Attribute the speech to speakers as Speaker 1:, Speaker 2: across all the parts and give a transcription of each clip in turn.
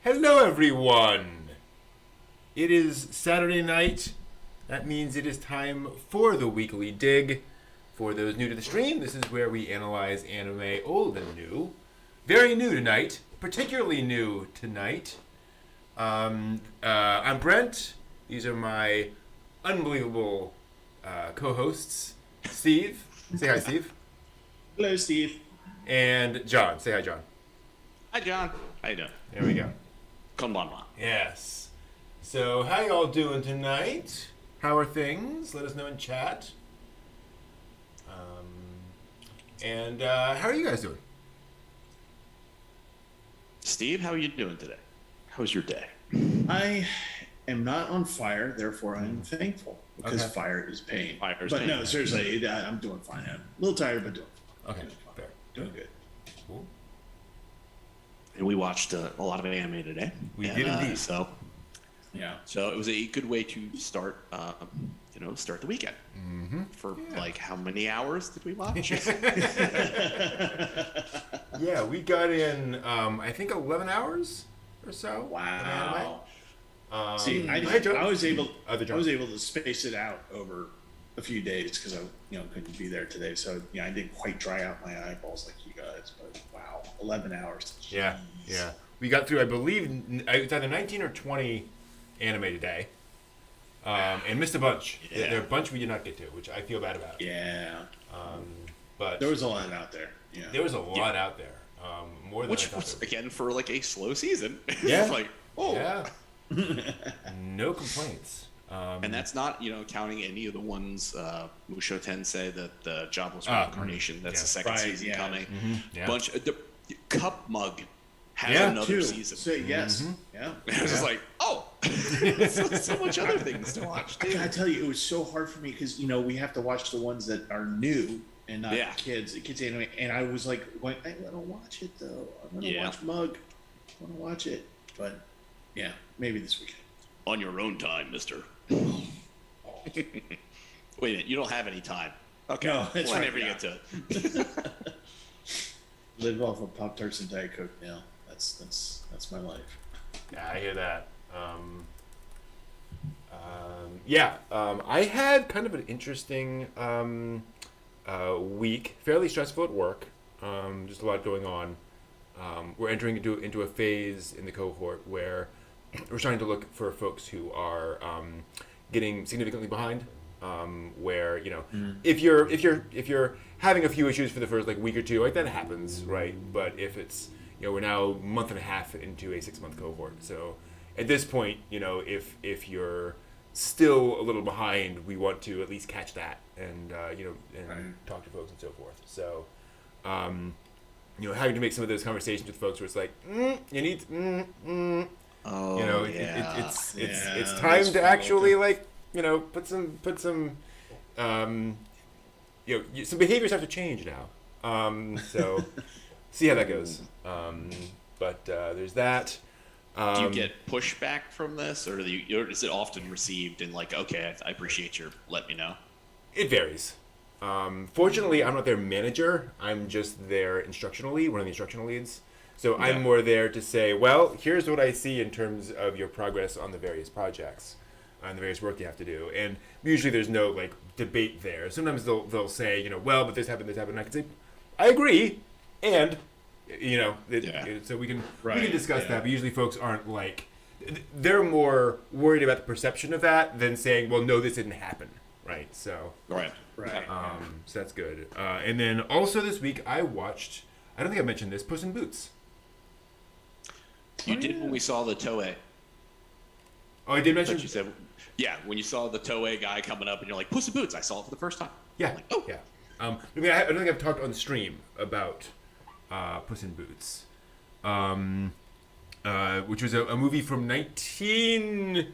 Speaker 1: Hello everyone! It is Saturday night. That means it is time for the Weekly Dig. For those new to the stream, this is where we analyze anime old and new. Very new tonight. Particularly new tonight. I'm Brent. These are my unbelievable co-hosts. Steve. Say hi, Steve.
Speaker 2: Hello, Steve.
Speaker 1: And John. Say hi, John.
Speaker 3: Hi, John. How you doing?
Speaker 1: There we go.
Speaker 3: Konbanwa.
Speaker 1: Yes. So, how y'all doing tonight? How are things? Let us know in chat. How are you guys doing?
Speaker 3: Steve, how are you doing today? How was your day?
Speaker 2: I am not on fire, therefore I am thankful because fire is pain. But no, seriously, I'm doing fine. I'm a little tired, but doing fine.
Speaker 1: Okay, fair.
Speaker 2: Doing good.
Speaker 1: Cool.
Speaker 3: And we watched a lot of anime today.
Speaker 1: We did indeed.
Speaker 3: So it was a good way to start, start the weekend.
Speaker 1: Mm-hmm.
Speaker 3: For like how many hours did we watch?
Speaker 1: Yeah, we got in, I think 11 hours or so.
Speaker 2: Wow.
Speaker 1: See,
Speaker 2: I was able to space it out over a few days because I couldn't be there today. So I didn't quite dry out my eyeballs like you guys, but wow, 11 hours. Jeez.
Speaker 1: Yeah. We got through, I believe, it's either 19 or 20 anime today. And missed a bunch.
Speaker 3: Yeah.
Speaker 1: There are a bunch we did not get to, which I feel bad about.
Speaker 2: Yeah.
Speaker 1: But
Speaker 2: there was a lot out there. Yeah.
Speaker 1: There was a lot out there. More than
Speaker 3: Which
Speaker 1: I thought
Speaker 3: was,
Speaker 1: there
Speaker 3: again, for like a slow season.
Speaker 1: Yeah.
Speaker 3: It's like, oh.
Speaker 1: Yeah. No complaints.
Speaker 3: And that's not, counting any of the ones Musho Tensei, the Jobless Reincarnation. That's the second season coming.
Speaker 1: Mm-hmm. Yeah.
Speaker 3: The Cup Mug has another season.
Speaker 2: So, yes.
Speaker 1: Mm-hmm.
Speaker 2: Yeah.
Speaker 3: I was just like, oh, so much other things to watch.
Speaker 2: I gotta tell you, it was so hard for me because we have to watch the ones that are new and not kids anime. And I was like, going, I want to watch it though. I'm gonna watch Mug. I want to watch it, but maybe this weekend.
Speaker 3: On your own time, mister. Wait a minute, you don't have any time. Okay,
Speaker 2: no, that's right.
Speaker 3: Whenever you get to it.
Speaker 2: Live off of Pop-Tarts and Diet Coke now. That's my life.
Speaker 1: Yeah, I hear that. I had kind of an interesting week, fairly stressful at work. Just a lot going on. We're entering into a phase in the cohort where we're trying to look for folks who are getting significantly behind. Where if you're having a few issues for the first week or two, that happens, right? But if it's we're now a month and a half into a 6-month cohort, so at this point, if you're still a little behind, we want to at least catch that and talk to folks and so forth. So having to make some of those conversations with folks where it's you need it's time to actually put some some behaviors have to change now. So see how that goes. But there's that.
Speaker 3: Do you get pushback from this, or is it often received in okay, I appreciate your let me know?
Speaker 1: It varies. Fortunately, I'm not their manager. I'm just their instructional lead, one of the instructional leads. So okay. I'm more there to say, well, here's what I see in terms of your progress on the various projects, on the various work you have to do. And usually there's no debate there. Sometimes they'll say, well, but this happened, and I can say, I agree, and so we can discuss that. But usually folks aren't they're more worried about the perception of that than saying, well, no, this didn't happen, right? So
Speaker 3: right.
Speaker 1: So that's good. And then also this week I watched, I don't think I mentioned this, Puss in Boots.
Speaker 3: You did when we saw the Toei.
Speaker 1: Oh, I did mention.
Speaker 3: You said, when you saw the Toei guy coming up, and you're like, Puss in Boots. I saw it for the first time.
Speaker 1: Yeah. Yeah. I don't think I've talked on stream about Puss in Boots, which was a movie from 19.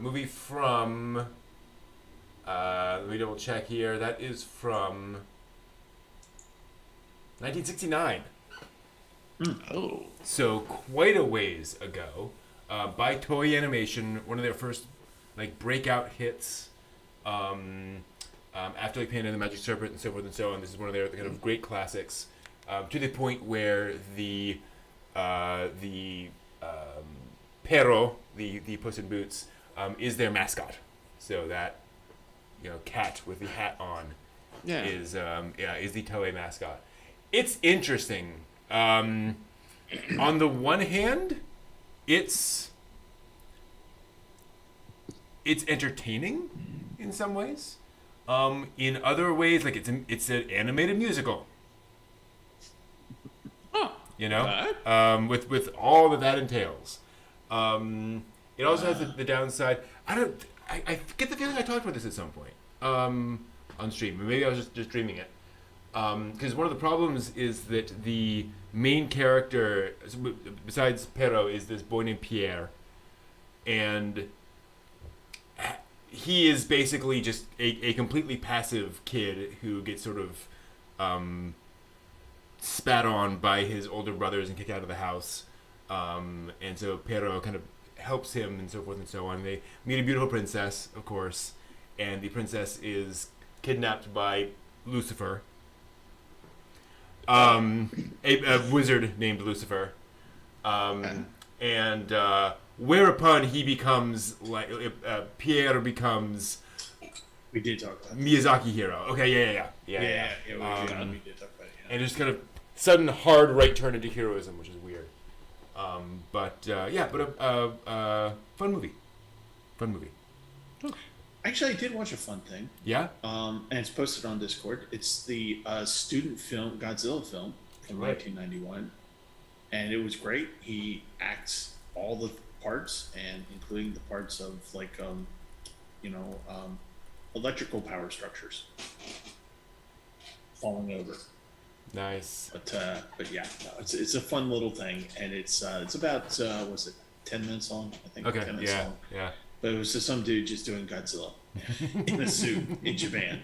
Speaker 1: Movie from. Let me double check here. That is from 1969.
Speaker 3: Oh.
Speaker 1: So quite a ways ago. By Toei Animation, one of their first breakout hits. After Panda and the Magic Serpent and so forth and so on, this is one of their kind of great classics. To the point where the Pero, the Puss in Boots, is their mascot. So that cat with the hat on is the Toei mascot. It's interesting. On the one hand, it's entertaining in some ways. In other ways, it's an animated musical.
Speaker 3: Oh.
Speaker 1: With all that entails. It also has the downside. I get the feeling I talked about this at some point on stream. Maybe I was just dreaming it. Because one of the problems is that the main character, besides Pero, is this boy named Pierre, and he is basically just a completely passive kid who gets sort of spat on by his older brothers and kicked out of the house. And so Pero kind of helps him and so forth and so on. They meet a beautiful princess, of course, and the princess is kidnapped by Lucifer, a wizard named Lucifer, and whereupon he becomes Pierre becomes.
Speaker 2: We did talk about
Speaker 1: Miyazaki hero. Okay, yeah.
Speaker 2: We did talk about it.
Speaker 1: And just kind of sudden hard right turn into heroism, which is weird. But fun movie.
Speaker 2: Actually, I did watch a fun thing.
Speaker 1: Yeah.
Speaker 2: And it's posted on Discord. It's the student film Godzilla film from 1991, and it was great. He acts all the parts, and including the parts of electrical power structures falling over.
Speaker 1: Nice.
Speaker 2: But yeah, no, it's a fun little thing, and it's about was it 10 minutes long? I think.
Speaker 1: Okay.
Speaker 2: 10 minutes long.
Speaker 1: Yeah.
Speaker 2: But it was just some dude just doing Godzilla in a suit in Japan.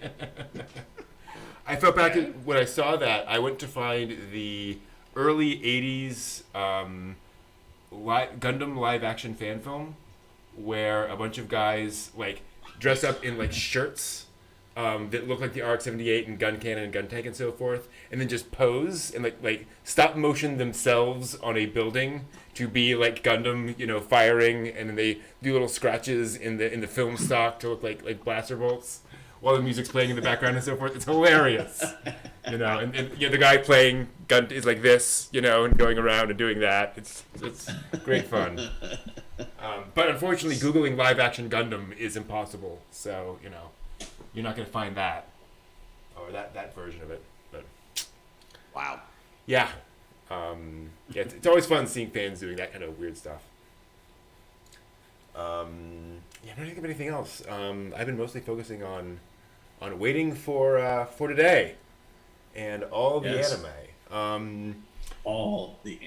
Speaker 1: I felt back when I saw that. I went to find the early '80s Gundam live action fan film, where a bunch of guys dress up in shirts, that look like the RX-78 and gun cannon and gun tank and so forth, and then just pose and like stop motion themselves on a building to be like Gundam, firing, and then they do little scratches in the film stock to look like blaster bolts while the music's playing in the background and so forth. It's hilarious, and the guy playing gun is like this, and going around and doing that. It's great fun. But unfortunately, Googling live action Gundam is impossible. So you're not going to find that or that version of it. But
Speaker 3: wow,
Speaker 1: yeah, it's always fun seeing fans doing that kind of weird stuff. I'm not thinking of anything else. I've been mostly focusing on waiting for today and all the anime.
Speaker 2: All the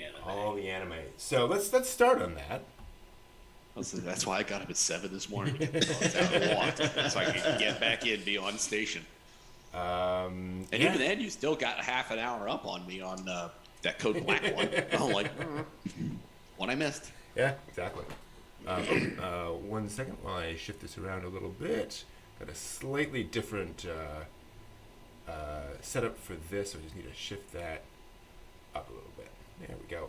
Speaker 2: anime.
Speaker 1: So let's start on that.
Speaker 3: That's why I got up at 7 this morning to get out walked, so I could get back in, be on station. Even then, you still got half an hour up on me on that Code Black one. I'm like, what I missed.
Speaker 1: Yeah, exactly. 1 second while I shift this around a little bit. Got a slightly different setup for this, so I just need to shift that up a little bit. There we go.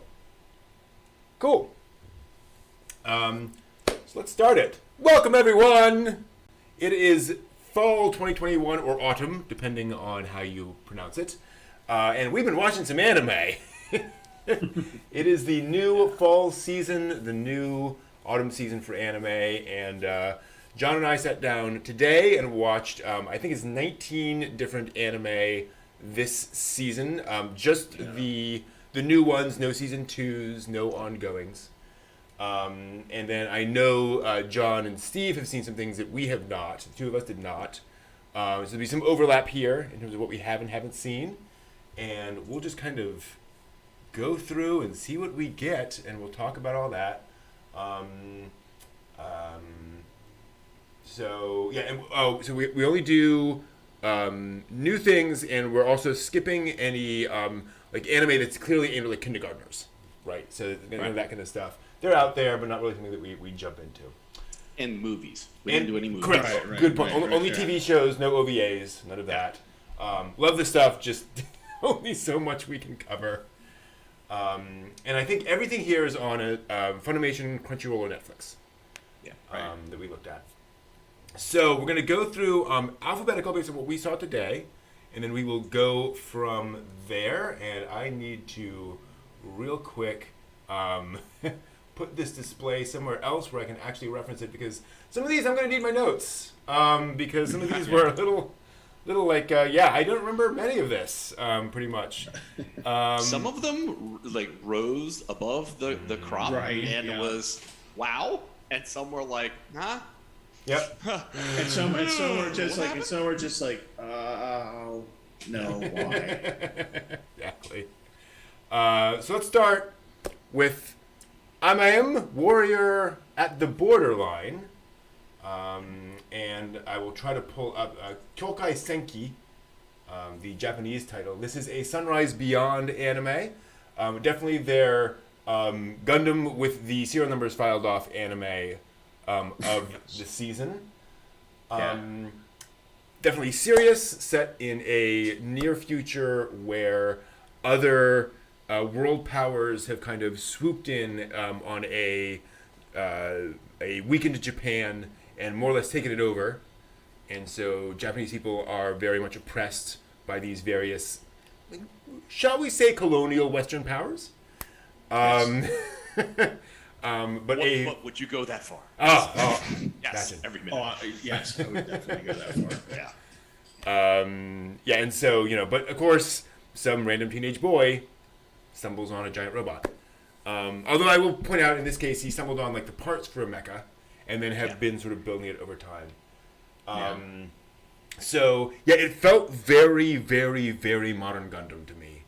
Speaker 1: Cool. So let's start it. Welcome, everyone! It is fall 2021, or autumn, depending on how you pronounce it. And we've been watching some anime. It is the new fall season, the new autumn season for anime, and John and I sat down today and watched, I think it's 19 different anime this season. The new ones, no season 2s, no ongoings. And then I know John and Steve have seen some things that we have not. The two of us did not. So there'll be some overlap here in terms of what we have and haven't seen. And we'll just kind of go through and see what we get, and we'll talk about all that. So we only do new things, and we're also skipping any like anime that's clearly aimed at like kindergartners, right? So none of that kind of stuff. They're out there, but not really something that we jump into.
Speaker 3: And movies. We didn't do any movies.
Speaker 1: Correct. Right, good point. Only TV shows, no OVAs, none of that. Love the stuff, just only so much we can cover. And I think everything here is on a Funimation, Crunchyroll, or Netflix.
Speaker 3: Yeah.
Speaker 1: That we looked at. So we're going to go through alphabetical based on what we saw today, and then we will go from there. And I need to, real quick, put this display somewhere else where I can actually reference it, because some of these I'm going to need my notes, because some of these were a little like, I don't remember many of this, pretty much.
Speaker 3: Some of them like rose above the crop and was wow, and some were like, huh?
Speaker 1: Yep.
Speaker 2: and some were just like, oh no, why?
Speaker 1: Exactly. So let's start with I'm Warrior at the Borderline. And I will try to pull up Kyokai Senki, the Japanese title. This is a Sunrise Beyond anime. Definitely their Gundam with the serial numbers filed off anime of the season. Definitely serious, set in a near future where other world powers have kind of swooped in on a weakened Japan and more or less taken it over. And so Japanese people are very much oppressed by these various, shall we say, colonial Western powers. But
Speaker 3: would you go that far?
Speaker 1: Yes,
Speaker 3: gotcha. Every minute.
Speaker 2: Yes, I would definitely go that far.
Speaker 3: Yeah.
Speaker 1: And so, but of course, some random teenage boy stumbles on a giant robot. Although I will point out, in this case, he stumbled on like the parts for a mecha, and then have been sort of building it over time. So it felt very, very, very modern Gundam to me,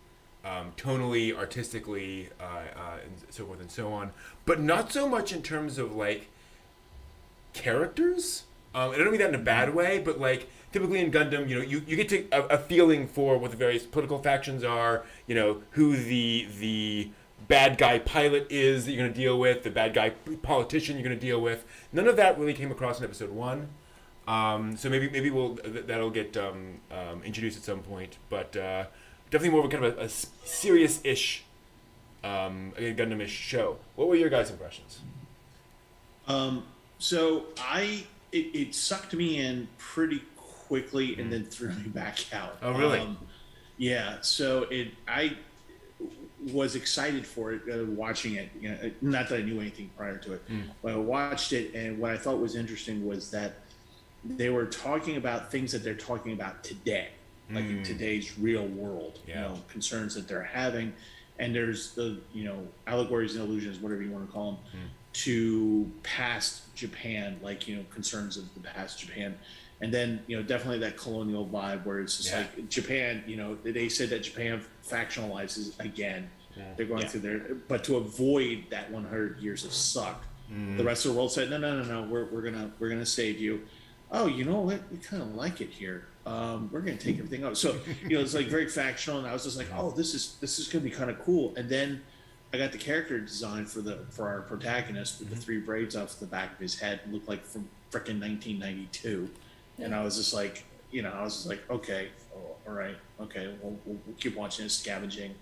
Speaker 1: tonally, artistically, and so forth and so on. But not so much in terms of like characters. I don't mean that in a bad way, but like typically in Gundam, you get to a feeling for what the various political factions are. Who the bad guy pilot is that you're going to deal with, the bad guy politician you're going to deal with. None of that really came across in episode 1. So maybe we'll that'll get introduced at some point, but definitely more of a kind of a serious-ish, Gundam-ish show. What were your guys' impressions?
Speaker 2: So it sucked me in pretty quickly and then threw me back out.
Speaker 1: Oh, really?
Speaker 2: Yeah. So I was excited for it, watching it. You know, not that I knew anything prior to it, but I watched it, and what I thought was interesting was that they were talking about things that they're talking about today, like in today's real world, you know, concerns that they're having, and there's the allegories and illusions, whatever you want to call them, to past Japan, like concerns of the past Japan. And then, definitely that colonial vibe where it's just like Japan, they said that Japan factionalizes again. Yeah. They're going through there, but to avoid that 100 years of suck, the rest of the world said, no, we're gonna save you. Oh, you know what? We kind of like it here. We're gonna take everything out. So, it's like very factional, and I was just like, oh, this is gonna be kind of cool. And then I got the character design for our protagonist with the 3 braids off the back of his head, looked like from frickin' 1992. And I was just like, okay, all right, okay, we'll keep watching this scavenging.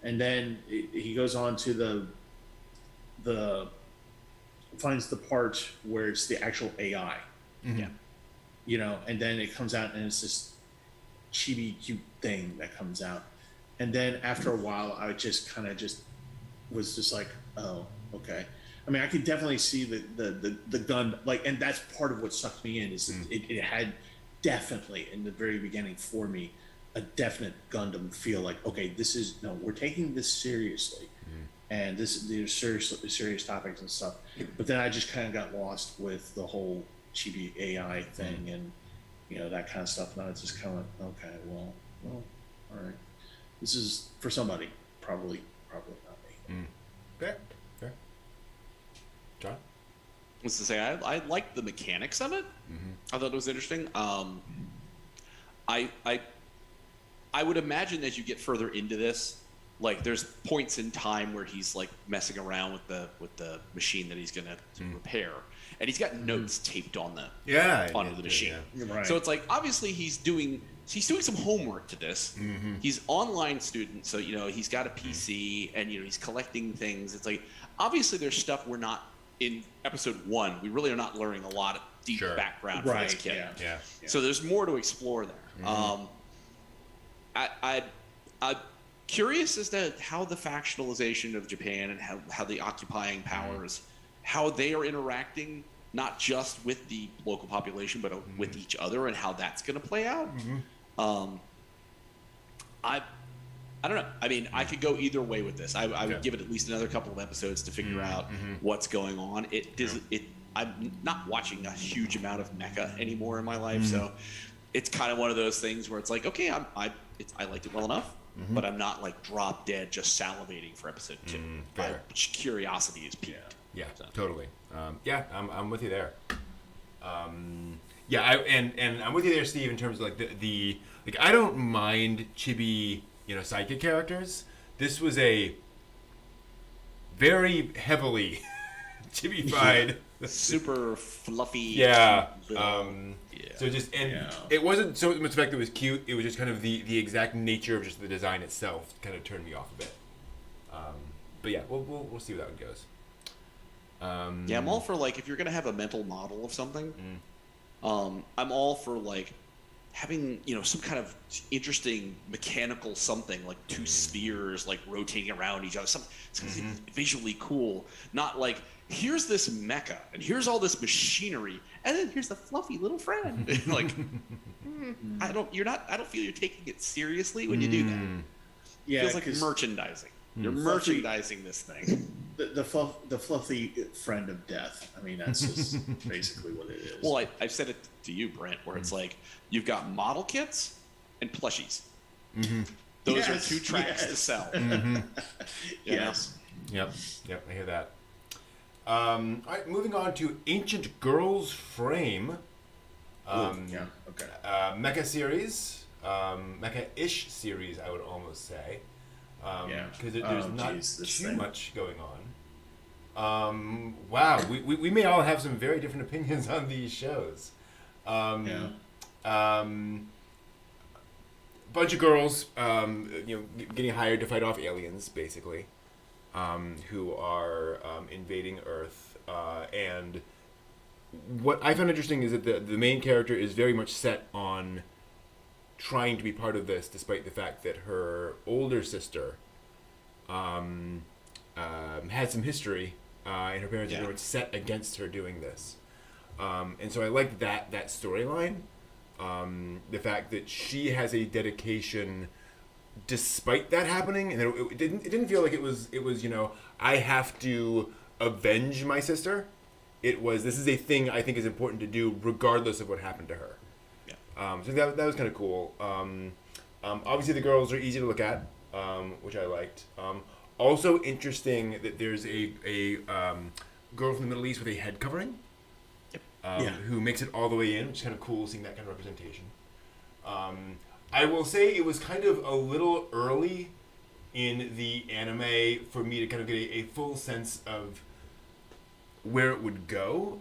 Speaker 2: And then he goes on to finds the part where it's the actual AI. Yeah. And then it comes out and it's this chibi cute thing that comes out. And then after a while, I just kind of was just like, oh, okay. I mean, I could definitely see the gun, and that's part of what sucked me in is it had definitely in the very beginning for me a definite Gundam feel, like, okay, we're taking this seriously, and these serious topics and stuff. But then I just kind of got lost with the whole chibi AI thing and that kind of stuff, and I was just kind of like, okay, well, all right, this is for somebody, probably not me.
Speaker 1: Fair. John?
Speaker 3: I was to say, I liked the mechanics of it. I thought it was interesting. I would imagine as you get further into this, like there's points in time where he's like messing around with the machine that he's gonna repair, and he's got notes taped on onto the machine.
Speaker 2: Yeah. Right.
Speaker 3: So it's like obviously he's doing some homework to this. He's online student, so he's got a PC and he's collecting things. It's like obviously there's stuff we're not in episode 1. We really are not learning a lot of deep background for this kid.
Speaker 2: Yeah.
Speaker 3: So there's more to explore there. I'm curious as to how the factionalization of Japan and how the occupying powers, how they are interacting, not just with the local population, but with each other, and how that's going to play out. I don't know. I mean, I could go either way with this. I would give it at least another couple of episodes to figure out what's going on. I'm not watching a huge amount of mecha anymore in my life, so it's kind of one of those things where it's like, okay, I liked it well enough, but I'm not like drop dead just salivating for episode 2. My curiosity is peaked.
Speaker 1: Yeah, totally. I'm with you there. And I'm with you there, Steve, in terms of like the I don't mind chibi, sidekick characters. This was a very heavily chibified,
Speaker 3: super fluffy.
Speaker 1: Yeah. So it wasn't so much the fact that it was cute. It was just kind of the exact nature of just the design itself kind of turned me off a bit. But yeah, we'll see where that one goes.
Speaker 3: I'm all for like if you're gonna have a mental model of something. I'm all for like having some kind of interesting mechanical something like 2 spheres like rotating around each other, something visually cool. Not like here's this mecha and here's all this machinery and then here's the fluffy little friend. Like I don't feel you're taking it seriously when you do that.
Speaker 2: Yeah,
Speaker 3: it feels like merchandising. You're merchandising this thing.
Speaker 2: The fluffy friend of death. I mean, that's just basically what it is.
Speaker 3: Well, I've said it to you, Brent, where it's like you've got model kits and plushies. Those are 2 tracks to sell.
Speaker 2: Yes.
Speaker 1: Yep. I hear that. All right, moving on to Ancient Girls Frame. Mecha series, mecha-ish series, I would almost say. Because there's not too much going on. Wow, we may all have some very different opinions on these shows. Bunch of girls, getting hired to fight off aliens, basically, who are invading Earth. And what I found interesting is that the main character is very much set on trying to be part of this, despite the fact that her older sister had some history, and her parents are very much set against her doing this. And so I liked that storyline. The fact that she has a dedication despite that happening, and it didn't feel like it was I have to avenge my sister. It was, this is a thing I think is important to do regardless of what happened to her. So that was kind of cool. Obviously the girls are easy to look at, which I liked. Also interesting that there's a girl from the Middle East with a head covering. Who makes it all the way in, which is kind of cool seeing that kind of representation. I will say it was kind of a little early in the anime for me to kind of get a full sense of where it would go.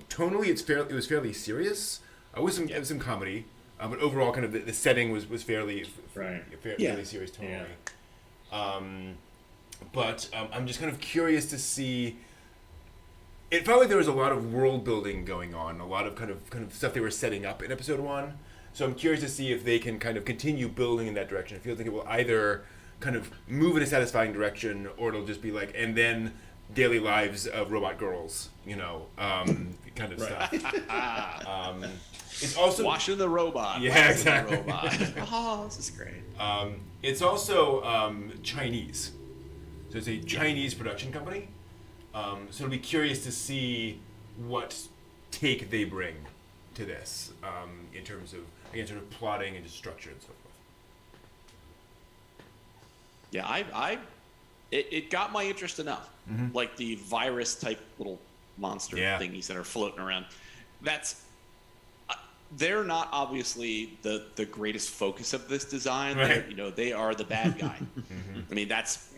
Speaker 1: Tonally, it was fairly serious. With some comedy, but overall, kind of the setting was fairly serious tonally. But I'm just kind of curious to see. It felt like there was a lot of world building going on, a lot of kind of stuff they were setting up in episode 1. So I'm curious to see if they can kind of continue building in that direction. It feels like it will either kind of move in a satisfying direction, or it'll just be like, and then daily lives of robot girls, kind of stuff. It's also
Speaker 3: watching the robot.
Speaker 1: Yeah, exactly.
Speaker 3: The robot. Oh, this is great.
Speaker 1: It's also Chinese, so it's a Chinese production company. So it'll be curious to see what take they bring to this in terms of, again, sort of plotting and just structure and so forth.
Speaker 3: Yeah, it got my interest enough.
Speaker 1: Mm-hmm.
Speaker 3: Like the virus type little monster thingies that are floating around. They're not obviously the greatest focus of this design.
Speaker 1: Right.
Speaker 3: They are the bad guy.
Speaker 1: Mm-hmm.
Speaker 3: I mean, that's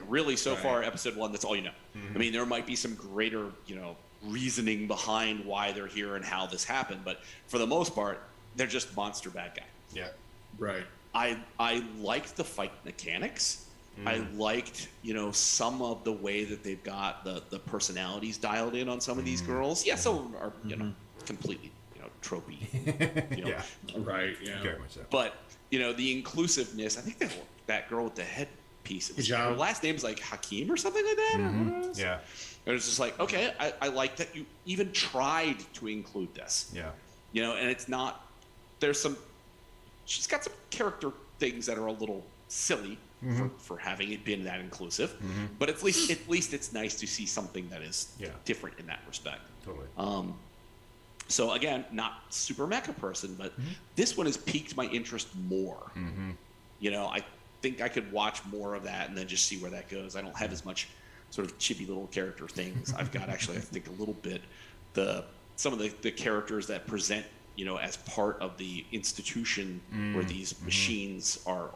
Speaker 3: really so far episode 1. That's all you know.
Speaker 1: Mm-hmm.
Speaker 3: I mean, there might be some greater, reasoning behind why they're here and how this happened, but for the most part, they're just monster bad guy.
Speaker 1: Yeah.
Speaker 2: Right.
Speaker 3: I liked the fight mechanics. I liked, some of the way that they've got the personalities dialed in on some of these girls. Yeah, some of them are, completely, tropey.
Speaker 1: Yeah.
Speaker 2: Right. Yeah.
Speaker 1: Very much so.
Speaker 3: But, the inclusiveness, I think that girl with the headpiece, her last name's like Hakeem or something like that.
Speaker 1: Mm-hmm. Yeah.
Speaker 3: And it's just like, okay, I like that you even tried to include this.
Speaker 1: Yeah.
Speaker 3: And it's not, she's got some character things that are a little silly for having it been that inclusive. Mm-hmm. But at least it's nice to see something that is different in that respect.
Speaker 1: Totally.
Speaker 3: So again, not super mecha person, but this one has piqued my interest more.
Speaker 1: Mm-hmm.
Speaker 3: I think I could watch more of that and then just see where that goes. I don't have as much sort of chibi little character things. I've got actually, I think, a little bit some of the characters that present, as part of the institution where these machines are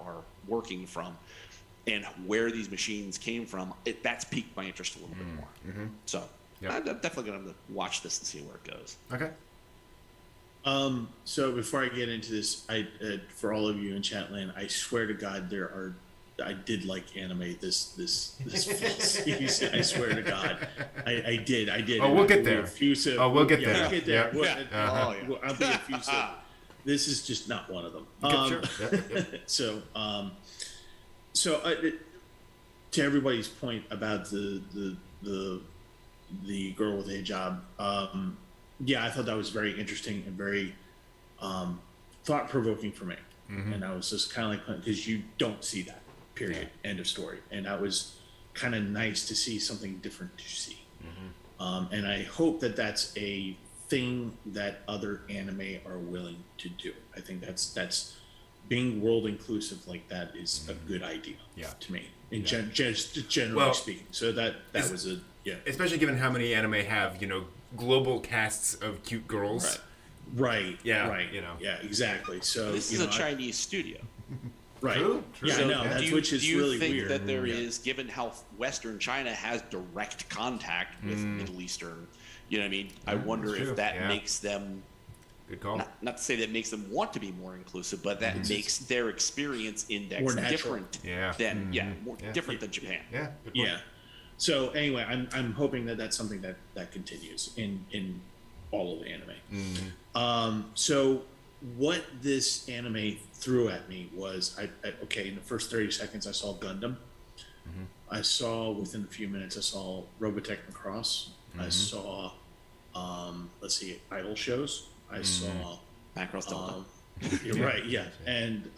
Speaker 3: working from, and where these machines came from. That's piqued my interest a little bit more. Mm-hmm. So I'm definitely going to watch this and see where it goes.
Speaker 1: Okay.
Speaker 2: So before I get into this, for all of you in Chatland, I swear to God, I did like anime this fall. I swear to God, I did.
Speaker 1: Oh, we'll get there.
Speaker 2: Effusive.
Speaker 1: Oh, we'll get there.
Speaker 2: We'll get there.
Speaker 1: Yeah.
Speaker 2: I'll be effusive. This is just not one of them.
Speaker 1: Sure.
Speaker 2: So to everybody's point about the girl with a hijab, I thought that was very interesting and very thought-provoking for me. Mm-hmm. And I was just kind of like, because you don't see that, period, end of story. And that was kind of nice to see something different to see. Mm-hmm. And I hope that that's a thing that other anime are willing to do. I think that's being world inclusive like that is a good idea to me, just generally speaking. So that was a
Speaker 1: especially given how many anime have global casts of cute girls.
Speaker 2: Right.
Speaker 1: Yeah.
Speaker 2: Right. Yeah. Exactly. So
Speaker 3: this is a Chinese studio.
Speaker 2: Right.
Speaker 1: True.
Speaker 2: Yeah.
Speaker 3: So
Speaker 2: No. That's which is really weird.
Speaker 3: Do you think that there is, given how Western China has direct contact with Middle Eastern, I wonder if that makes them
Speaker 1: Good call.
Speaker 3: Not to say that makes them want to be more inclusive, but that makes their experience index different than different than Japan.
Speaker 1: Yeah.
Speaker 2: Yeah. So anyway, I'm hoping that that's something that continues in all of the anime. So what this anime threw at me was in the first 30 seconds I saw Gundam. I saw within a few minutes I saw Robotech Macross. I saw idol shows. I saw
Speaker 3: Macross Delta.
Speaker 2: You're right, yeah. And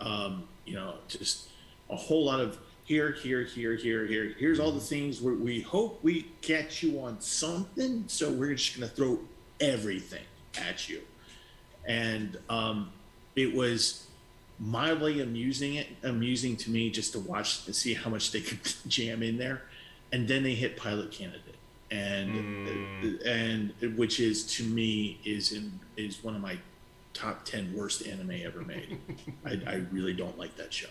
Speaker 2: just a whole lot of here. Here's all the things we hope we catch you on something, so we're just gonna throw everything at you. And it was mildly amusing to me just to watch and see how much they could jam in there. And then they hit Pilot Candidate. And which is to me is one of my top 10 worst anime ever made. I really don't like that show.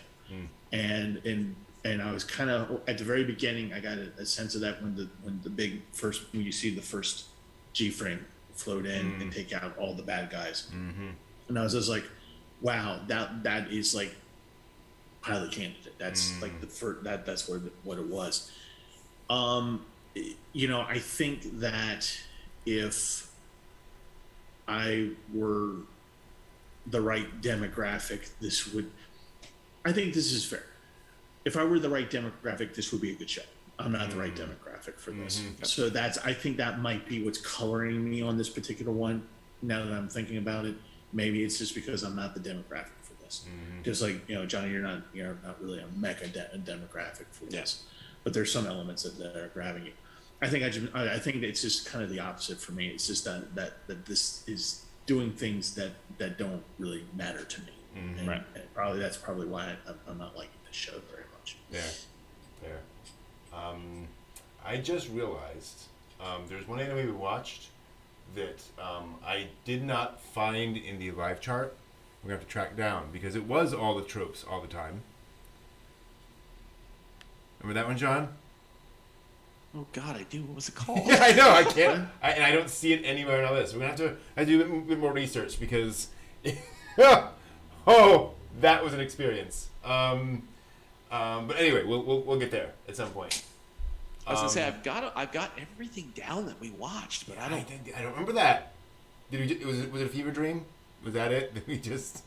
Speaker 2: And I was kind of at the very beginning I got a sense of that when you see the first G-frame float in and take out all the bad guys. And I was just like, wow, that is like Pilot Candidate. That's like the first, that's what it was. I think that if I were the right demographic, I think this is fair. If I were the right demographic, this would be a good show. I'm not the right demographic for this. So I think that might be what's coloring me on this particular one. Now that I'm thinking about it, maybe it's just because I'm not the demographic for this. Just like, Johnny, you're not really a mega demographic for this, but there's some elements that are grabbing you. I think it's just kind of the opposite for me. It's just that this is doing things that don't really matter to me. And that's probably why I'm not liking this show very much.
Speaker 1: Yeah, fair. I just realized there's one anime we watched that I did not find in the live chart. We're going to have to track down because it was all the tropes all the time. Remember that one, John?
Speaker 3: Oh God, I do. What was it called?
Speaker 1: Yeah, I know. I can't. And I don't see it anywhere on our list. We're going to have to do a bit more research because... that was an experience. But anyway, we'll get there at some point.
Speaker 3: I was gonna say I've got everything down that we watched, but I don't
Speaker 1: remember that. Was it a fever dream? Was that it? Did we just?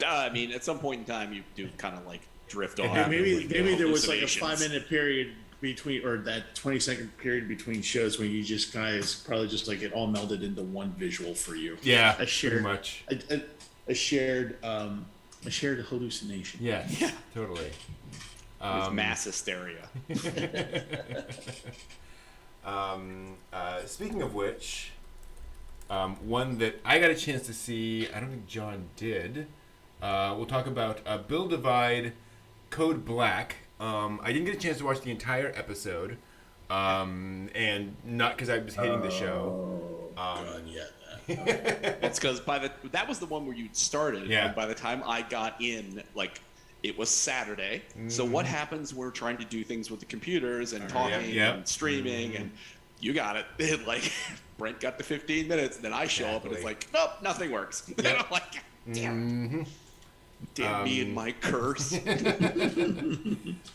Speaker 3: I mean, at some point in time, you do kind of like drift off.
Speaker 2: Maybe there was like a 5-minute period between, or that 20-second period between shows when you just guys probably just like it all melded into one visual for you.
Speaker 1: Yeah,
Speaker 2: pretty
Speaker 1: much.
Speaker 2: A shared hallucination.
Speaker 1: Yeah, totally.
Speaker 3: With mass hysteria.
Speaker 1: Speaking of which, one that I got a chance to see, I don't think John did. We'll talk about Bill Divide, Code Black. I didn't get a chance to watch the entire episode, and not because I was hating the show.
Speaker 3: That's because that was the one where you started.
Speaker 1: Yeah.
Speaker 3: And by the time I got in, it was Saturday. So what happens? We're trying to do things with the computers and talking and streaming, and you got it. Brent got the 15 minutes, and then I show up, and it's like, nope, nothing works. And I'm like, damn. Damn me and my curse.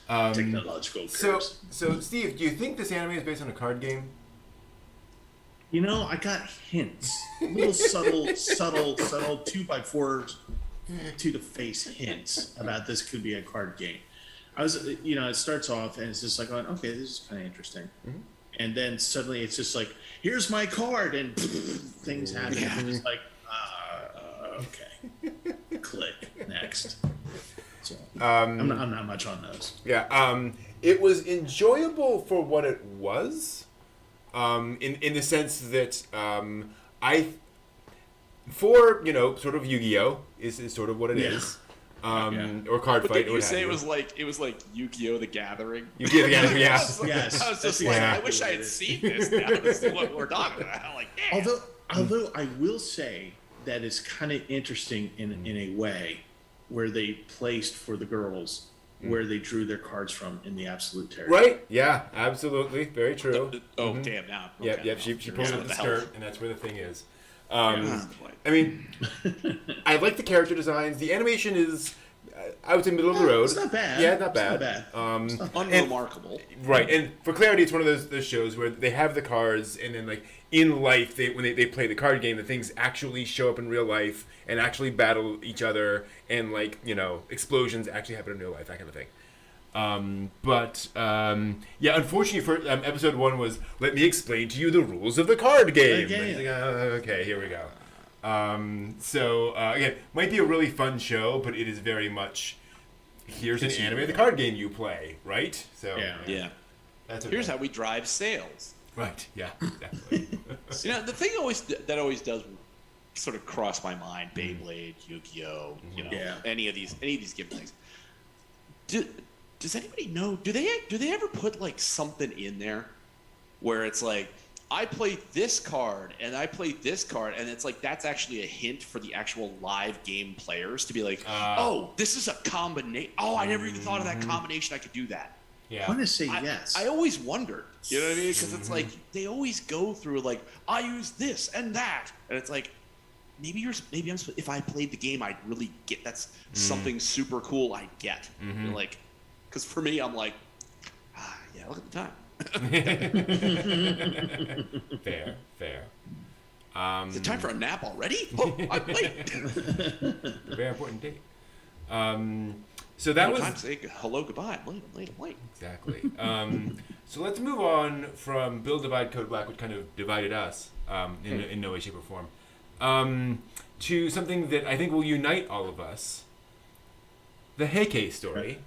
Speaker 2: Technological curse.
Speaker 1: So, Steve, do you think this anime is based on a card game?
Speaker 2: I got hints. Little subtle 2x4 to the face hints about this could be a card game. I was, it starts off and it's just like, okay, this is kind of interesting. And then suddenly it's just like, here's my card, and things happen. Yeah. And it's like, okay, click, next. So, I'm not much on those.
Speaker 1: Yeah, it was enjoyable for what it was, in the sense that sort of Yu-Gi-Oh is sort of what it is. Or card fight.
Speaker 3: Did you say it was like Yu-Gi-Oh! The Gathering?
Speaker 1: Yu-Gi-Oh! The Gathering, yeah.
Speaker 2: Yes.
Speaker 3: I was just I wish I had seen this. Now this is what we're talking about. Damn.
Speaker 2: Although I will say that it's kind of interesting in a way where they placed for the girls where they drew their cards from in the Absolute territory.
Speaker 1: Right? Yeah, absolutely. Very true.
Speaker 3: Damn! Now.
Speaker 1: Okay. Yep. She pulls up the skirt, and that's where the thing is. I mean, I like the character designs. The animation is, I would say, middle of the road.
Speaker 2: It's not bad.
Speaker 1: Yeah, not bad.
Speaker 2: It's not bad.
Speaker 3: Unremarkable.
Speaker 1: Right, and for clarity, it's one of those shows where they have the cards, and then like in life, when they play the card game, the things actually show up in real life and actually battle each other, and like explosions actually happen in real life, that kind of thing. Unfortunately, for episode 1 was let me explain to you the rules of the card game. Okay, here we go. Again, might be a really fun show, but it is very much here's an animated card game you play, right? So
Speaker 3: yeah.
Speaker 1: That's okay.
Speaker 3: Here's how we drive sales.
Speaker 1: Right. Yeah. Exactly.
Speaker 3: The thing that always does sort of cross my mind: Beyblade, Yu-Gi-Oh, any of these given things. Does anybody know? Do they ever put like something in there where it's like, I played this card and I played this card, and it's like that's actually a hint for the actual live game players to be like, oh, this is a combination. Oh, I never even thought of that combination. I could do that.
Speaker 2: Yeah. I want to say yes.
Speaker 3: I always wondered. You know what I mean? Because it's like they always go through like, I use this and that, and it's like maybe I'm if I played the game, I'd really get that's something super cool. I'd get like. Because for me, I'm like, look at the time.
Speaker 1: Fair.
Speaker 3: Is it time for a nap already? Oh, I'm late.
Speaker 1: Very important date. So that was
Speaker 3: time to say hello, goodbye. I'm late.
Speaker 1: Exactly. So let's move on from Build, Divide, Code Black, which kind of divided us in no way, shape, or form, to something that I think will unite all of us. The Heike story.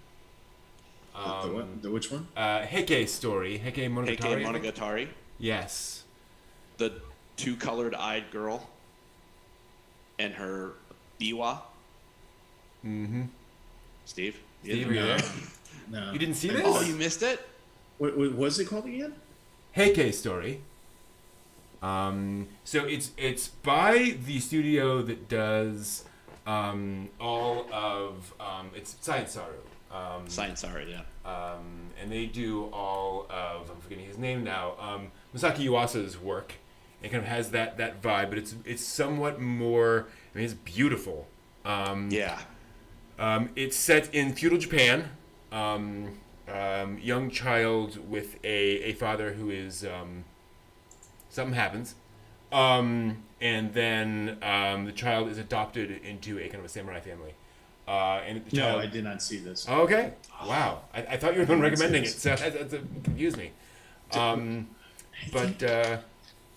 Speaker 2: The which one?
Speaker 1: Heike story. Heike Monogatari.
Speaker 3: Heike Monogatari.
Speaker 1: Yes.
Speaker 3: The two-colored-eyed girl and her biwa.
Speaker 1: Mm-hmm.
Speaker 3: Steve,
Speaker 1: were you there?
Speaker 2: No.
Speaker 1: You didn't see this?
Speaker 3: Oh, you missed it?
Speaker 2: What was it called again?
Speaker 1: Heike story. So it's by the studio that does all of it's Science Saru.
Speaker 3: Science Saru, yeah.
Speaker 1: And they do all of, I'm forgetting his name now, Masaki Yuasa's work. It kind of has that vibe, but it's somewhat more, I mean, it's beautiful. It's set in feudal Japan. Young child with a father who is, something happens. And then the child is adopted into a kind of a samurai family. And the child...
Speaker 2: No, I did not see this.
Speaker 1: Oh, okay. Wow. I thought you were the one recommending it, so that confused me. And the...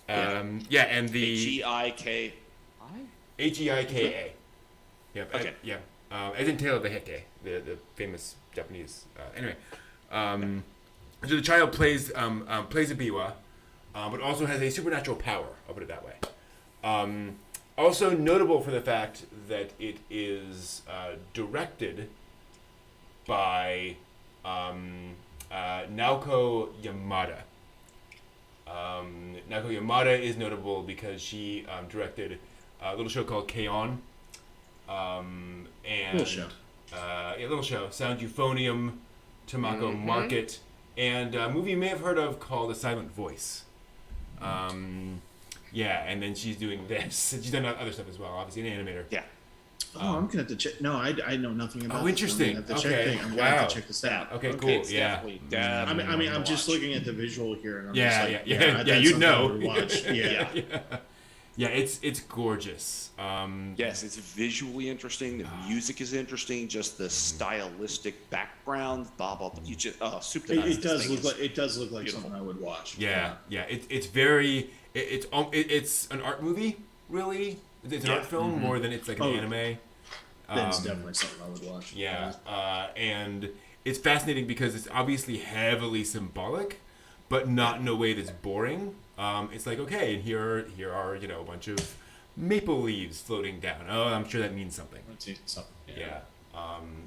Speaker 3: Heika.
Speaker 1: Heika. Yep.
Speaker 3: Okay.
Speaker 1: As in Tale of the Heike, the famous Japanese... anyway. So the child plays a biwa, but also has a supernatural power, I'll put it that way. Also notable for the fact that it is directed by Naoko Yamada. Naoko Yamada is notable because she directed a little show called K-On!
Speaker 2: Little show.
Speaker 1: Little show. Sound Euphonium, Tamako Market, and a movie you may have heard of called A Silent Voice. And then she's doing this. She's done other stuff as well, obviously an animator.
Speaker 3: Yeah.
Speaker 2: I'm gonna have to check. No, I know nothing about.
Speaker 1: Oh, interesting.
Speaker 2: I'm gonna have to check this out.
Speaker 1: Okay, cool. Yeah.
Speaker 2: I mean, I'm just looking at the visual here, and I'm
Speaker 1: yeah,
Speaker 2: just like,
Speaker 1: yeah. You'd know.
Speaker 2: Watch. Yeah.
Speaker 1: Yeah, it's gorgeous.
Speaker 3: Yes, it's visually interesting. The music is interesting. Just the stylistic background. You just soup to nuts.
Speaker 2: It does look like something I would watch.
Speaker 1: Yeah. It's very. It's an art movie, really. It's an art film more than it's like an anime.
Speaker 2: That's definitely something I would watch.
Speaker 1: Yeah, and it's fascinating because it's obviously heavily symbolic, but not in a way that's boring. It's like, okay, and here are a bunch of maple leaves floating down. Oh, I'm sure that means something. Yeah.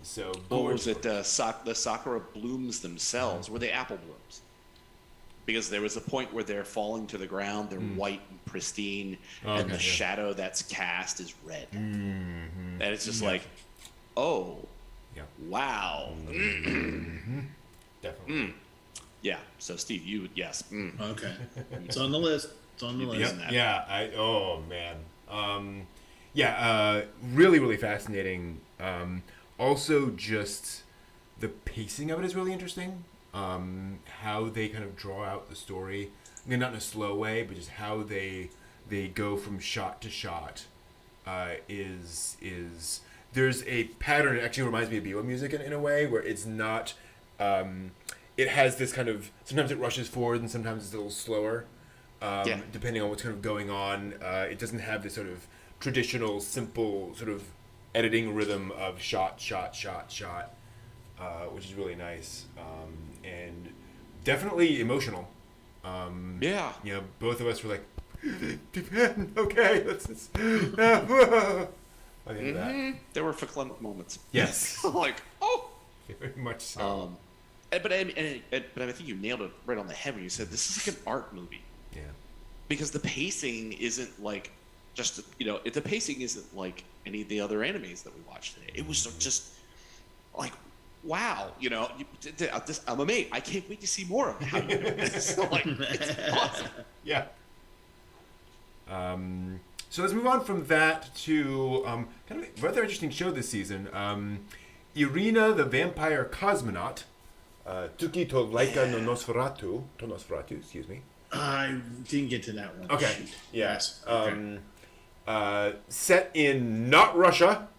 Speaker 1: So.
Speaker 3: Or was it the sakura blooms themselves? Were they apple blooms? Because there was a point where they're falling to the ground, they're white and pristine, and the shadow that's cast is red. And it's just like, oh, wow.
Speaker 1: Definitely.
Speaker 3: Yeah, so Steve, yes.
Speaker 2: Okay. It's on the list. It's on the list.
Speaker 1: Oh man. Really, really fascinating. Also, just the pacing of it is really interesting. How they kind of draw out the story. I mean, not in a slow way, but just how they go from shot to shot. Is there's a pattern. It actually reminds me of Biwa music in a way where it's not. It has this kind of, sometimes it rushes forward and sometimes it's a little slower. Depending on what's kind of going on. It doesn't have this sort of traditional, simple sort of editing rhythm of shot, which is really nice. And definitely emotional. Both of us were like, Japan, okay, let's just... that.
Speaker 3: There were verklempt moments.
Speaker 1: Yes.
Speaker 3: Like, oh!
Speaker 1: Very much so.
Speaker 3: But I think you nailed it right on the head when you said this is like an art movie.
Speaker 1: Yeah.
Speaker 3: Because the pacing isn't like just, the pacing isn't like any of the other animes that we watched today. It was just like, wow, I'm amazed. I can't wait to see more of how you do this. Like, it's awesome.
Speaker 1: Yeah. So let's move on from that to kind of a rather interesting show this season. Irina, the Vampire Cosmonaut. Tuki to Laika no Nosferatu, excuse me.
Speaker 2: I didn't get to that one.
Speaker 1: Okay.
Speaker 2: Shoot.
Speaker 1: Yes.
Speaker 2: Okay.
Speaker 1: Set in not Russia.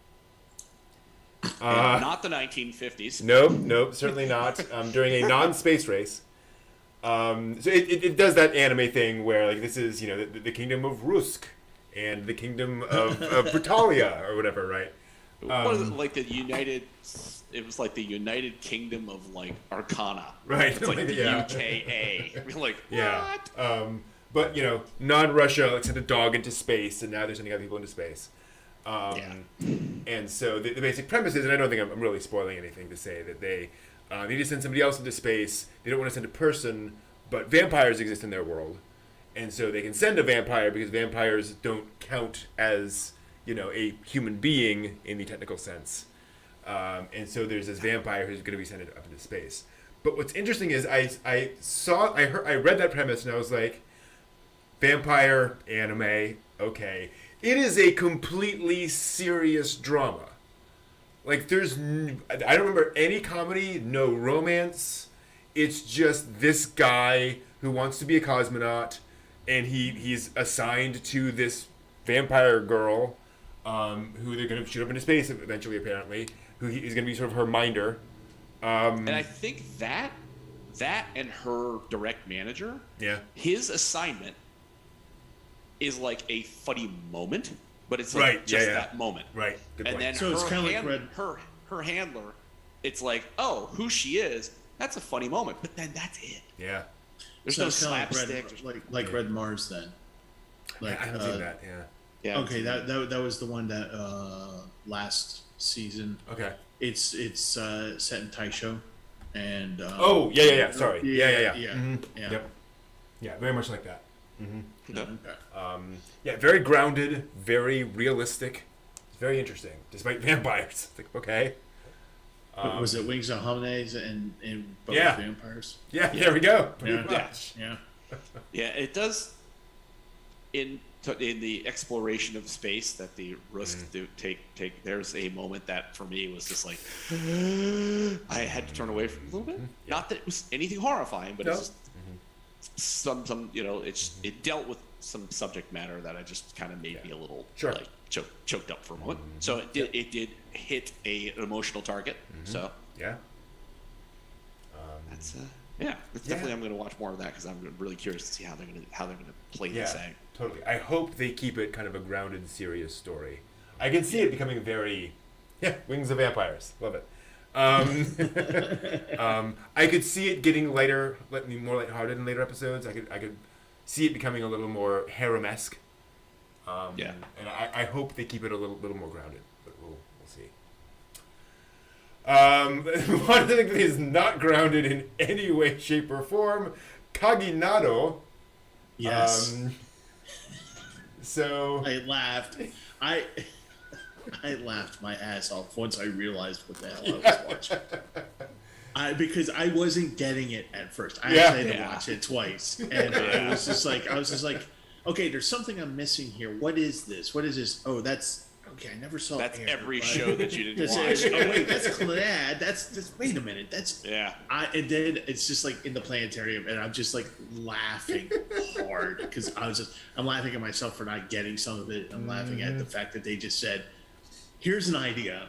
Speaker 3: Not the 1950s.
Speaker 1: Nope, certainly not. During a non-space race. So it does that anime thing where like this is the kingdom of Rusk and the kingdom of Brutalia or whatever, right?
Speaker 3: What is it, like the United? It was like the United Kingdom of like Arcana.
Speaker 1: Right.
Speaker 3: It's like the UKA. We're like, what?
Speaker 1: But non-Russia like sent a dog into space, and now they're sending other people into space. And so the basic premise is, and I don't think I'm really spoiling anything to say that they need to send somebody else into space. They don't want to send a person, but vampires exist in their world, and so they can send a vampire because vampires don't count as a human being in the technical sense. And so there's this vampire who's going to be sent up into space. But what's interesting is I read that premise and I was like, vampire anime, okay. It is a completely serious drama. Like I don't remember any comedy, no romance. It's just this guy who wants to be a cosmonaut, and he's assigned to this vampire girl, who they're going to shoot up into space eventually, apparently. Who is going to be sort of her minder.
Speaker 3: And I think that and her direct manager, his assignment is like a funny moment, but it's like that moment.
Speaker 1: Right. Good
Speaker 3: and
Speaker 1: point.
Speaker 3: then
Speaker 2: so it's kind of like
Speaker 3: her handler, it's like, oh, who she is, that's a funny moment, but then that's it.
Speaker 1: Yeah.
Speaker 3: There's no slapstick.
Speaker 2: Like Red Mars then. Like,
Speaker 1: I haven't seen that,
Speaker 3: Yeah.
Speaker 2: Okay, that was the one that last season.
Speaker 1: Okay.
Speaker 2: It's set in Taisho, and
Speaker 1: sorry. Yeah.
Speaker 2: Mm-hmm.
Speaker 1: Yep. Yeah, very much like that. Mm-hmm.
Speaker 2: Okay.
Speaker 1: Very grounded, very realistic. It's very interesting, despite vampires. It's like, okay.
Speaker 2: Was it Wings of Homines and both vampires?
Speaker 1: Yeah, there we go.
Speaker 2: Yeah.
Speaker 3: It does. In the exploration of space that the Rusk do take, there's a moment that for me was just like I had to turn away from a little bit. Yeah. Not that it was anything horrifying, but it's just some it dealt with some subject matter that I just kind of made me a little like choked up for a moment. So it did hit an emotional target. So that's definitely I'm going to watch more of that because I'm really curious to see how they're going to play this out.
Speaker 1: Totally. I hope they keep it kind of a grounded, serious story. I can see it becoming very, Wings of Vampires. Love it. I could see it getting more lighthearted in later episodes. I could see it becoming a little more harem-esque. And I hope they keep it a little more grounded. But we'll see. One thing that is not grounded in any way, shape, or form, Kaginado.
Speaker 2: Yes.
Speaker 1: So
Speaker 2: I laughed. I laughed my ass off once I realized what the hell I was watching. Because I wasn't getting it at first. I actually had to watch it twice, and I was just like, okay, there's something I'm missing here. What is this? What is this? Oh, that's okay. I never saw.
Speaker 3: That's
Speaker 2: Air,
Speaker 3: every
Speaker 2: but-
Speaker 3: show that you didn't watch.
Speaker 2: Oh wait, that's Clannad. That's wait a minute. That's
Speaker 3: Yeah.
Speaker 2: And then it's just like in the planetarium, and I'm just like laughing hard because I'm laughing at myself for not getting some of it. I'm laughing at the fact that they just said, "Here's an idea.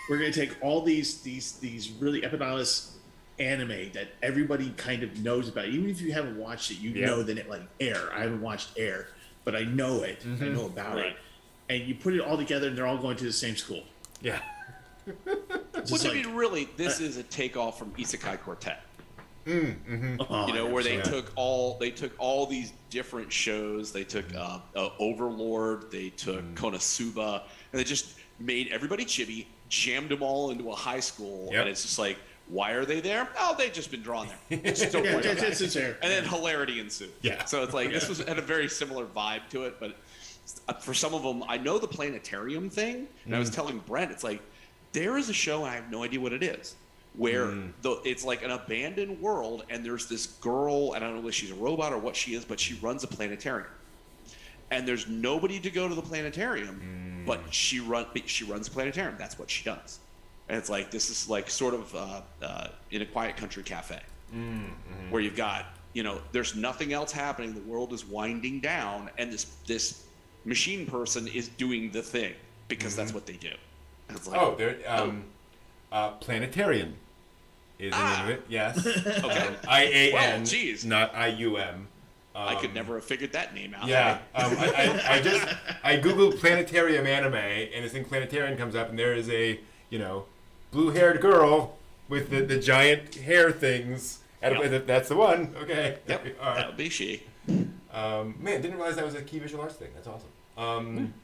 Speaker 2: We're going to take all these really eponymous anime that everybody kind of knows about. Even if you haven't watched it, you know that it like Air. I haven't watched Air, but I know it. I know about it. And you put it all together, and they're all going to the same school.
Speaker 1: Yeah.
Speaker 3: Which I mean, really, this is a takeoff from Isekai Quartet.
Speaker 2: Oh,
Speaker 3: You know, where they took all these different shows. They took Overlord, they took Konosuba, and they just made everybody chibi, jammed them all into a high school, and it's just like, why are they there? Oh, they've just been drawn there. It's just
Speaker 2: it's there.
Speaker 3: And then hilarity ensued.
Speaker 1: Yeah.
Speaker 3: So it's like this had a very similar vibe to it, but for some of them, I know the planetarium thing, and I was telling Brent, it's like there is a show, and I have no idea what it is, where it's like an abandoned world, and there's this girl, and I don't know if she's a robot or what she is, but she runs a planetarium. And there's nobody to go to the planetarium, but she runs the planetarium. That's what she does. And it's like, this is like sort of in a quiet country cafe, where you've got, you know, there's nothing else happening. The world is winding down, and this machine person is doing the thing because that's what they do. And it's like,
Speaker 1: Planetarium is the name of it. Yes.
Speaker 3: Okay.
Speaker 1: IAN,
Speaker 3: Well, geez.
Speaker 1: not IUM.
Speaker 3: I could never have figured that name out.
Speaker 1: Yeah, I googled planetarium anime, and this thing Planetarium comes up, and there is a blue-haired girl with the giant hair things. That's the one. Okay.
Speaker 3: Yep. That would be she.
Speaker 1: Man, didn't realize that was a Key Visual Arts thing. That's awesome.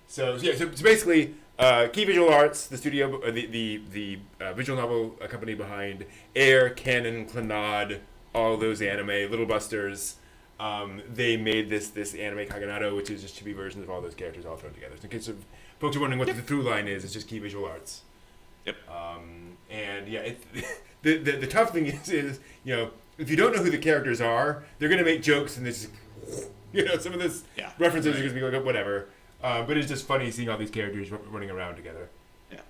Speaker 1: So basically, Key Visual Arts, the studio, the visual novel company behind Air, Canon, Clannad, all those anime, Little Busters. They made this anime Cosmonaut, which is just chibi versions of all those characters all thrown together. So in case of folks are wondering what the through line is, it's just Key Visual Arts.
Speaker 3: Yep.
Speaker 1: And yeah, the tough thing is if you don't know who the characters are, they're gonna make jokes and this some of this references are gonna be like whatever. But it's just funny seeing all these characters running around together.
Speaker 3: Yeah.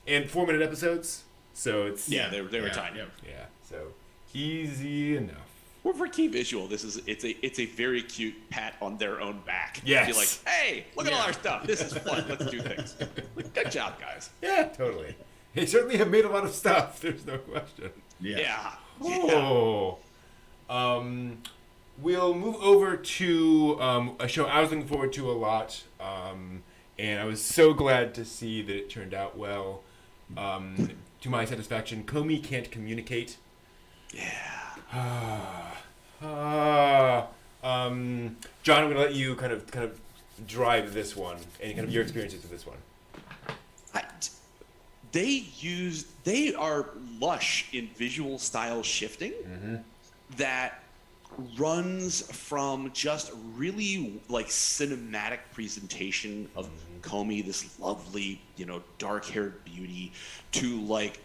Speaker 1: And 4-minute episodes, so it's
Speaker 3: they were tiny.
Speaker 1: Yeah, so easy enough.
Speaker 3: Well, for Key Visual, it's a very cute pat on their own back.
Speaker 1: Yes.
Speaker 3: You're like, hey, look at all our stuff. This is fun. Let's do things. Good job, guys.
Speaker 1: Yeah, totally. They certainly have made a lot of stuff. There's no question.
Speaker 3: Yeah.
Speaker 1: Oh. We'll move over to a show I was looking forward to a lot, and I was so glad to see that it turned out well. To my satisfaction, Komi Can't Communicate.
Speaker 3: Yeah.
Speaker 1: John, I'm going to let you kind of drive this one and kind of your experiences with this one.
Speaker 3: They are lush in visual style shifting that runs from just really like cinematic presentation of Komi, this lovely, dark-haired beauty, to like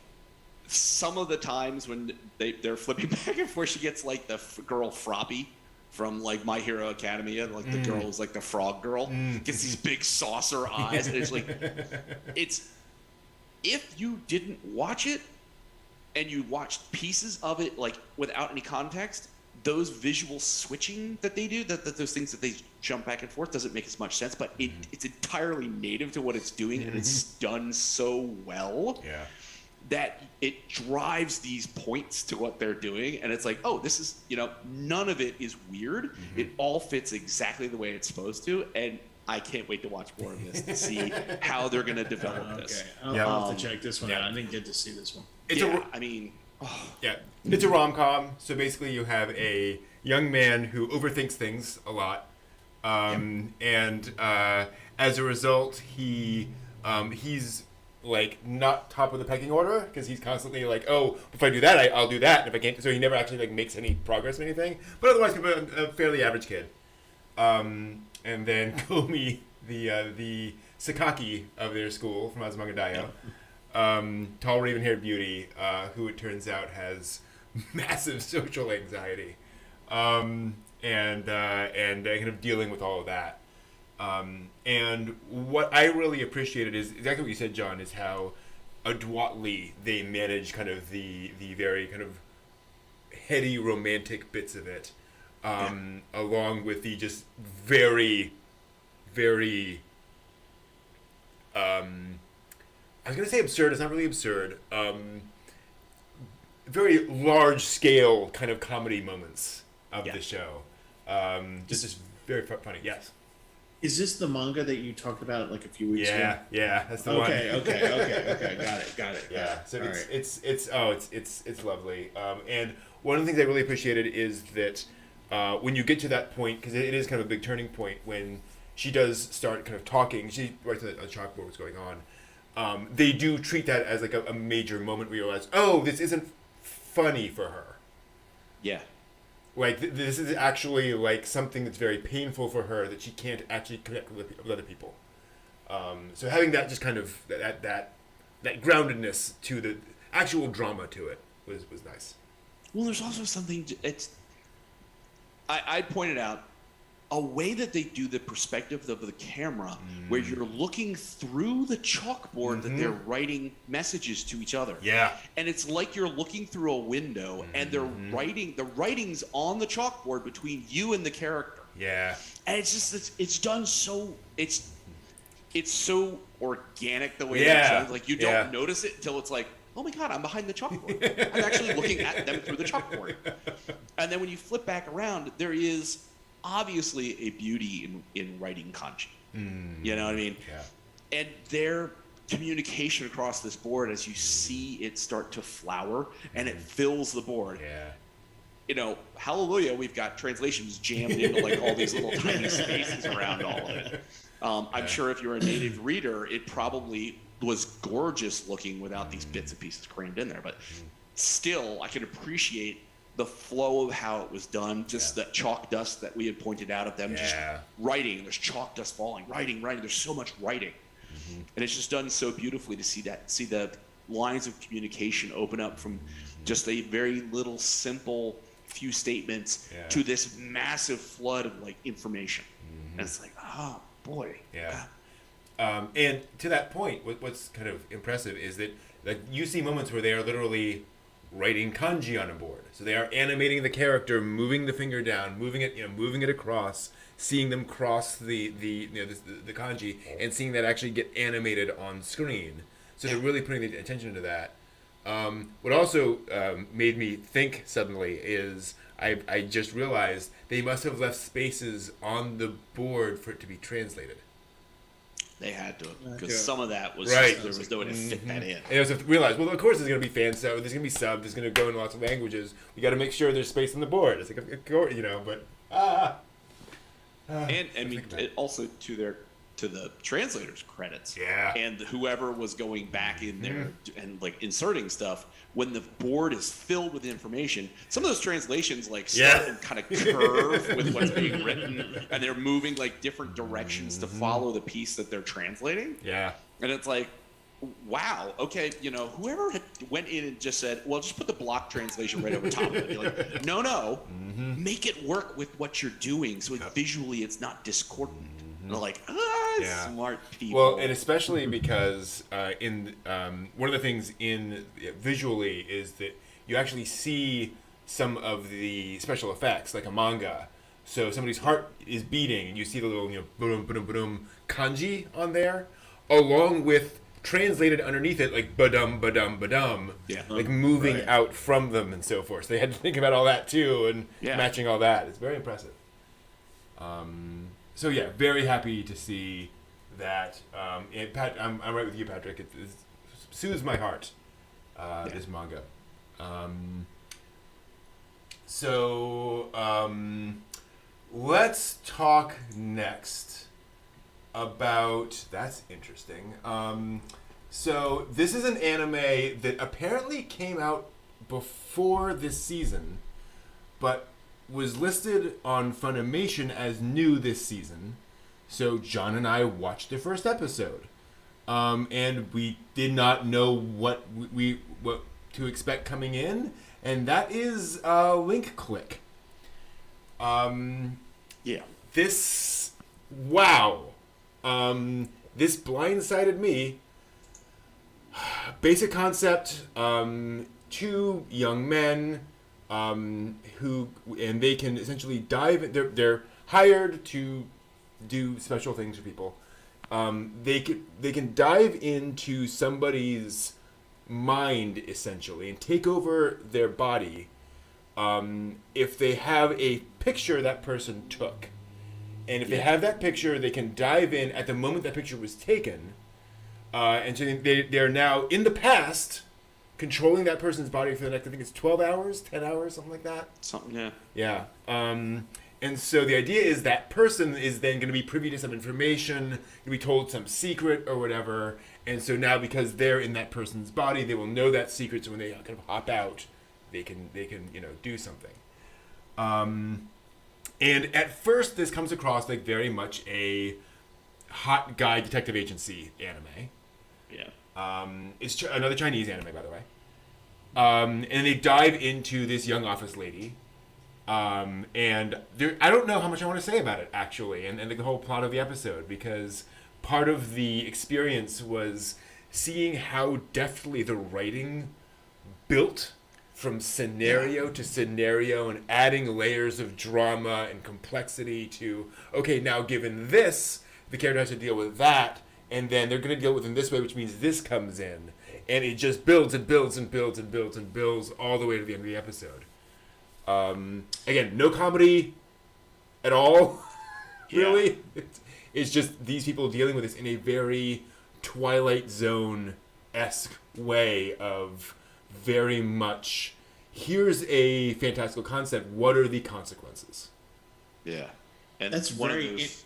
Speaker 3: some of the times when they're flipping back and forth, she gets like the girl Froppy from like My Hero Academia, like the girl who's like the frog girl, gets these big saucer eyes, and it's like, if you didn't watch it and you watched pieces of it like without any context, those visual switching that they do, that those things that they jump back and forth, doesn't make as much sense, but it's entirely native to what it's doing, and it's done so well.
Speaker 1: Yeah.
Speaker 3: That it drives these points to what they're doing, and it's like, oh, this is, none of it is weird. It all fits exactly the way it's supposed to, and I can't wait to watch more of this to see how they're going to develop this.
Speaker 2: I'll have to check this one out. I didn't get to see this one.
Speaker 1: It's a rom-com. So basically, you have a young man who overthinks things a lot, and as a result, he's like not top of the pecking order because he's constantly like, oh, if I do that, I'll do that. And if I can't, so he never actually like makes any progress in anything. But otherwise, a fairly average kid. And then Komi, the Sakaki of their school from Azumanga Daioh, tall raven-haired beauty, who it turns out has massive social anxiety. and kind of dealing with all of that. And what I really appreciated is exactly what you said, John, is how adroitly they manage kind of the very kind of heady romantic bits of it, along with the just very, very, I was going to say absurd, it's not really absurd, very large scale kind of comedy moments of the show. Just very funny, yes.
Speaker 2: Is this the manga that you talked about like a few weeks ago?
Speaker 1: Yeah, that's the one.
Speaker 2: Okay. Got it.
Speaker 1: Yeah, so
Speaker 2: All
Speaker 1: it's lovely. And one of the things I really appreciated is that when you get to that point, because it is kind of a big turning point when she does start kind of talking, she writes on the chalkboard what's going on. They do treat that as like a major moment where you realize, oh, this isn't funny for her.
Speaker 3: Yeah.
Speaker 1: Like, this is actually, like, something that's very painful for her that she can't actually connect with other people. So having that just kind of, that groundedness to the actual drama to it was nice.
Speaker 3: Well, there's also something, I pointed out, a way that they do the perspective of the camera, where you're looking through the chalkboard that they're writing messages to each other.
Speaker 1: Yeah.
Speaker 3: And it's like you're looking through a window, and they're writing, the writing's on the chalkboard between you and the character.
Speaker 1: Yeah.
Speaker 3: And it's just, it's done so, it's so organic the way
Speaker 1: Yeah.
Speaker 3: it's done. Like, you don't notice it until it's like, oh my God, I'm behind the chalkboard. I'm actually looking at them through the chalkboard. And then when you flip back around, there is obviously a beauty in writing kanji. You know what I mean? Yeah. And their communication across this board, as you see it start to flower and it fills the board.
Speaker 1: Yeah.
Speaker 3: You know, hallelujah, we've got translations jammed into like all these little tiny spaces around all of it. I'm sure if you're a native reader, it probably was gorgeous looking without these bits and pieces crammed in there. But still, I can appreciate the flow of how it was done, just that chalk dust that we had pointed out of them just writing. There's chalk dust falling, writing. There's so much writing. And it's just done so beautifully to see the lines of communication open up from just a very little simple few statements to this massive flood of like information. And it's like, oh boy.
Speaker 1: Yeah. And to that point, what's kind of impressive is that like you see moments where they are literally writing kanji on a board. So they are animating the character, moving the finger down, moving it across, seeing them cross the kanji, and seeing that actually get animated on screen. So they're really putting the attention to that. What also made me think suddenly is I just realized they must have left spaces on the board for it to be translated.
Speaker 3: They had to, because some of that was
Speaker 1: right.
Speaker 3: There was no way to fit that in.
Speaker 1: And I was realized, well, of course there's going to be fan sub, there's going to be sub, there's going to go in lots of languages. We got to make sure there's space on the board. It's like, of course, but
Speaker 3: and I mean, it also to the translator's credits.
Speaker 1: Yeah.
Speaker 3: And whoever was going back in there and like inserting stuff, when the board is filled with information, some of those translations like start and kind of curve with what's being written, and they're moving like different directions to follow the piece that they're translating.
Speaker 1: Yeah.
Speaker 3: And it's like, wow, okay, whoever went in and just said, well, just put the block translation right over top of it. Be like, no, make it work with what you're doing so visually it's not discordant. And they're like, smart people.
Speaker 1: Well, and especially because one of the things visually is that you actually see some of the special effects, like a manga. So somebody's heart is beating, and you see the little, boom, boom, boom, kanji on there, along with translated underneath it, like ba-dum, ba-dum, ba-dum, like moving out from them and so forth. So they had to think about all that too, and matching all that. It's very impressive. So yeah, very happy to see that. And Pat, I'm right with you, Patrick. It soothes my heart. This manga. Let's talk next about. That's interesting. So this is an anime that apparently came out before this season, but was listed on Funimation as new this season. So John and I watched the first episode, and we did not know what to expect coming in, and that is Link Click.
Speaker 3: Yeah.
Speaker 1: This blindsided me. Basic concept, two young men they can essentially dive. They're hired to do special things for people. They can dive into somebody's mind essentially and take over their body if they have a picture that person took. And if they have that picture, they can dive in at the moment that picture was taken. And so they're now in the past controlling that person's body for the next, I think it's 12 hours, 10 hours, something like that.
Speaker 3: Something, yeah.
Speaker 1: Yeah. And so the idea is that person is then going to be privy to some information, going to be told some secret or whatever. And so now because they're in that person's body, they will know that secret. So when they kind of hop out, they can do something. And at first, this comes across like very much a hot guy detective agency anime.
Speaker 3: Yeah.
Speaker 1: It's another Chinese anime, by the way. And they dive into this young office lady. And I don't know how much I want to say about it, actually, and the whole plot of the episode, because part of the experience was seeing how deftly the writing built from scenario to scenario and adding layers of drama and complexity to, okay, now given this, the character has to deal with that, and then they're going to deal with it in this way, which means this comes in. And it just builds and builds and builds and builds and builds all the way to the end of the episode. Again, no comedy at all, really. Yeah. It's just these people dealing with this in a very Twilight Zone-esque way of very much, here's a fantastical concept, what are the consequences?
Speaker 3: Yeah. And
Speaker 2: that's
Speaker 3: one
Speaker 2: very
Speaker 3: of those,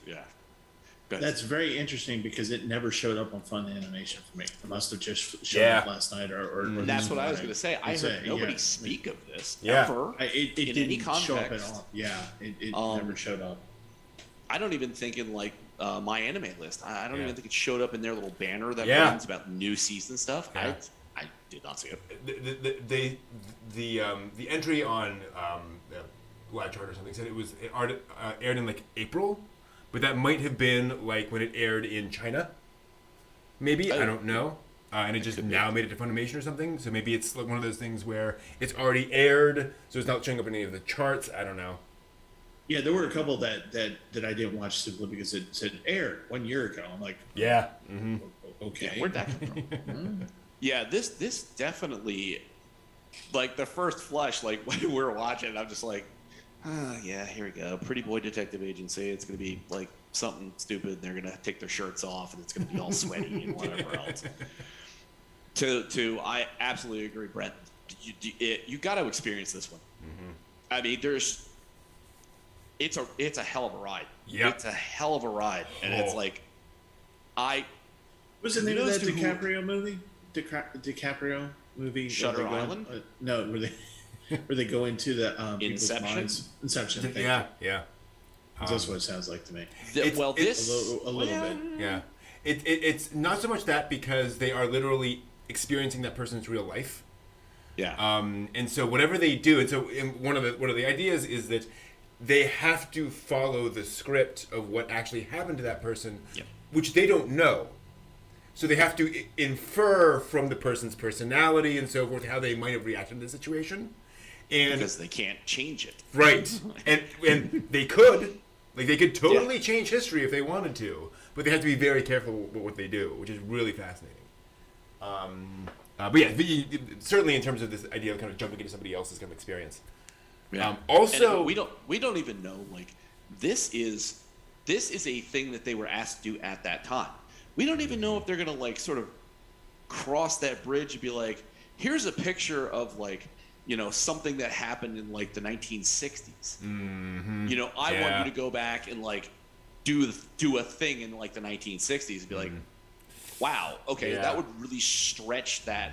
Speaker 2: that's very interesting because it never showed up on Fun Animation for me. It must have just shown up last night or
Speaker 3: that's what I was going to say. I heard nobody speak of this
Speaker 1: ever
Speaker 2: it
Speaker 3: in
Speaker 2: didn't
Speaker 3: any context.
Speaker 2: Show up at all. Yeah, it never showed up.
Speaker 3: I don't even think in like my anime list. I don't even think it showed up in their little banner that runs about new season stuff. Yeah. I did not see it.
Speaker 1: The entry on Live Chart or something said it aired in like April, but that might have been like when it aired in China. Maybe I don't know, and it just now made it to Funimation or something. So maybe it's like one of those things where it's already aired, so it's not showing up in any of the charts. I don't know.
Speaker 2: Yeah, there were a couple that I didn't watch simply because it said aired 1 year ago. I'm like,
Speaker 1: yeah,
Speaker 2: okay,
Speaker 3: where'd that come from? Yeah, this definitely, like the first flush, like when we were watching it, I'm just like, yeah, here we go. Pretty Boy Detective Agency. It's going to be like something stupid. They're going to take their shirts off and it's going to be all sweaty and whatever else. I absolutely agree, Brent. You got to experience this one. Mm-hmm. I mean, it's a hell of a ride.
Speaker 1: Yeah,
Speaker 3: it's a hell of a ride, and it's like,
Speaker 2: what's the name of that DiCaprio movie? DiCaprio movie?
Speaker 3: Shutter Island?
Speaker 2: No, where they go into the
Speaker 3: Inception.
Speaker 2: Inception.
Speaker 1: Yeah.
Speaker 2: That's what it sounds like to me.
Speaker 3: It's
Speaker 2: a little bit.
Speaker 1: Yeah. It's not so much that because they are literally experiencing that person's real life.
Speaker 3: Yeah.
Speaker 1: And so whatever they do, and so one of the ideas is that they have to follow the script of what actually happened to that person, which they don't know. So they have to infer from the person's personality and so forth how they might have reacted to the situation. And
Speaker 3: because they can't change it.
Speaker 1: Right. and they could. Like, they could totally change history if they wanted to. But they have to be very careful with what they do, which is really fascinating. But yeah, certainly in terms of this idea of kind of jumping into somebody else's kind of experience.
Speaker 3: Yeah.
Speaker 1: Also,
Speaker 3: and we don't even know, like, this is a thing that they were asked to do at that time. We don't even know if they're gonna like sort of cross that bridge and be like, here's a picture of like, you know, something that happened in like the 1960s.
Speaker 1: Mm-hmm.
Speaker 3: You know, I want you to go back and like do a thing in like the 1960s and be like, wow, okay, that would really stretch that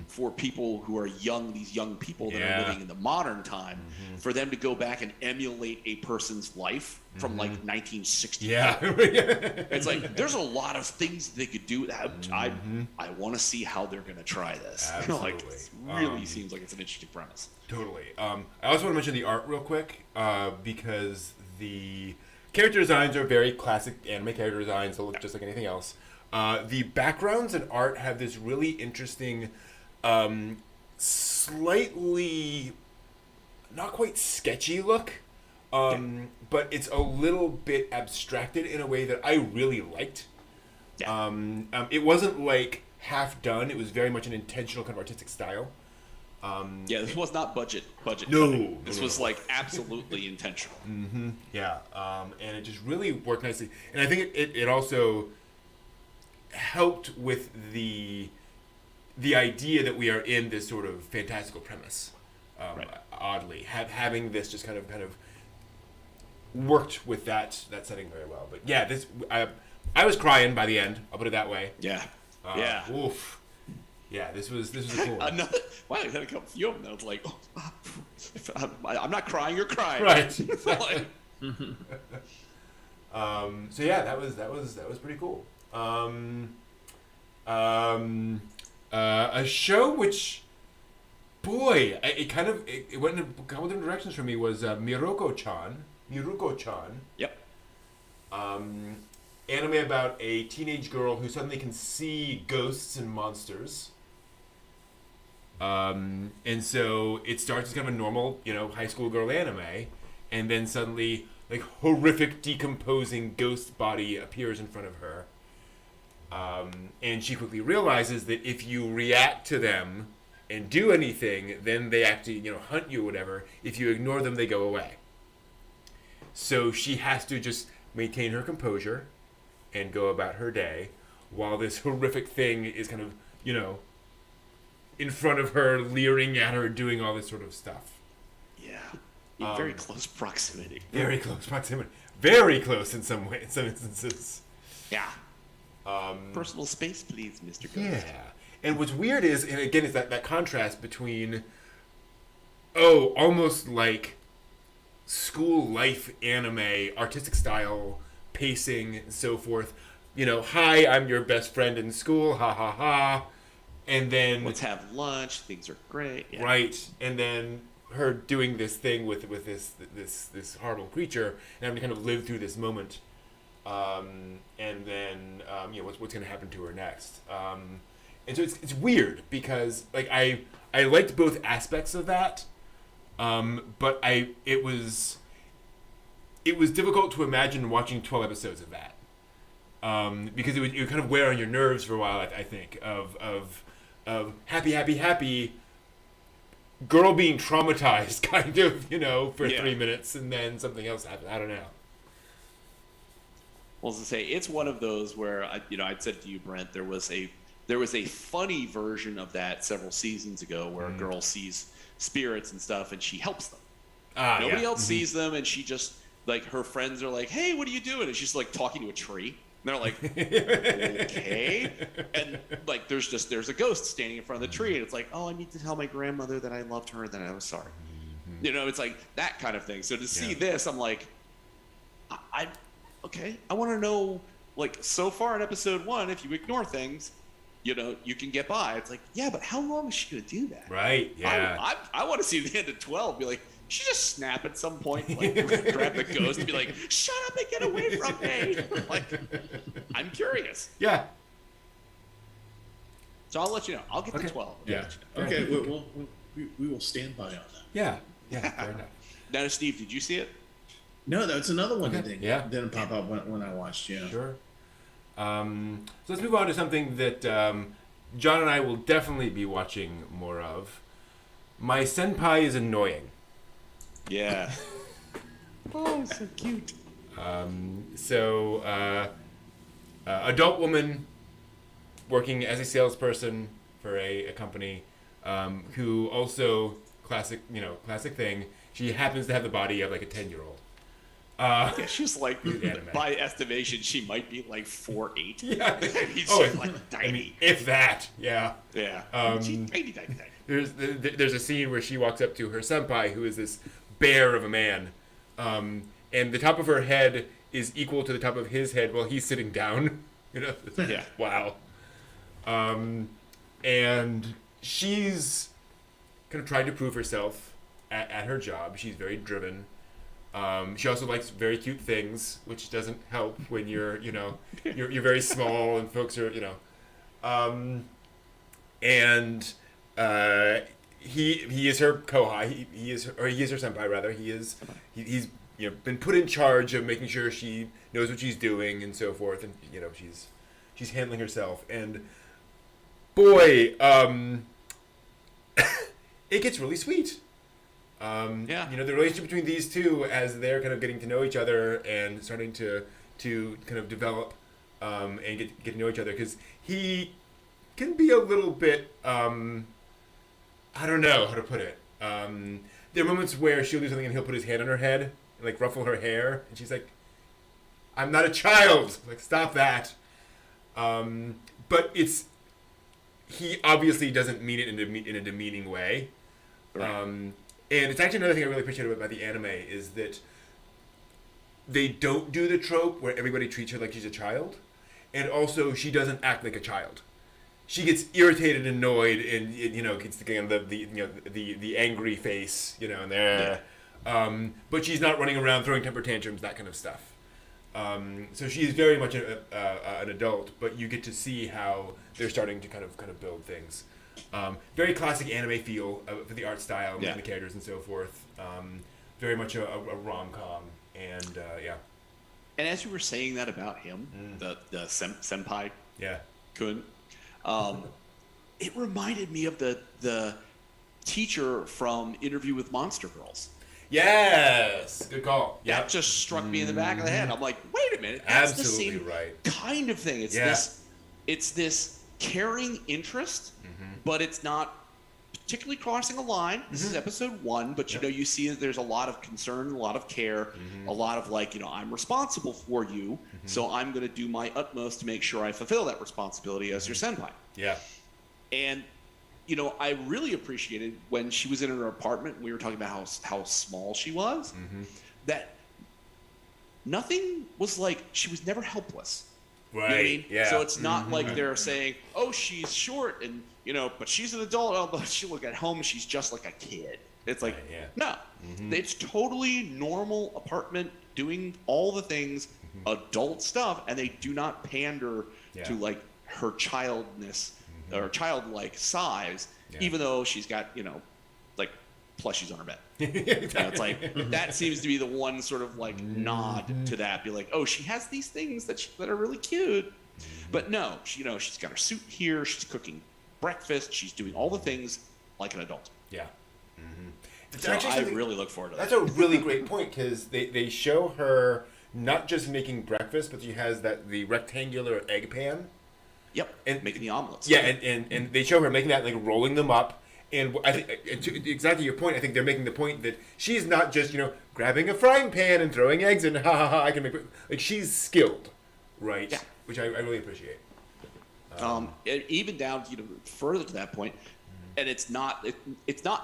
Speaker 3: for people who are young, these young people that are living in the modern time, for them to go back and emulate a person's life from like 1960.
Speaker 1: Yeah.
Speaker 3: It's like there's a lot of things they could do. I want to see how they're going to try this.
Speaker 1: Absolutely.
Speaker 3: Like, it really seems like it's an interesting premise.
Speaker 1: Totally. I also want to mention the art real quick because the character designs are very classic anime character designs that look just like anything else. The backgrounds and art have this really interesting, slightly not quite sketchy look, but it's a little bit abstracted in a way that I really liked.
Speaker 3: Yeah.
Speaker 1: It wasn't like half done. It was very much an intentional kind of artistic style.
Speaker 3: This was not budget.
Speaker 1: No,
Speaker 3: this was like absolutely intentional.
Speaker 1: Yeah, and it just really worked nicely. And I think it also helped with the idea that we are in this sort of fantastical premise. Oddly, having this just kind of worked with that setting very well. But yeah, I was crying by the end. I'll put it that way.
Speaker 3: Yeah.
Speaker 1: Oof. Yeah, this was a cool one.
Speaker 3: Wow, I had a few of them. I was like, I'm not crying. You're crying.
Speaker 1: Right. Exactly. So yeah, that was pretty cool. A show which, boy, it went in a couple different directions for me was Miroko-chan.
Speaker 3: Yep.
Speaker 1: Anime about a teenage girl who suddenly can see ghosts and monsters. And so it starts as kind of a normal, high school girl anime, and then suddenly, like, horrific decomposing ghost body appears in front of her. And she quickly realizes that if you react to them and do anything, then they actually, hunt you or whatever. If you ignore them, they go away. So she has to just maintain her composure and go about her day while this horrific thing is kind of, in front of her, leering at her, doing all this sort of stuff.
Speaker 3: Yeah. In very close proximity.
Speaker 1: Very close proximity. Very close in some instances.
Speaker 3: Yeah. Personal space, please, Mr. Ghost.
Speaker 1: Yeah. And what's weird is, and again, it's that contrast between, almost like school life anime, artistic style, pacing, and so forth. Hi, I'm your best friend in school, ha ha ha. And then
Speaker 3: let's have lunch. Things are great. Yeah.
Speaker 1: Right. And then her doing this thing with this horrible creature and having to kind of live through this moment. And then what's going to happen to her next. And so it's weird because like I liked both aspects of that. But it was difficult to imagine watching 12 episodes of that. Because it would kind of wear on your nerves for a while, I think, of happy girl being traumatized kind of, for 3 minutes and then something else happens. I don't know.
Speaker 3: Well, as I say, it's one of those where I'd said to you, Brent, there was a funny version of that several seasons ago where a girl sees spirits and stuff and she helps them. Nobody else sees them, and she just, like, her friends are like, hey, what are you doing? And she's like talking to a tree. And they're like, okay. And like there's a ghost standing in front of the tree, and it's like, oh, I need to tell my grandmother that I loved her and that I was sorry. It's like that kind of thing. So to see this, I'm like, I want to know, like, so far in episode 1, if you ignore things, you can get by. It's like, yeah, but how long is she going to do that?
Speaker 1: Right, yeah.
Speaker 3: I want to see the end of 12 be like, she just snap at some point, like, grab the ghost and be like, shut up and get away from me. Like, I'm curious.
Speaker 1: Yeah.
Speaker 3: So I'll let you know. I'll get to 12.
Speaker 1: Yeah.
Speaker 2: Okay, we will stand by on that.
Speaker 1: Yeah, fair enough.
Speaker 3: Now, Steve, did you see it?
Speaker 2: No, that's another one
Speaker 1: Okay.
Speaker 2: that didn't pop up when I watched,
Speaker 1: Sure. So let's move on to something that John and I will definitely be watching more of. My Senpai is Annoying.
Speaker 3: Yeah. Oh, so cute.
Speaker 1: Adult woman working as a salesperson for a company, who also classic thing. She happens to have the body of like a 10-year-old.
Speaker 3: Yeah, she's like, by estimation, she might be like 4'8".
Speaker 1: Yeah.
Speaker 3: She's like tiny.
Speaker 1: If that, yeah.
Speaker 3: Yeah. She's tiny.
Speaker 1: There's a scene where she walks up to her senpai, who is this bear of a man, and the top of her head is equal to the top of his head while he's sitting down.
Speaker 3: Yeah.
Speaker 1: Wow. And she's kind of trying to prove herself at her job. She's very driven. She also likes very cute things, which doesn't help when you're you're very small and folks are, and he is her kohai. He is her senpai rather. He's been put in charge of making sure she knows what she's doing and so forth, and she's handling herself. And boy, it gets really sweet.
Speaker 3: Yeah.
Speaker 1: The relationship between these two, as they're kind of getting to know each other and starting to kind of develop and get to know each other, because he can be a little bit I don't know how to put it. There are moments where she'll do something and he'll put his hand on her head and like ruffle her hair, and she's like, "I'm not a child. Like, stop that." But he obviously doesn't mean it in a demeaning way. Right. And it's actually another thing I really appreciate about the anime is that they don't do the trope where everybody treats her like she's a child, and also she doesn't act like a child. She gets irritated, annoyed, and gets the angry face, and there. Yeah. But she's not running around throwing temper tantrums, that kind of stuff. So she's very much an adult, but you get to see how they're starting to kind of build things. Very classic anime feel for the art style and the characters and so forth. Very much a rom-com, and yeah.
Speaker 3: And as you were saying that about him, the senpai, kun, it reminded me of the teacher from Interview with Monster Girls.
Speaker 1: Yes, good call.
Speaker 3: That just struck me in the back of the head. I'm like, wait a minute, that's
Speaker 1: absolutely
Speaker 3: the same
Speaker 1: right
Speaker 3: kind of thing. It's this caring interest, but it's not particularly crossing a line. This is episode 1, but you see that there's a lot of concern, a lot of care, a lot of I'm responsible for you, so I'm going to do my utmost to make sure I fulfill that responsibility as your senpai.
Speaker 1: Yeah.
Speaker 3: And I really appreciated when she was in her apartment, we were talking about how small she was, that nothing was like, she was never helpless.
Speaker 1: Right.
Speaker 3: You know what I mean?
Speaker 1: Yeah.
Speaker 3: So it's not like they're saying, oh, she's short and, but she's an adult. Oh, but she look at home, she's just like a kid. It's like, no, it's totally normal apartment doing all the things, adult stuff, and they do not pander to like her childness or childlike size, even though she's got, like plushies on her bed. It's like, that seems to be the one sort of like nod to that. Be like, oh, she has these things that are really cute. But no, she's got her suit here. She's cooking breakfast. She's doing all the things like an adult.
Speaker 1: Yeah.
Speaker 3: So I really look forward to that.
Speaker 1: That's a really great point, because they show her not just making breakfast, but she has the rectangular egg pan.
Speaker 3: Yep, and making the omelets.
Speaker 1: Yeah, and they show her making that, like rolling them up. And I think, to exactly your point, I think they're making the point that she's not just, grabbing a frying pan and throwing eggs in, I can make, like, she's skilled, right? Yeah. Which I really appreciate.
Speaker 3: Even down, further to that point, and it's not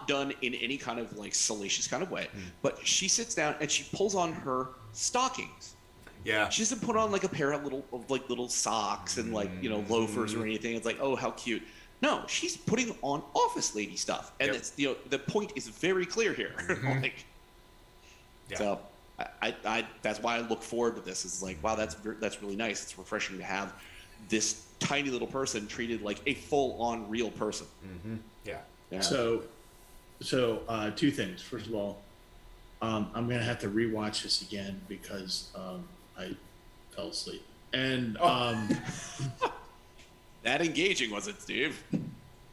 Speaker 3: done in any kind of like salacious kind of way, but she sits down and she pulls on her stockings.
Speaker 1: Yeah.
Speaker 3: She doesn't put on like a pair of little socks and like, loafers or anything. It's like, oh, how cute. No, she's putting on office lady stuff, and it's the point is very clear here. So I that's why I look forward to this. It's like, wow, that's really nice. It's refreshing to have this tiny little person treated like a full-on real person.
Speaker 2: Yeah. So two things. First of all, I'm gonna have to rewatch this again because I fell asleep, and
Speaker 3: that engaging, was it, Steve?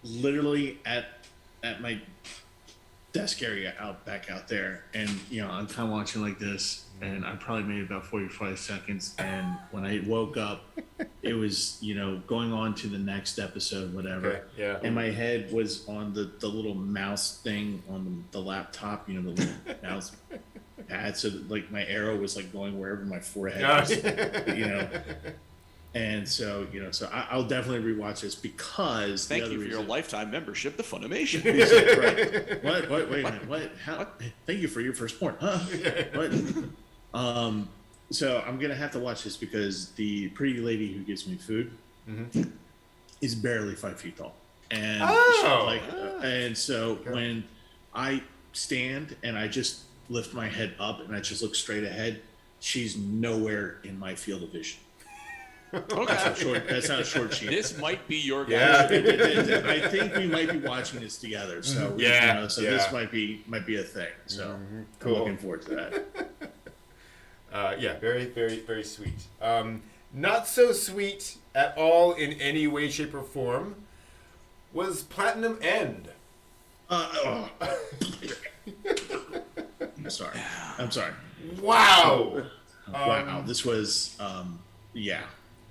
Speaker 2: Literally at my desk area back out there, and I'm kind of watching like this, and I probably made about 45 seconds, and when I woke up, it was going on to the next episode, whatever.
Speaker 1: Okay, yeah.
Speaker 2: And my head was on the little mouse thing on the laptop, the little mouse pad, so that, like my arrow was like going wherever my forehead was, And so I'll definitely rewatch this because
Speaker 3: thank you for your lifetime membership to Funimation.
Speaker 2: Right. What? Wait a minute. What? How? Thank you for your first porn. Huh? What? So I'm gonna have to watch this because the pretty lady who gives me food is barely 5 feet tall, and and so when I stand and I just lift my head up and I just look straight ahead, she's nowhere in my field of vision.
Speaker 3: Okay.
Speaker 2: That's how short she is.
Speaker 3: This might be your guy.
Speaker 2: Yeah. I think we might be watching this together. So this might be a thing. So cool. I'm looking forward to that.
Speaker 1: Very, very, very sweet. Not so sweet at all in any way, shape, or form was Platinum End.
Speaker 2: I'm sorry.
Speaker 1: Wow.
Speaker 2: Wow. This was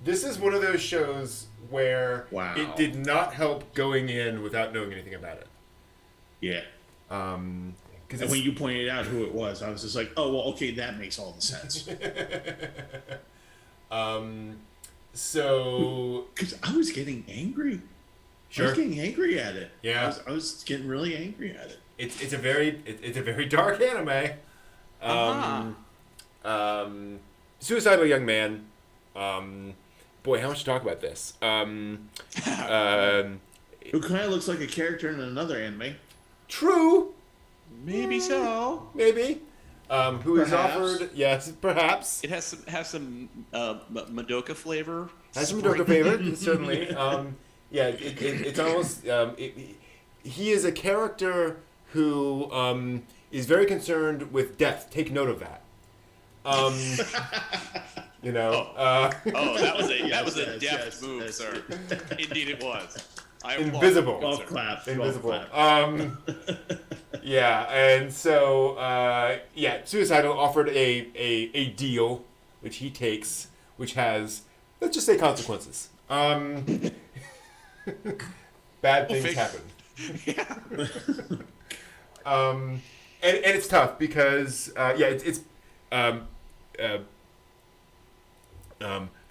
Speaker 1: This is one of those shows where it did not help going in without knowing anything about it. Yeah. And
Speaker 2: when you pointed out who it was, I was just like, oh, well, okay, that makes all the sense. Because I was getting angry.
Speaker 1: Sure.
Speaker 2: I was getting angry at it.
Speaker 1: Yeah.
Speaker 2: I was getting really angry at it.
Speaker 1: It's a very dark anime. Suicidal young man. Boy, how much to talk about this?
Speaker 2: Who kind of looks like a character in another anime.
Speaker 1: True.
Speaker 3: Maybe so.
Speaker 1: Maybe. Who is offered? Yes, perhaps.
Speaker 3: It has some Madoka flavor.
Speaker 1: Has some Madoka flavor, certainly. It's almost. He is a character who is very concerned with death. Take note of that. That was a deft move, sir.
Speaker 3: Indeed, it was.
Speaker 1: Invisible.
Speaker 2: Golf clap.
Speaker 1: Invisible. And so Suicidal offered a deal, which he takes, which has, let's just say, consequences. Bad things happen.
Speaker 3: Yeah.
Speaker 1: And it's tough because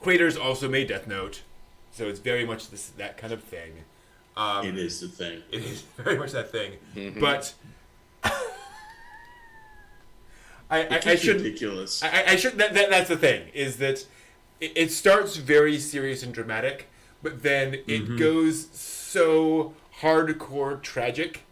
Speaker 1: Creators also made Death Note, so it's very much that kind of thing.
Speaker 2: It is the thing.
Speaker 1: It is very much that thing. Mm-hmm. But I should
Speaker 2: ridiculous.
Speaker 1: I should that's the thing, is that it starts very serious and dramatic, but then it goes so hardcore tragic.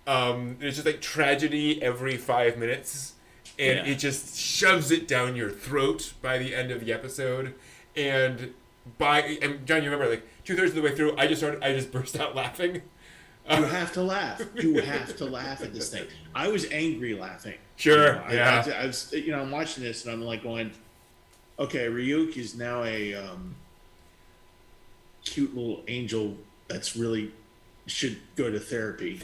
Speaker 1: There's just like tragedy every 5 minutes, and it just shoves it down your throat by the end of the episode. And John, you remember, like 2/3 of the way through, I just burst out laughing.
Speaker 2: You have to laugh. You have to laugh at this thing. I was angry laughing.
Speaker 1: Sure.
Speaker 2: I was, I'm watching this and I'm like going, okay, Ryuk is now a cute little angel that's really should go to therapy.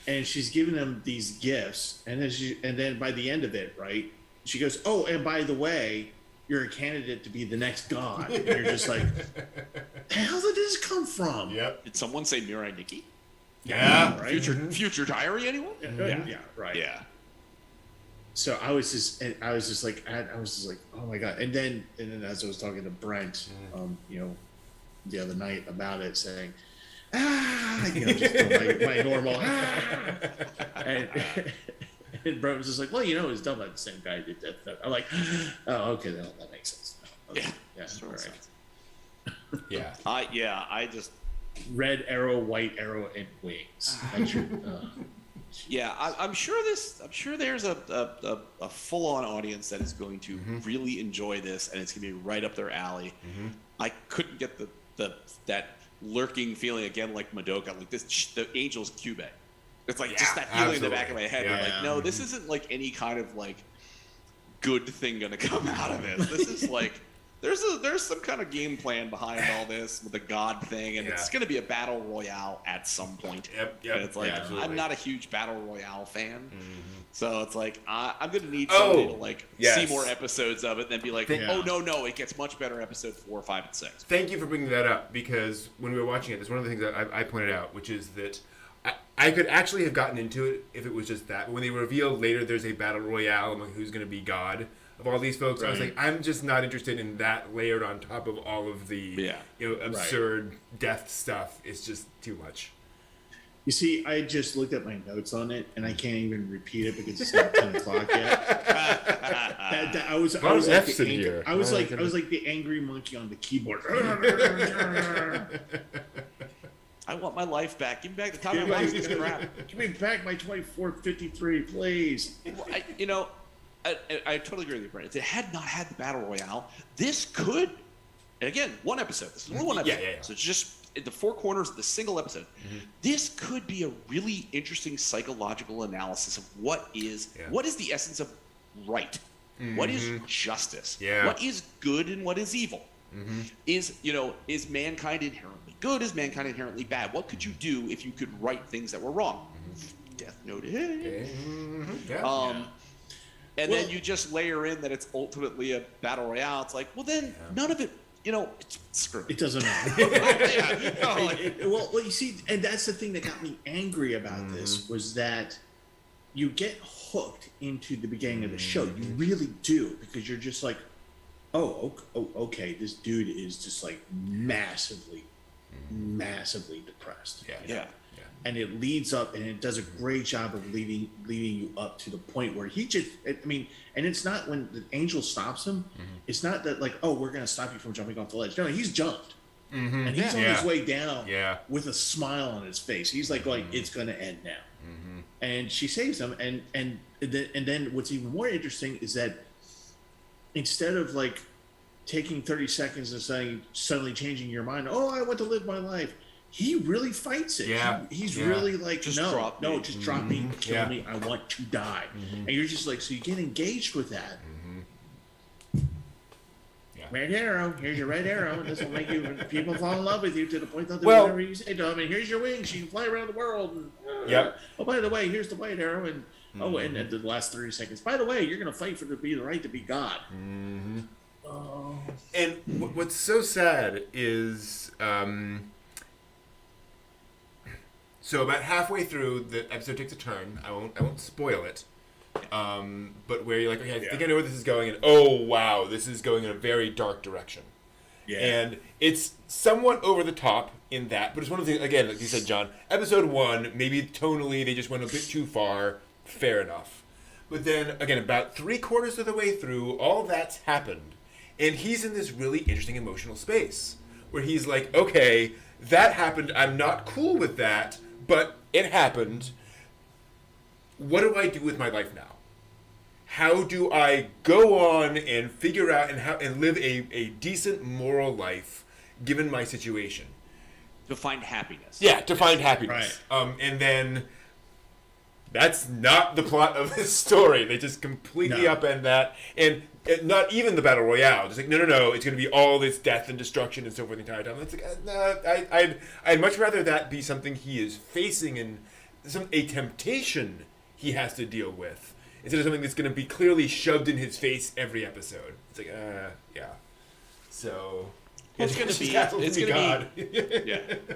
Speaker 2: And she's giving him these gifts, and then by the end of it, right, she goes, oh, and by the way, you're a candidate to be the next god. And you're just like, the hell did this come from?
Speaker 1: Yep.
Speaker 3: Did someone say Mirai Nikki?
Speaker 1: Yeah.
Speaker 2: Right?
Speaker 3: Future Diary, anyone?
Speaker 2: Yeah, right.
Speaker 3: Yeah.
Speaker 2: So I was just like, oh my god. And then as I was talking to Brent, the other night about it, saying, just my normal, and Brent was just like, well, it's done by the same guy who did that. I'm like, oh, okay, that makes sense. Okay. Yeah, all right.
Speaker 3: I just
Speaker 2: red arrow, white arrow, and wings.
Speaker 3: I'm sure there's a full-on audience that is going to really enjoy this, and it's going to be right up their alley. I couldn't get that lurking feeling again, like Madoka, like this. The Angel's Cube. It's like just that feeling in the back of my head. Yeah. Like, no, this isn't like any kind of like good thing going to come out of it. This is like there's some kind of game plan behind all this with the God thing, and it's going to be a battle royale at some point.
Speaker 1: Yep.
Speaker 3: And it's like I'm not a huge battle royale fan, so it's like I'm going to need somebody to see more episodes of it, and then be like, oh no, it gets much better episode 4, 5, and 6.
Speaker 1: Thank you for bringing that up, because when we were watching it, there's one of the things that I pointed out, which is that I could actually have gotten into it if it was just that. But when they revealed later there's a battle royale among who's going to be God of all these folks, I was like, I'm just not interested in that layered on top of all of the absurd death stuff. It's just too much.
Speaker 2: You see, I just looked at my notes on it, and I can't even repeat it because it's not 10 o'clock yet. I was like the angry monkey on the keyboard.
Speaker 3: I want my life back. Give me back the time of my life.
Speaker 2: Give me back my 2453, please.
Speaker 3: I totally agree with you, Brent. If it had not had the battle royale, this could, and again, one episode. This is only one episode. So it's just in the four corners of the single episode. This could be a really interesting psychological analysis of what is the essence of right, what is justice, what is good and what is evil. Is mankind inherently good? Is mankind inherently bad? What could you do if you could right things that were wrong? Death Note. And then you just layer in that it's ultimately a battle royale. It's like, well, then none of it. It's screw it.
Speaker 2: It doesn't matter. Well, you see, and that's the thing that got me angry about this was that you get hooked into the beginning of the show. You really do, because you're just like, okay, this dude is just like massively depressed.
Speaker 3: Yeah.
Speaker 2: And it leads up, and it does a great job of leading you up to the point where he just, and it's not when the angel stops him, it's not that like, oh, we're going to stop you from jumping off the ledge. No, he's jumped. And he's on his way down with a smile on his face. He's like going, it's going to end now. And she saves him. And then what's even more interesting is that instead of like taking 30 seconds and saying, suddenly changing your mind, oh, I want to live my life. He really fights it. He's really like, just drop me, kill me. I want to die. And you're just like, so you get engaged with that. Red arrow. Here's your red arrow. And this will make people fall in love with you to the point that whatever you say to them. And here's your wings. You can fly around the world. And, oh, by the way, here's the white arrow. And and then the last 30 seconds. By the way, you're going to fight for the right to be God. Oh.
Speaker 1: And what's so sad is. So about halfway through, the episode takes a turn. I won't spoil it. But where you're like, okay, I think I know where this is going, and oh wow, this is going in a very dark direction. And it's somewhat over the top in that, but it's one of the things, again, like you said, John, episode 1, maybe tonally they just went a bit too far, fair enough. But then, again, about 3/4 of the way through, all that's happened, and he's in this really interesting emotional space, where he's like, okay, that happened, I'm not cool with that, but it happened. What do I do with my life now? How do I go on and figure out and live a decent moral life given my situation?
Speaker 3: To find happiness.
Speaker 1: Yeah, to find happiness. Right. And then that's not the plot of this story. They just completely upend that. And not even the battle royale. Just like, no, it's going to be all this death and destruction and so forth the entire time. It's like, I'd much rather that be something he is facing and a temptation he has to deal with, instead of something that's going to be clearly shoved in his face every episode. It's like, So,
Speaker 3: well, it's going to be God.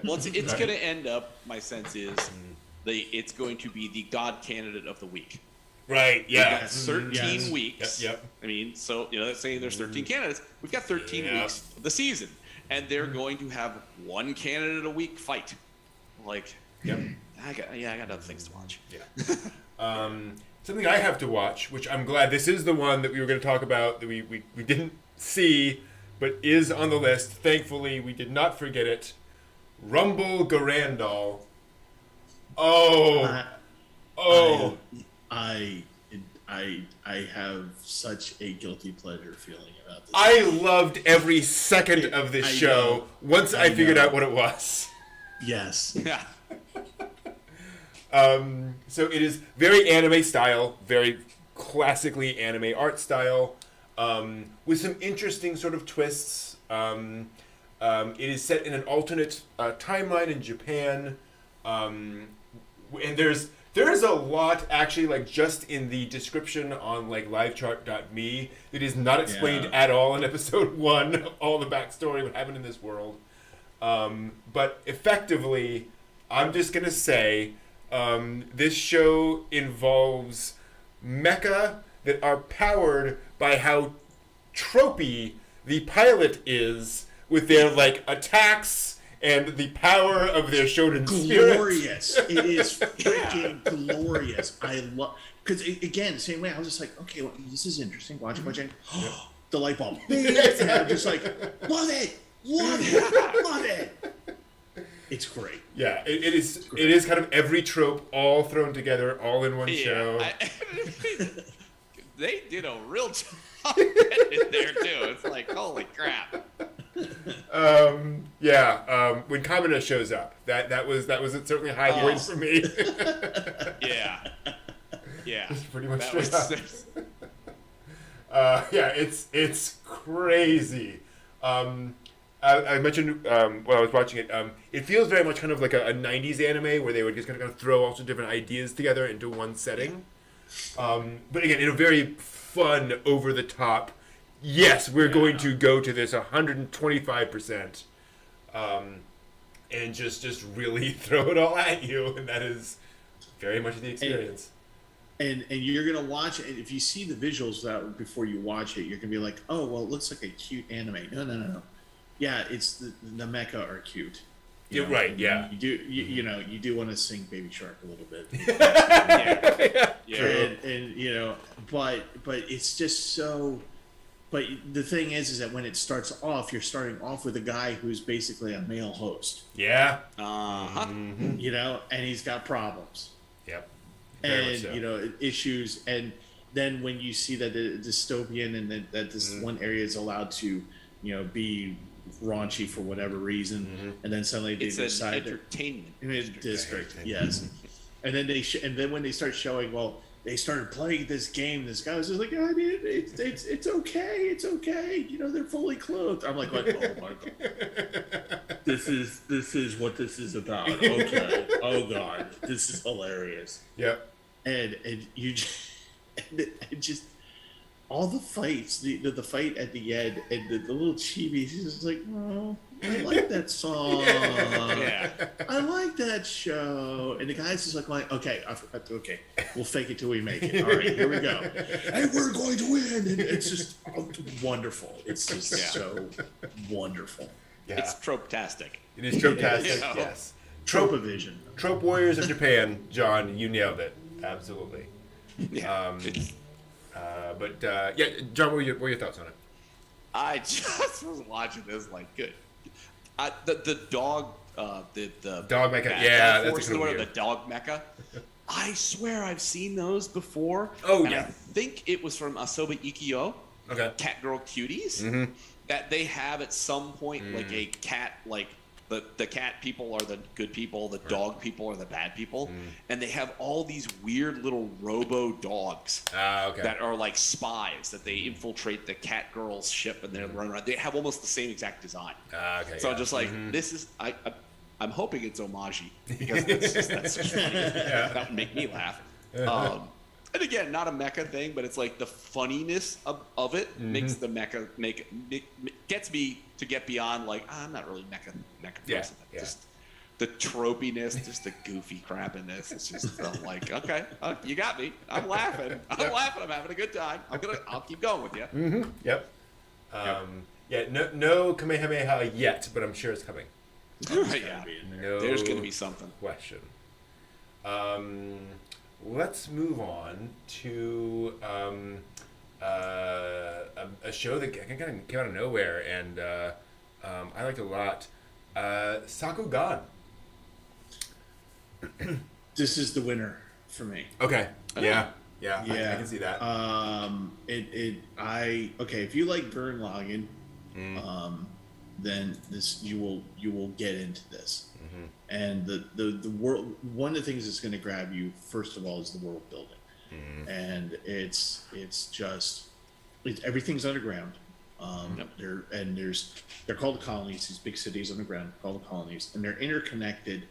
Speaker 3: Well, it's going to end up. My sense is, it's going to be the God candidate of the week.
Speaker 1: Right. Yeah.
Speaker 3: We've got 13 weeks.
Speaker 1: Yep.
Speaker 3: I mean, so that's saying there's 13 candidates. We've got 13 weeks of the season, and they're going to have one candidate a week fight. Like, I got other things to watch.
Speaker 1: Yeah. Something I have to watch, which I'm glad this is the one that we were going to talk about that we didn't see, but is on the list. Thankfully, we did not forget it. Rumble Garandal.
Speaker 2: I have such a guilty pleasure feeling about this.
Speaker 1: I loved every second of this show once I figured out what it was.
Speaker 2: Yes.
Speaker 3: Yeah.
Speaker 1: So it is very anime style, very classically anime art style, with some interesting sort of twists. It is set in an alternate timeline in Japan, and there's a lot actually, like just in the description on like livechart.me that is not explained at all in episode 1 of all the backstory, what happened in this world. But effectively, I'm just gonna say, This show involves mecha that are powered by how tropey the pilot is with their like attacks and the power of their shonen spirit.
Speaker 2: Glorious. It is freaking glorious. I love, because again, same way, I was just like, okay, well, this is interesting. Watching. The light bulb. And I'm just like, love it. It's great.
Speaker 1: Yeah, it is. It is kind of every trope all thrown together, all in one show.
Speaker 3: They did a real job in there too. It's like, holy crap.
Speaker 1: When Kamina shows up, that was certainly a high point for me.
Speaker 3: Yeah.
Speaker 1: It's pretty much straight up. It's crazy. I mentioned when I was watching it, it feels very much kind of like a 90s anime where they would just kind of throw all sorts of different ideas together into one setting. But again, in a very fun, over the top, yes, we're going to go to this 125%, and just really throw it all at you, and that is very much the experience.
Speaker 2: And you're gonna watch it. If you see the visuals before you watch it, you're gonna be like, oh well, it looks like a cute anime. No. Yeah, it's the mecha are cute.
Speaker 1: You're right. Yeah.
Speaker 2: You do want to sing Baby Shark a little bit. And but it's just so. But the thing is that when it starts off, you're starting off with a guy who's basically a male host.
Speaker 1: Yeah.
Speaker 2: And he's got problems.
Speaker 1: Yep.
Speaker 2: And issues, and then when you see that the dystopian and that this one area is allowed to, be raunchy for whatever reason, and then suddenly they decide
Speaker 3: an entertainment
Speaker 2: district. Yes, and then then when they start showing, they started playing this game. This guy was just like, it's okay. They're fully clothed. I'm like, oh my god, this is what this is about. Okay, oh god, this is hilarious.
Speaker 1: Yep.
Speaker 2: And you just all the fights, the fight at the end, and the little chibi, he's just like, oh, I like that song. I like that show. And the guy's just like, okay, we'll fake it till we make it. All right, here we go. And we're going to win. And it's just wonderful. It's just so wonderful.
Speaker 3: Yeah. It's trope-tastic.
Speaker 1: It is trope-tastic, yes.
Speaker 2: Trope-vision.
Speaker 1: Trope Warriors of Japan, John, you nailed it. Absolutely.
Speaker 3: Yeah.
Speaker 1: John, what were your thoughts on it?
Speaker 3: I just was watching this like, good. The dog, the
Speaker 1: dog mecha, that's a good one.
Speaker 3: The dog mecha. I swear I've seen those before.
Speaker 1: Oh,
Speaker 3: and
Speaker 1: yeah.
Speaker 3: I think it was from Asobi Ikkyo.
Speaker 1: Okay.
Speaker 3: Cat Girl Cuties.
Speaker 1: Mm-hmm.
Speaker 3: That they have at some point like a cat, like the cat people are the good people, the dog people are the bad people, and they have all these weird little robo dogs that are like spies that they infiltrate the cat girl's ship and they run around. They have almost the same exact design. So I'm just like, this is I'm hoping it's homage because that's just funny. That would make me laugh. And again, not a mecha thing, but it's like the funniness of it makes the mecha gets me to get beyond like, I'm not really mecha person. Just the tropiness, just the goofy crap in this. It's just I'm like, okay, you got me. I'm laughing. I'm having a good time. I'll keep going with you.
Speaker 1: Mm-hmm. Yep. No Kamehameha yet, but I'm sure it's coming.
Speaker 3: There's gonna be something.
Speaker 1: Question. Let's move on to a show that kind of came out of nowhere, and I liked it a lot. Sakugan.
Speaker 2: This is the winner for me.
Speaker 1: Okay. Yeah. I can see that.
Speaker 2: If you like Gurren Lagann, then this you will get into this. And the world, one of the things that's going to grab you first of all is the world building, and it's just everything's underground. They're called the colonies. These big cities underground called the colonies, and they're interconnected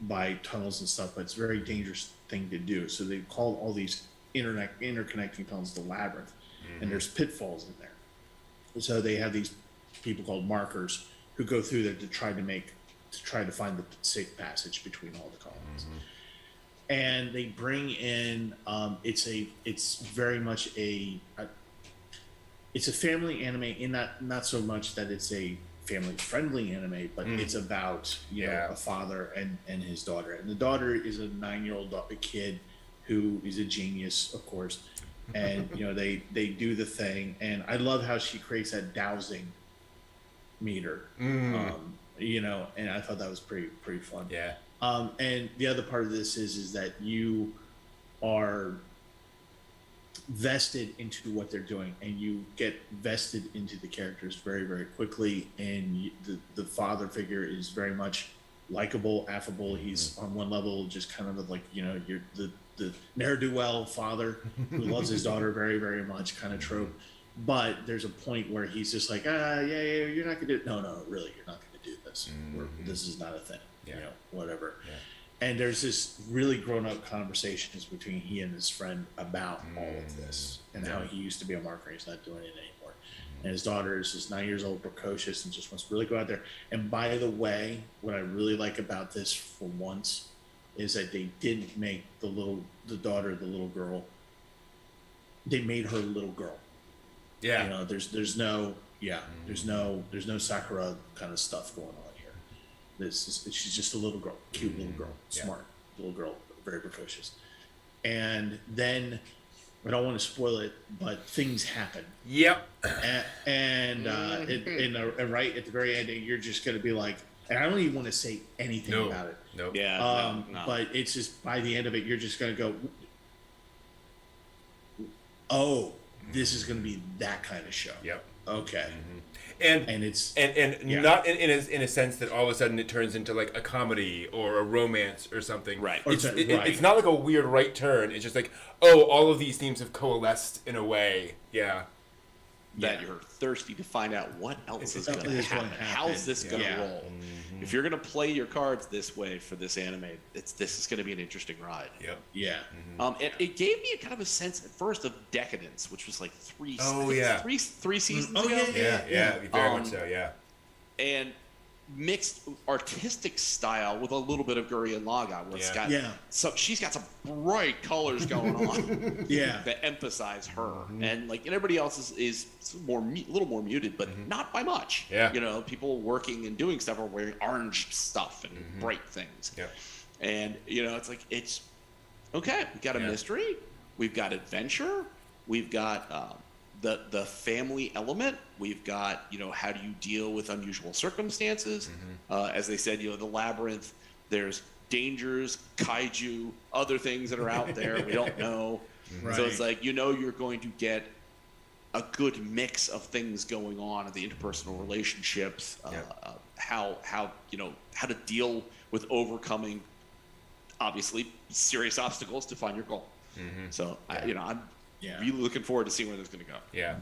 Speaker 2: by tunnels and stuff. But it's a very dangerous thing to do. So they call all these interconnecting tunnels the labyrinth, and there's pitfalls in there. So they have these people called markers who go through there to try to find the safe passage between all the colonies. and they bring in it's very much it's a family anime in not so much that it's a family friendly anime, but it's about a father and his daughter, and the daughter is a 9-year-old kid who is a genius, of course, and they do the thing, and I love how she creates that dowsing meter, and I thought that was pretty fun.
Speaker 1: Yeah.
Speaker 2: And the other part of this is that you are vested into what they're doing, and you get vested into the characters very, very quickly. And the father figure is very much likable, affable. He's on one level just kind of like you're the ne'er-do-well father who loves his daughter very, very much kind of trope. But there's a point where he's just like, yeah, you're not gonna do it. No, really, you're not gonna do this. This is not a thing. Whatever. Yeah. And there's this really grown-up conversations between he and his friend about all of this, and how he used to be a marketer, he's not doing it anymore. And his daughter is just 9 years old, precocious, and just wants to really go out there. And by the way, what I really like about this for once is that they didn't make the daughter the little girl. They made her a little girl.
Speaker 1: Yeah.
Speaker 2: There's no Sakura kind of stuff going on. She's just a little girl, cute little girl, smart little girl, very precocious. And then, I don't want to spoil it, but things happen.
Speaker 1: Yep.
Speaker 2: And right at the very end, you're just going to be like, and I don't even want to say anything about it.
Speaker 1: Nope.
Speaker 3: Yeah. No.
Speaker 2: But it's just by the end of it, you're just going to go, oh, this is going to be that kind of show.
Speaker 1: Yep.
Speaker 2: Okay.
Speaker 1: And it's not in a sense that all of a sudden it turns into like a comedy or a romance or something.
Speaker 3: Right.
Speaker 1: It's not like a weird right turn. It's just like, all of these themes have coalesced in a way. Yeah.
Speaker 3: That you're thirsty to find out what else is going to happen. How's this going to roll? If you're going to play your cards this way for this anime, this is going to be an interesting ride.
Speaker 1: Yep.
Speaker 2: Yeah.
Speaker 3: It gave me a kind of a sense at first of Decadence, which was like three seasons ago.
Speaker 1: Yeah, very much so, yeah.
Speaker 3: And mixed artistic style with a little bit of Gurren Lagann, where it's got so she's got some bright colors going on that emphasize her, and everybody else is a little more muted, but not by much. People working and doing stuff are wearing orange stuff and bright things, and it's okay. We've got a mystery, we've got adventure, we've got the family element. We've got, how do you deal with unusual circumstances? As they said, the labyrinth, there's dangers, kaiju, other things that are out there we don't know. Right. So it's like, you're going to get a good mix of things going on in the interpersonal relationships, how to deal with overcoming, obviously, serious obstacles to find your goal. So, I'm really looking forward to seeing where this is going to go.
Speaker 1: Yeah.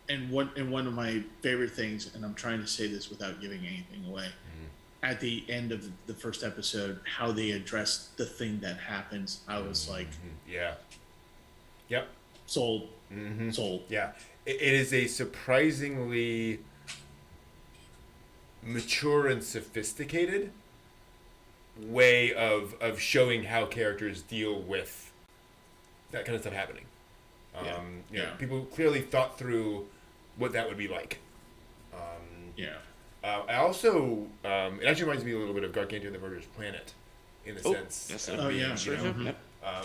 Speaker 2: And one of my favorite things, and I'm trying to say this without giving anything away, at the end of the first episode, how they addressed the thing that happens, I was like, sold. Sold.
Speaker 1: Yeah. It is a surprisingly mature and sophisticated way of showing how characters deal with that kind of stuff happening. People clearly thought through what that would be like. I also, it actually reminds me a little bit of Gargantua and the Murderous Planet, in the sense.
Speaker 3: Yes,
Speaker 1: of being,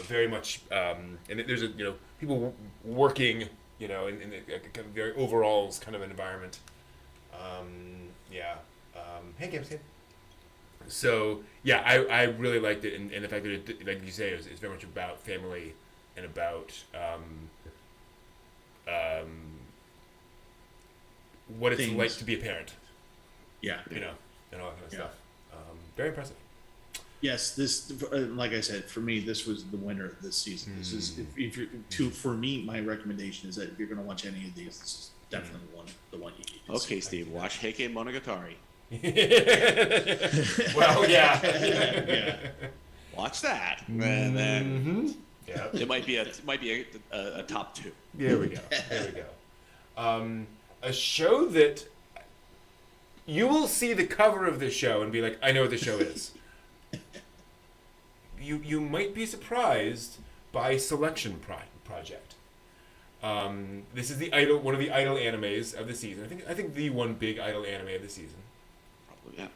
Speaker 1: very much, and there's people working, in a kind of very overalls kind of an environment. Hey, Gibbs. So I really liked it, and the fact that it, like you say, it's very much about family and about what it's like to be a parent. And all that kind of stuff. Very impressive.
Speaker 2: Yes, this, like I said, for me, this was the winner of this season. This is, if you're, for me, my recommendation is that if you're going to watch any of these, this is definitely the one you need to see.
Speaker 3: Okay, Steve, watch Heike Monogatari.
Speaker 1: Well, yeah.
Speaker 3: Watch that, and then it might be a top 2.
Speaker 1: There we go. A show that you will see the cover of the show and be like, I know what the show is. you might be surprised by Selection Project. This is one of the idol animes of the season. I think the one big idol anime of the season.
Speaker 3: Probably, yeah.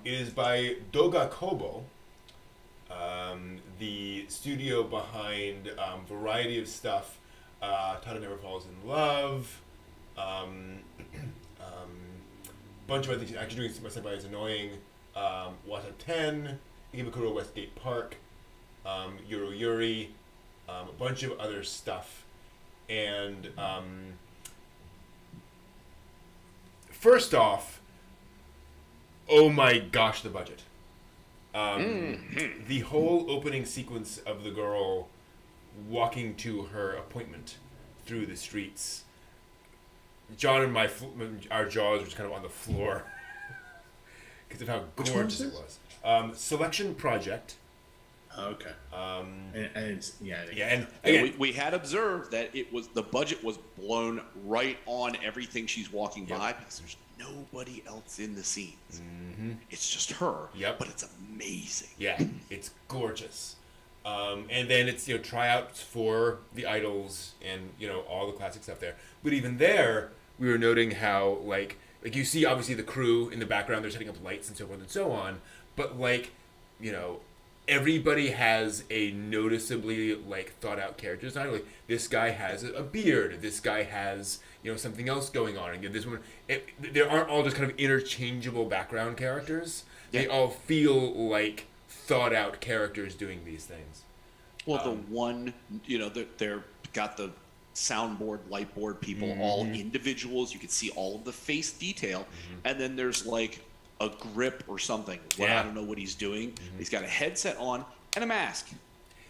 Speaker 1: It is by Doga Kobo, the studio behind variety of stuff. Tata Never Falls in Love. Bunch of other things. Actually doing some stuff is annoying. Wata 10, Ikebukuro Westgate Park, Yuru Yuri, a bunch of other stuff. And first off, oh my gosh, the budget. The whole opening sequence of the girl walking to her appointment through the streets. John and our jaws were just kind of on the floor because of how gorgeous it was. Selection Project.
Speaker 2: Okay. And it's,
Speaker 1: and again,
Speaker 3: we had observed that the budget was blown right on everything she's walking by because there's nobody else in the scenes.
Speaker 1: Mm-hmm.
Speaker 3: It's just her.
Speaker 1: Yep.
Speaker 3: But it's amazing.
Speaker 1: Yeah, it's gorgeous. And then it's tryouts for the idols and all the classic stuff there. But even there, we were noting how like you see obviously the crew in the background, they're setting up lights and so forth and so on. But everybody has a noticeably thought out character design. Like this guy has a beard. This guy has something else going on. And this one, there aren't all just kind of interchangeable background characters. Yeah. They all feel like thought out characters doing these things.
Speaker 3: Well, the one they're got the soundboard, lightboard people, all individuals. You can see all of the face detail, and then there's a grip or something. I don't know what he's doing. He's got a headset on and a mask.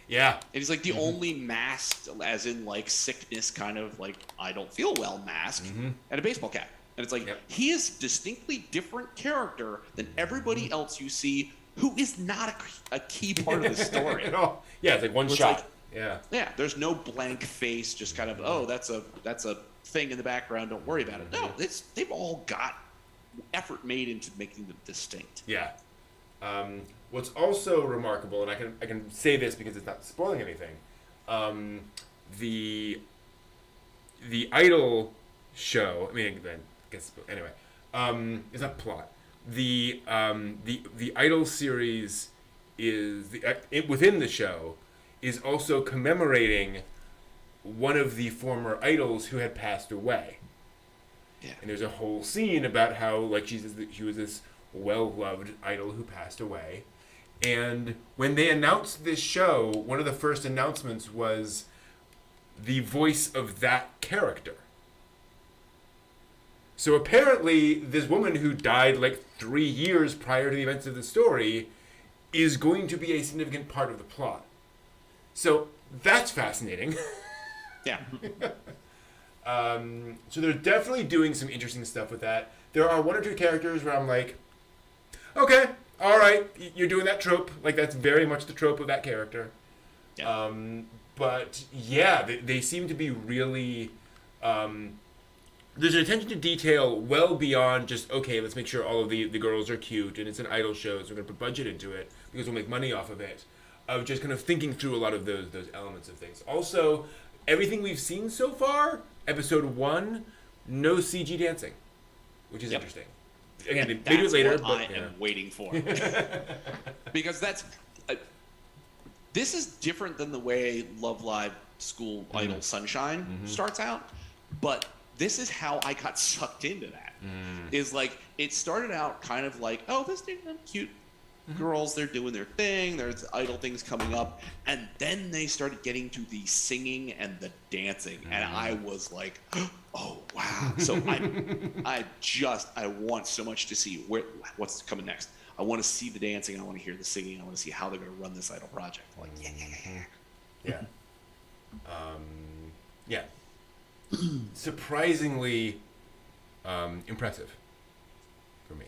Speaker 1: Yeah.
Speaker 3: And he's the only masked, as in sickness kind of I don't feel well mask, and a baseball cap. And it's he is distinctly different character than everybody else you see who is not a key part of the story.
Speaker 1: At all. Yeah, it's one shot. Yeah, there's
Speaker 3: no blank face, just kind of, that's a thing in the background, don't worry about it. No, they've all got effort made into making them distinct.
Speaker 1: Yeah. What's also remarkable, and I can say this because it's not spoiling anything, the Idol show, I mean, I guess, anyway, it's not plot. The Idol series is, within the show, is also commemorating one of the former idols who had passed away.
Speaker 3: Yeah.
Speaker 1: And there's a whole scene about how she was this well-loved idol who passed away. And when they announced this show, one of the first announcements was the voice of that character. So apparently this woman who died 3 years prior to the events of the story is going to be a significant part of the plot. So that's fascinating.
Speaker 3: Yeah.
Speaker 1: So they're definitely doing some interesting stuff with that. There are one or two characters where I'm like, okay, all right, you're doing that trope. That's very much the trope of that character.
Speaker 3: Yeah.
Speaker 1: But yeah, they seem to be really... there's an attention to detail well beyond just, okay, let's make sure all of the girls are cute and it's an idol show, so we're going to put budget into it because we'll make money off of it. Of just kind of thinking through a lot of those elements of things. Also, everything we've seen so far, episode 1, no CG dancing, which is interesting. Again, they do it later, but
Speaker 3: I am waiting for. Because this is different than the way Love Live School Idol Sunshine starts out, but this is how I got sucked into that. Is it started out kind of oh, this thing cute. Girls, they're doing their thing, there's idol things coming up, and then they started getting to the singing and the dancing, and I was like, oh wow. So I want so much to see what's coming next. I want to see the dancing, I want to hear the singing, I want to see how they're going to run this idol project.
Speaker 1: Yeah. Surprisingly impressive for me.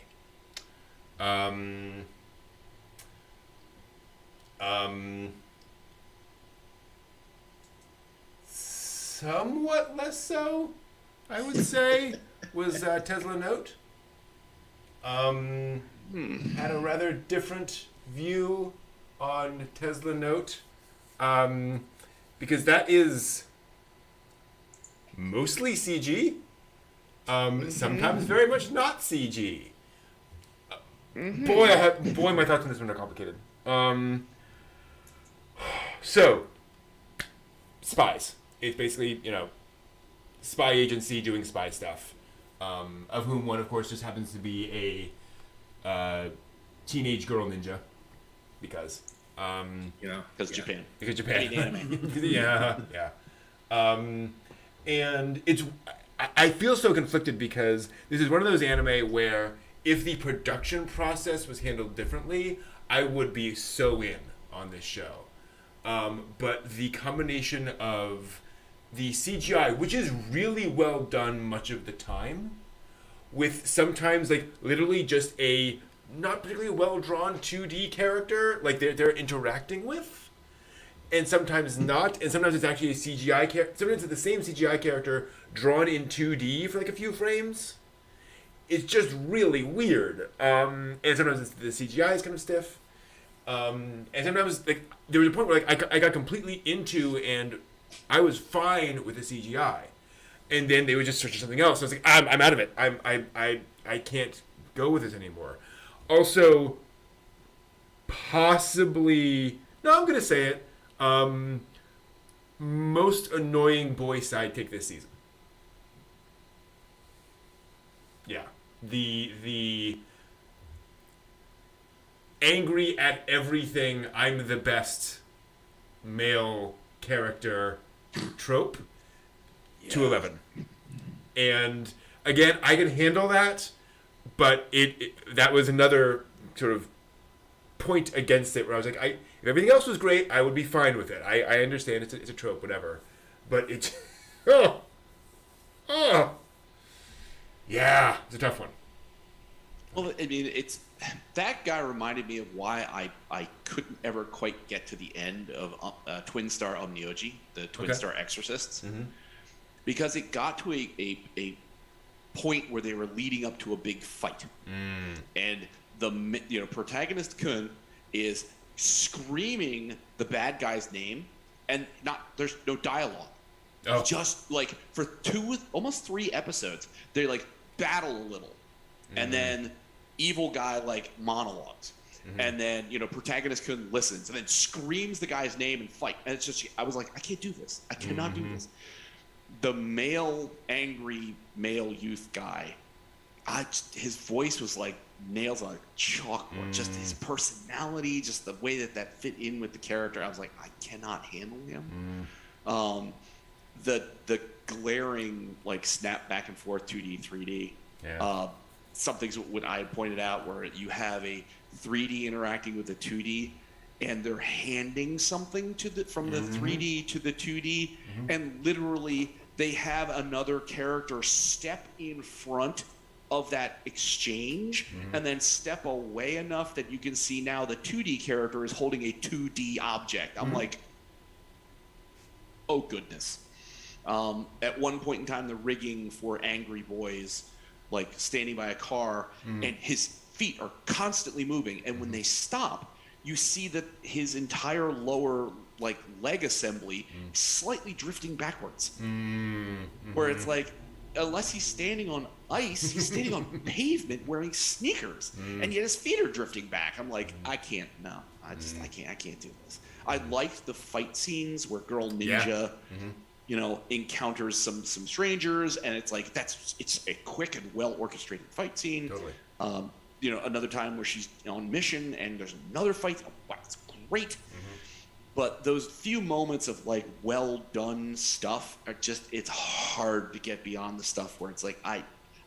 Speaker 1: Somewhat less so, I would say, was Tesla Note. Had a rather different view on Tesla Note, because that is mostly CG, sometimes very much not CG. Boy, my thoughts on this one are complicated. So, spies. It's basically, spy agency doing spy stuff, of whom one, of course, just happens to be a teenage girl ninja, because
Speaker 3: Japan.
Speaker 1: Because Japan.
Speaker 3: Anime.
Speaker 1: Yeah. And I feel so conflicted because this is one of those anime where if the production process was handled differently, I would be so in on this show. But the combination of the CGI, which is really well done much of the time, with sometimes literally just a not particularly well drawn 2D character they're interacting with, and sometimes not, and sometimes it's actually a CGI character. Sometimes it's the same CGI character drawn in 2D for a few frames. It's just really weird. And sometimes the CGI is kind of stiff. And sometimes there was a point where I got completely into and I was fine with the CGI, and then they would just search for something else. So I was like, I'm out of it. I can't go with this anymore. Also, possibly I'm gonna say it. Most annoying boy sidekick this season. Yeah, the angry at everything, I'm the best male character trope to 11. And again, I can handle that, but that was another sort of point against it where I was like, if everything else was great, I would be fine with it. I understand it's a trope, whatever. But it's yeah, it's a tough one.
Speaker 3: Well, I mean, that guy reminded me of why I couldn't ever quite get to the end of Twin Star Omnioji, the Twin Star Exorcists, because it got to a point where they were leading up to a big fight, and the protagonist Kun is screaming the bad guy's name, and there's no dialogue. Oh. Just for almost 3 episodes, they battle a little, and then evil guy monologues, and then protagonist Kun listens and then screams the guy's name and fight, and it's just I was like, I can't do this. I cannot do this. The angry male youth guy, his voice was like nails on a chalkboard. Just his personality, just the way that fit in with the character. I was like, I cannot handle him. The glaring snap back and forth 2D 3D. Yeah. Some things what I had pointed out where you have a 3D interacting with a 2D, and they're handing something from the 3D to the 2D, and literally they have another character step in front of that exchange and then step away enough that you can see now the 2D character is holding a 2D object. I'm like, oh goodness. At one point in time, the rigging for Angry Boys, standing by a car, and his feet are constantly moving, and when they stop, you see that his entire lower leg assembly slightly drifting backwards, where it's unless he's standing on ice, he's standing on pavement wearing sneakers, and yet his feet are drifting back. I'm like, I can't do this. I liked the fight scenes where Girl Ninja encounters some strangers, and it's it's a quick and well orchestrated fight scene. Totally. Another time where she's on mission and there's another fight. Oh, wow, it's great. But those few moments of well done stuff are just, it's hard to get beyond the stuff where it's I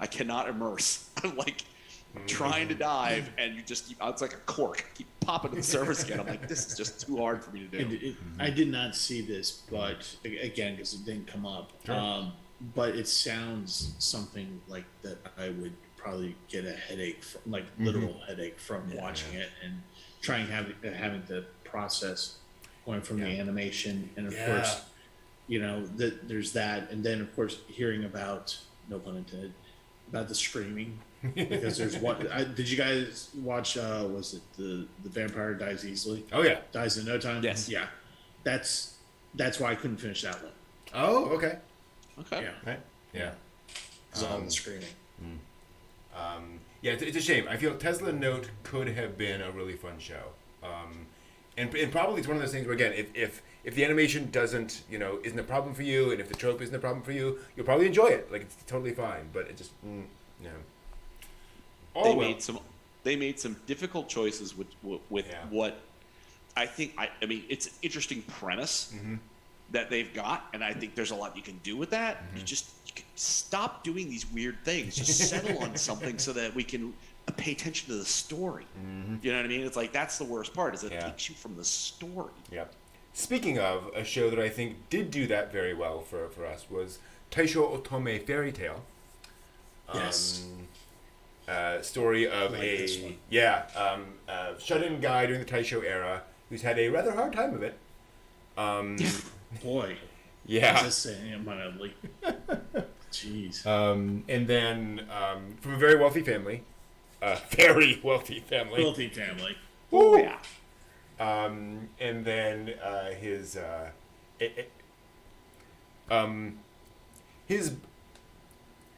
Speaker 3: cannot immerse. I'm trying to dive, and you just keep, it's like a cork, keep popping to the surface again. I'm like, this is just too hard for me to do.
Speaker 2: I did not see this, but again, because it didn't come up. Sure. But it sounds something that I would probably get a headache from, literal headache from watching it and having to process going from the animation, and of course, there's that, and then of course hearing about, no pun intended, about the screaming because there's one. Did you guys watch? Was it the Vampire Dies Easily?
Speaker 1: Oh yeah,
Speaker 2: Dies in No Time.
Speaker 3: Yes.
Speaker 2: Yeah, that's why I couldn't finish that one.
Speaker 1: Oh, okay.
Speaker 3: Okay.
Speaker 2: Yeah,
Speaker 1: Right. Yeah.
Speaker 2: it's all the screaming.
Speaker 1: Yeah, it's a shame. I feel Tesla Note could have been a really fun show. And probably it's one of those things where, again, if the animation doesn't, isn't a problem for you, and if the trope isn't a problem for you, you'll probably enjoy it. Like, it's totally fine. But it just,
Speaker 3: They made some difficult choices with what I think. I mean, it's an interesting premise that they've got, and I think there's a lot you can do with that. You can stop doing these weird things. Just settle on something so that we can pay attention to the story. You know what I mean? It's like that's the worst part, is it takes you from the story.
Speaker 1: Yeah. Speaking of a show that I think did do that very well for us was Taisho Otome Fairytale.
Speaker 2: Yes.
Speaker 1: Story of a shut-in guy during the Taisho era who's had a rather hard time of it.
Speaker 2: Boy.
Speaker 1: Yeah.
Speaker 2: Just saying mildly. Jeez.
Speaker 1: And then from a very wealthy family. Very wealthy family.
Speaker 2: Wealthy family.
Speaker 3: Oh yeah.
Speaker 1: And then his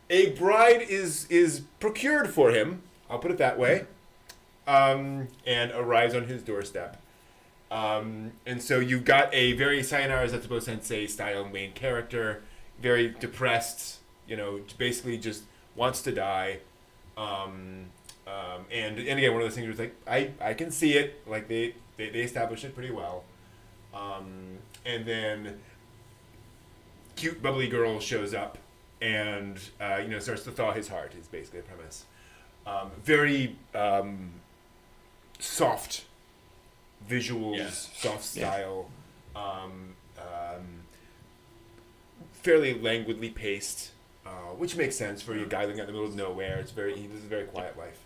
Speaker 1: a bride is procured for him. I'll put it that way. And arrives on his doorstep. And so you've got a very Sayonara Zetsubou Sensei style main character, very depressed, basically just wants to die. And again, one of those things where it's like, I can see it, like they established it pretty well. And then cute bubbly girl shows up and starts to thaw his heart is basically the premise. Very soft visuals, soft style, fairly languidly paced, which makes sense for a guy living out in the middle of nowhere. He lives a very quiet life.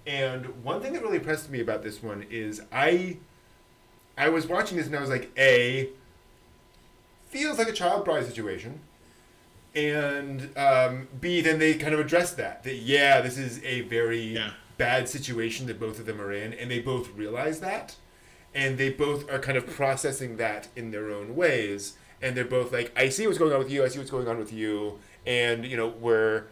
Speaker 1: And one thing that really impressed me about this one is I was watching this and I was like, feels like a child bride situation. And B, then they kind of addressed that this is a very bad situation that both of them are in, and they both realize that, and they both are kind of processing that in their own ways, and they're both like, I see what's going on with you, I see what's going on with you, and we're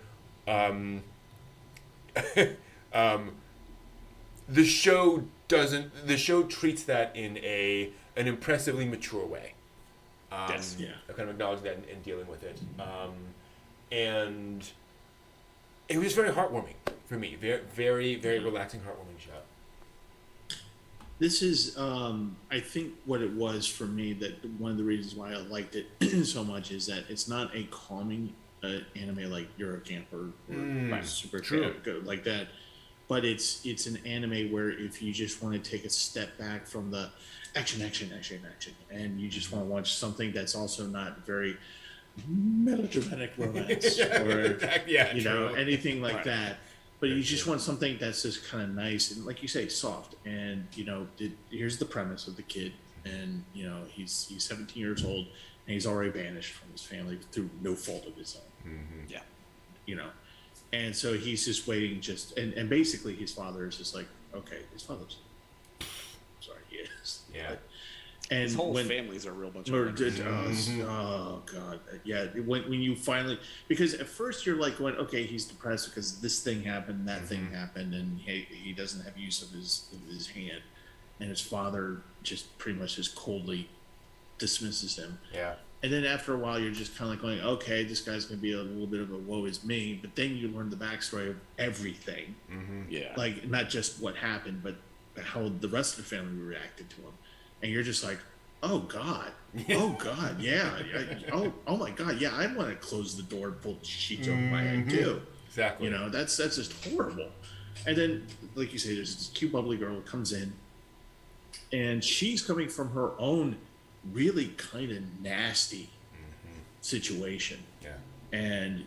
Speaker 1: the show treats that in an impressively mature way. I kind of acknowledge that in dealing with it. And it was very heartwarming for me. Very, very, very relaxing, heartwarming show.
Speaker 2: This is, I think, what it was for me. That one of the reasons why I liked it so much is that it's not a calming anime like Eurocamper or Super Camp like that, but it's an anime where if you just want to take a step back from the action, and you just want to watch something that's also not very melodramatic romance or anything like that. But you just want something that's just kind of nice and, like you say, soft. And here's the premise of the kid, and he's 17 years old, and he's already banished from his family through no fault of his own. And so he's just waiting. And basically his father is just like, okay, his father's sorry, he is.
Speaker 3: Yeah.
Speaker 2: And
Speaker 3: his whole family's a real bunch of
Speaker 2: oh god, yeah. When you finally, because at first you're like going, okay, he's depressed because this thing happened, that thing happened, and he doesn't have use of his hand, and his father just pretty much just coldly dismisses him.
Speaker 1: Yeah.
Speaker 2: And then after a while, you're just kind of like going, okay, this guy's going to be a little bit of a woe is me. But then you learn the backstory of everything.
Speaker 3: Yeah.
Speaker 2: Like, not just what happened, but how the rest of the family reacted to him. And you're just like, oh, God. Oh, God, yeah. Oh, my God, yeah, I want to close the door and pull the sheets over my head, too.
Speaker 1: Exactly.
Speaker 2: That's just horrible. And then, like you say, there's this cute, bubbly girl who comes in. And she's coming from her own really kind of nasty situation, and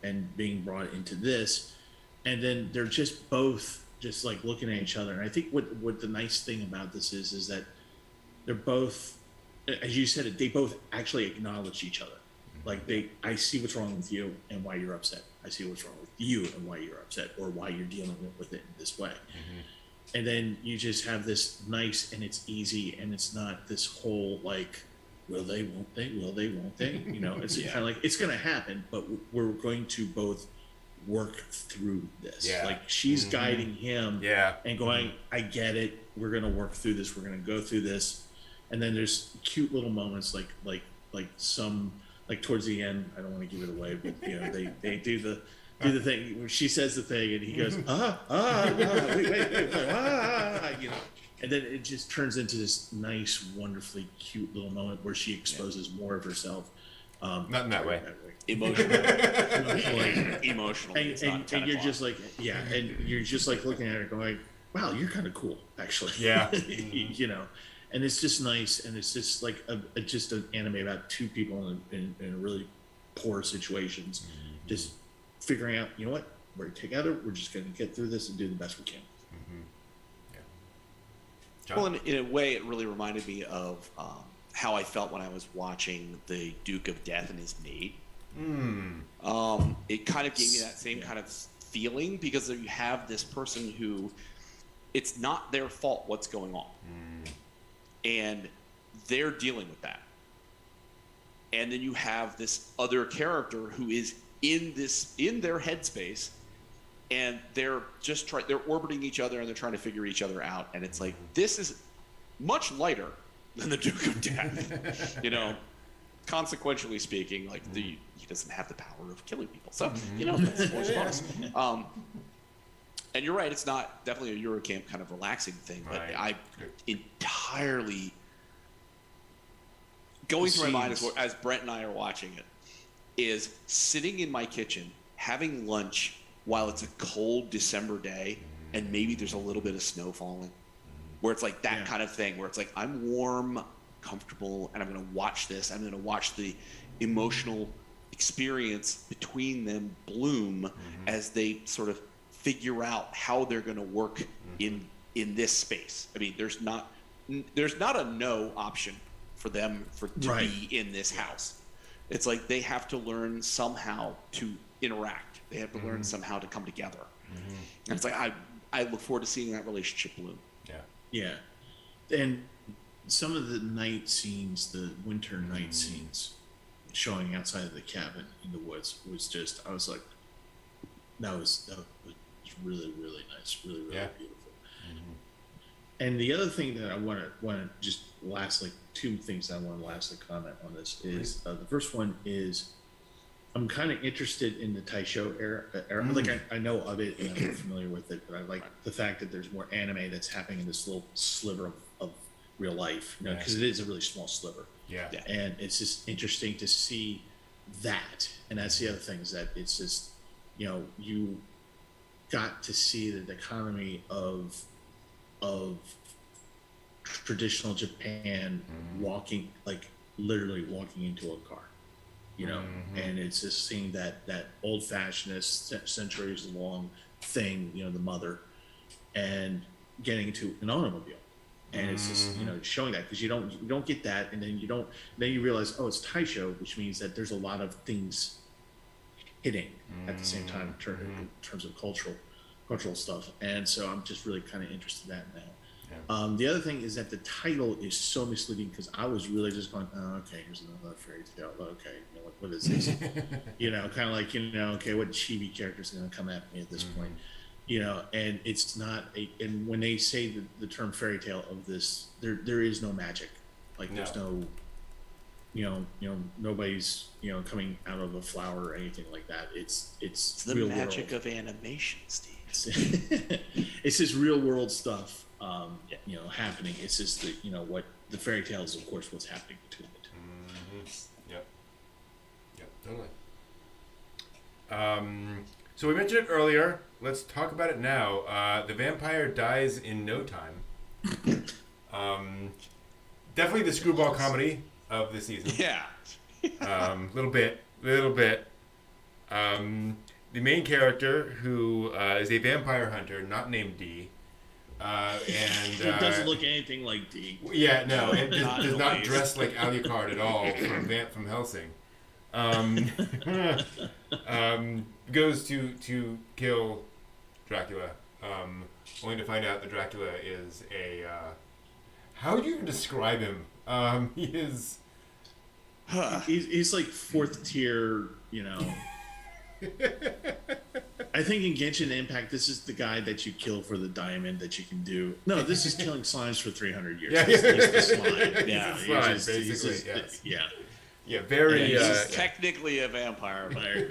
Speaker 2: and being brought into this, and then they're just both just like looking at each other. And I think what the nice thing about this is that they're both, as you said, they both actually acknowledge each other. Like I see what's wrong with you and why you're upset. I see what's wrong with you and why you're upset or why you're dealing with it in this way. And then you just have this nice, and it's easy, and it's not this whole like, will they, won't they, will they, won't they? You know, it's kind of like, it's going to happen, but we're going to both work through this. Like she's guiding him and going, I get it. We're going to work through this. We're going to go through this. And then there's cute little moments like some, like towards the end, I don't want to give it away, but you know, they do the thing where she says the thing and he goes, wait, you know, and then it just turns into this nice, wonderfully cute little moment where she exposes more of herself.
Speaker 1: Not in that way.
Speaker 3: Emotionally.
Speaker 2: And you're just like, and you're just like looking at her going, wow, you're kind of cool, actually.
Speaker 1: Yeah.
Speaker 2: You know, and it's just nice, and it's just like just an anime about two people in really poor situations, just figuring out, you know what, we're together, we're just going to get through this and do the best we can.
Speaker 3: Well, in a way, it really reminded me of how I felt when I was watching the Duke of Death and his mate. It kind of gave me that same kind of feeling, because you have this person who, it's not their fault what's going on, and they're dealing with that. And then you have this other character who is in their headspace, and they're just they're orbiting each other, and they're trying to figure each other out. And it's like, this is much lighter than the Duke of Death, you know, consequentially speaking, like he doesn't have the power of killing people. So, you know, that's bonus. And you're right, it's not definitely a Eurocamp kind of relaxing thing, but I entirely going through my mind as Brent and I are watching it is sitting in my kitchen having lunch while it's a cold December day and maybe there's a little bit of snow falling, where it's like that kind of thing where it's like, I'm warm, comfortable, and I'm going to watch this. I'm going to watch the emotional experience between them bloom as they sort of figure out how they're going to work in this space. I mean, there's not a no option for them to be in this house. It's like they have to learn somehow to interact. They have to learn somehow to come together. And it's like I look forward to seeing that relationship bloom.
Speaker 2: Yeah. And some of the night scenes, the winter night scenes showing outside of the cabin in the woods was just, I was like, that was really, really nice, really, really beautiful. And the other thing that I want to just lastly, two things I want to lastly comment on this is the first one is I'm kind of interested in the Taisho era. Like I know of it and I'm familiar with it, but I like the fact that there's more anime that's happening in this little sliver of real life, you know, because it is a really small sliver. And it's just interesting to see that. And that's the other thing, is that it's just, you know, you got to see the dichotomy of traditional Japan walking, like literally walking into a car, you know, and it's just seeing that old-fashioned centuries long thing, you know, the mother, and getting into an automobile. And it's just, you know, showing that, because you don't get that, and then you realize, oh, it's Taisho, which means that there's a lot of things hitting at the same time in terms of cultural stuff. And so I'm just really kind of interested in that now. The other thing is that the title is so misleading, because I was really just going, oh, okay, here's another fairy tale. Okay, you know, what is this? You know, kind of like, you know, okay, what chibi character's going to come at me at this point? You know, and it's not and when they say the term fairy tale of this, there is no magic. Like there's no, you know, nobody's, you know, coming out of a flower or anything like that. It's
Speaker 3: the
Speaker 2: real
Speaker 3: magic
Speaker 2: world.
Speaker 3: Of animation, Steve.
Speaker 2: It's just real world stuff, you know, happening. It's just the, you know, what the fairy tale is, of course, what's happening between the two.
Speaker 1: Yep, totally. So we mentioned it earlier. Let's talk about it now. The vampire dies in no time. Definitely the screwball comedy of the season. Little bit. The main character, who is a vampire hunter, not named D, and
Speaker 2: it doesn't look anything like D.
Speaker 1: Yeah, no, it does not dress like Alucard at all from Helsing. goes to kill Dracula, only to find out that Dracula is a how would you even describe him? He is
Speaker 2: he's like fourth tier, you know. I think in Genshin Impact, this is the guy that you kill for the diamond that you can do. No, this is killing slimes for 300 years.
Speaker 1: Yeah,
Speaker 2: he's the slime.
Speaker 1: Yeah,
Speaker 2: He's
Speaker 1: slime,
Speaker 2: just-
Speaker 1: basically.
Speaker 2: he's just-
Speaker 1: Yes.
Speaker 2: Yeah.
Speaker 1: Yeah, very.
Speaker 3: He's technically a vampire, but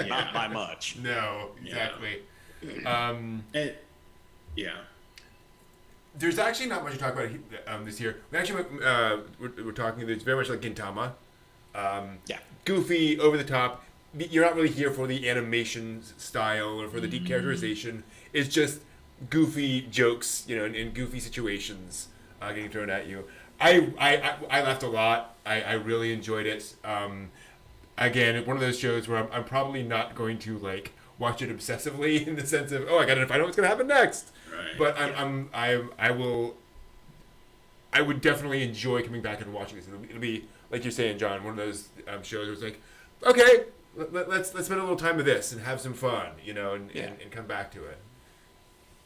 Speaker 3: not by much.
Speaker 1: No, exactly.
Speaker 2: And, yeah.
Speaker 1: There's actually not much to talk about this year. We actually we're talking. It's very much like Gintama. Goofy, over the top. You're not really here for the animation style or for the deep characterization. It's just goofy jokes, you know, in goofy situations getting thrown at you. I laughed a lot. I really enjoyed it. Again, one of those shows where I'm probably not going to like watch it obsessively in the sense of, oh, I gotta find out what's gonna happen next.
Speaker 2: Right.
Speaker 1: But I would definitely enjoy coming back and watching this. It'll be like you're saying, John, one of those shows where it's like, okay, let's spend a little time with this and have some fun, you know, and come back to it.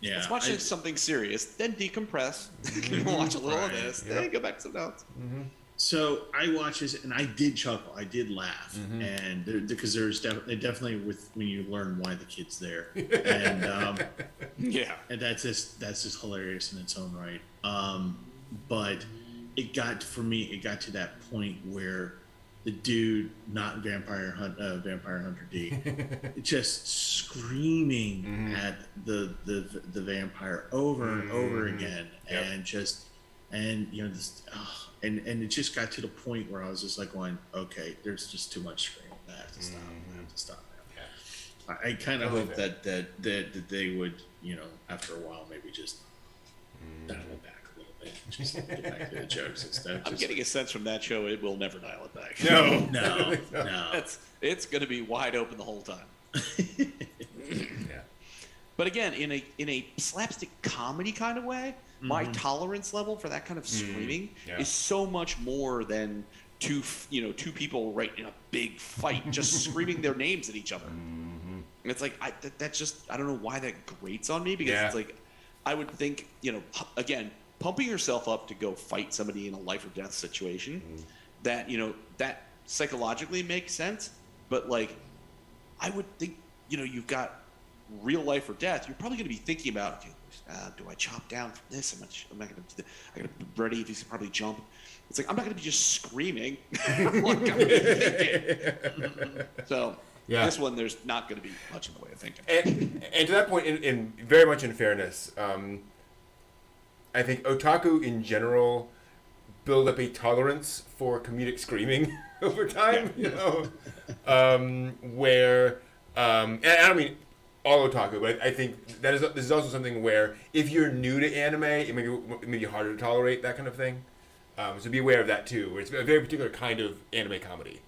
Speaker 2: Yeah.
Speaker 3: Let's watch something serious, then decompress, watch a little of this, then go back to something else.
Speaker 1: Mm-hmm.
Speaker 2: So I watched this and I did chuckle, I did laugh, and because there's definitely with when you learn why the kid's there, and and that's just hilarious in its own right. But it got to that point where the dude, not Vampire Hunter D, just screaming at the vampire over and over again, and you know this. And it just got to the point where I was just like going, okay, there's just too much screaming. I have to stop. I have to stop now. I kind of hope that they would, you know, after a while, maybe just dial it back a little bit. Just get back to the jokes instead.
Speaker 3: I'm getting a sense from that show it will never dial it back.
Speaker 1: No.
Speaker 3: It's going to be wide open the whole time. But again, in a slapstick comedy kind of way, my tolerance level for that kind of screaming is so much more than two people right in a big fight just screaming their names at each other. And it's like that's just I don't know why that grates on me because it's like I would think, you know, again, pumping yourself up to go fight somebody in a life or death situation, that, you know, that psychologically makes sense, but like I would think, you know, you've got real life or death, you're probably going to be thinking about, okay, do I chop down from this? I'm not going to do that. I got to be ready if he's probably jump. It's like I'm not going to be just screaming. Like, I'm gonna be thinking. So this one, there's not going to be much in the way of thinking.
Speaker 1: And to that point, in very much in fairness, I think otaku in general build up a tolerance for comedic screaming over time. You know, where and I don't mean all otaku, but I think this is also something where if you're new to anime, it may be harder to tolerate that kind of thing. So be aware of that too, where it's a very particular kind of anime comedy.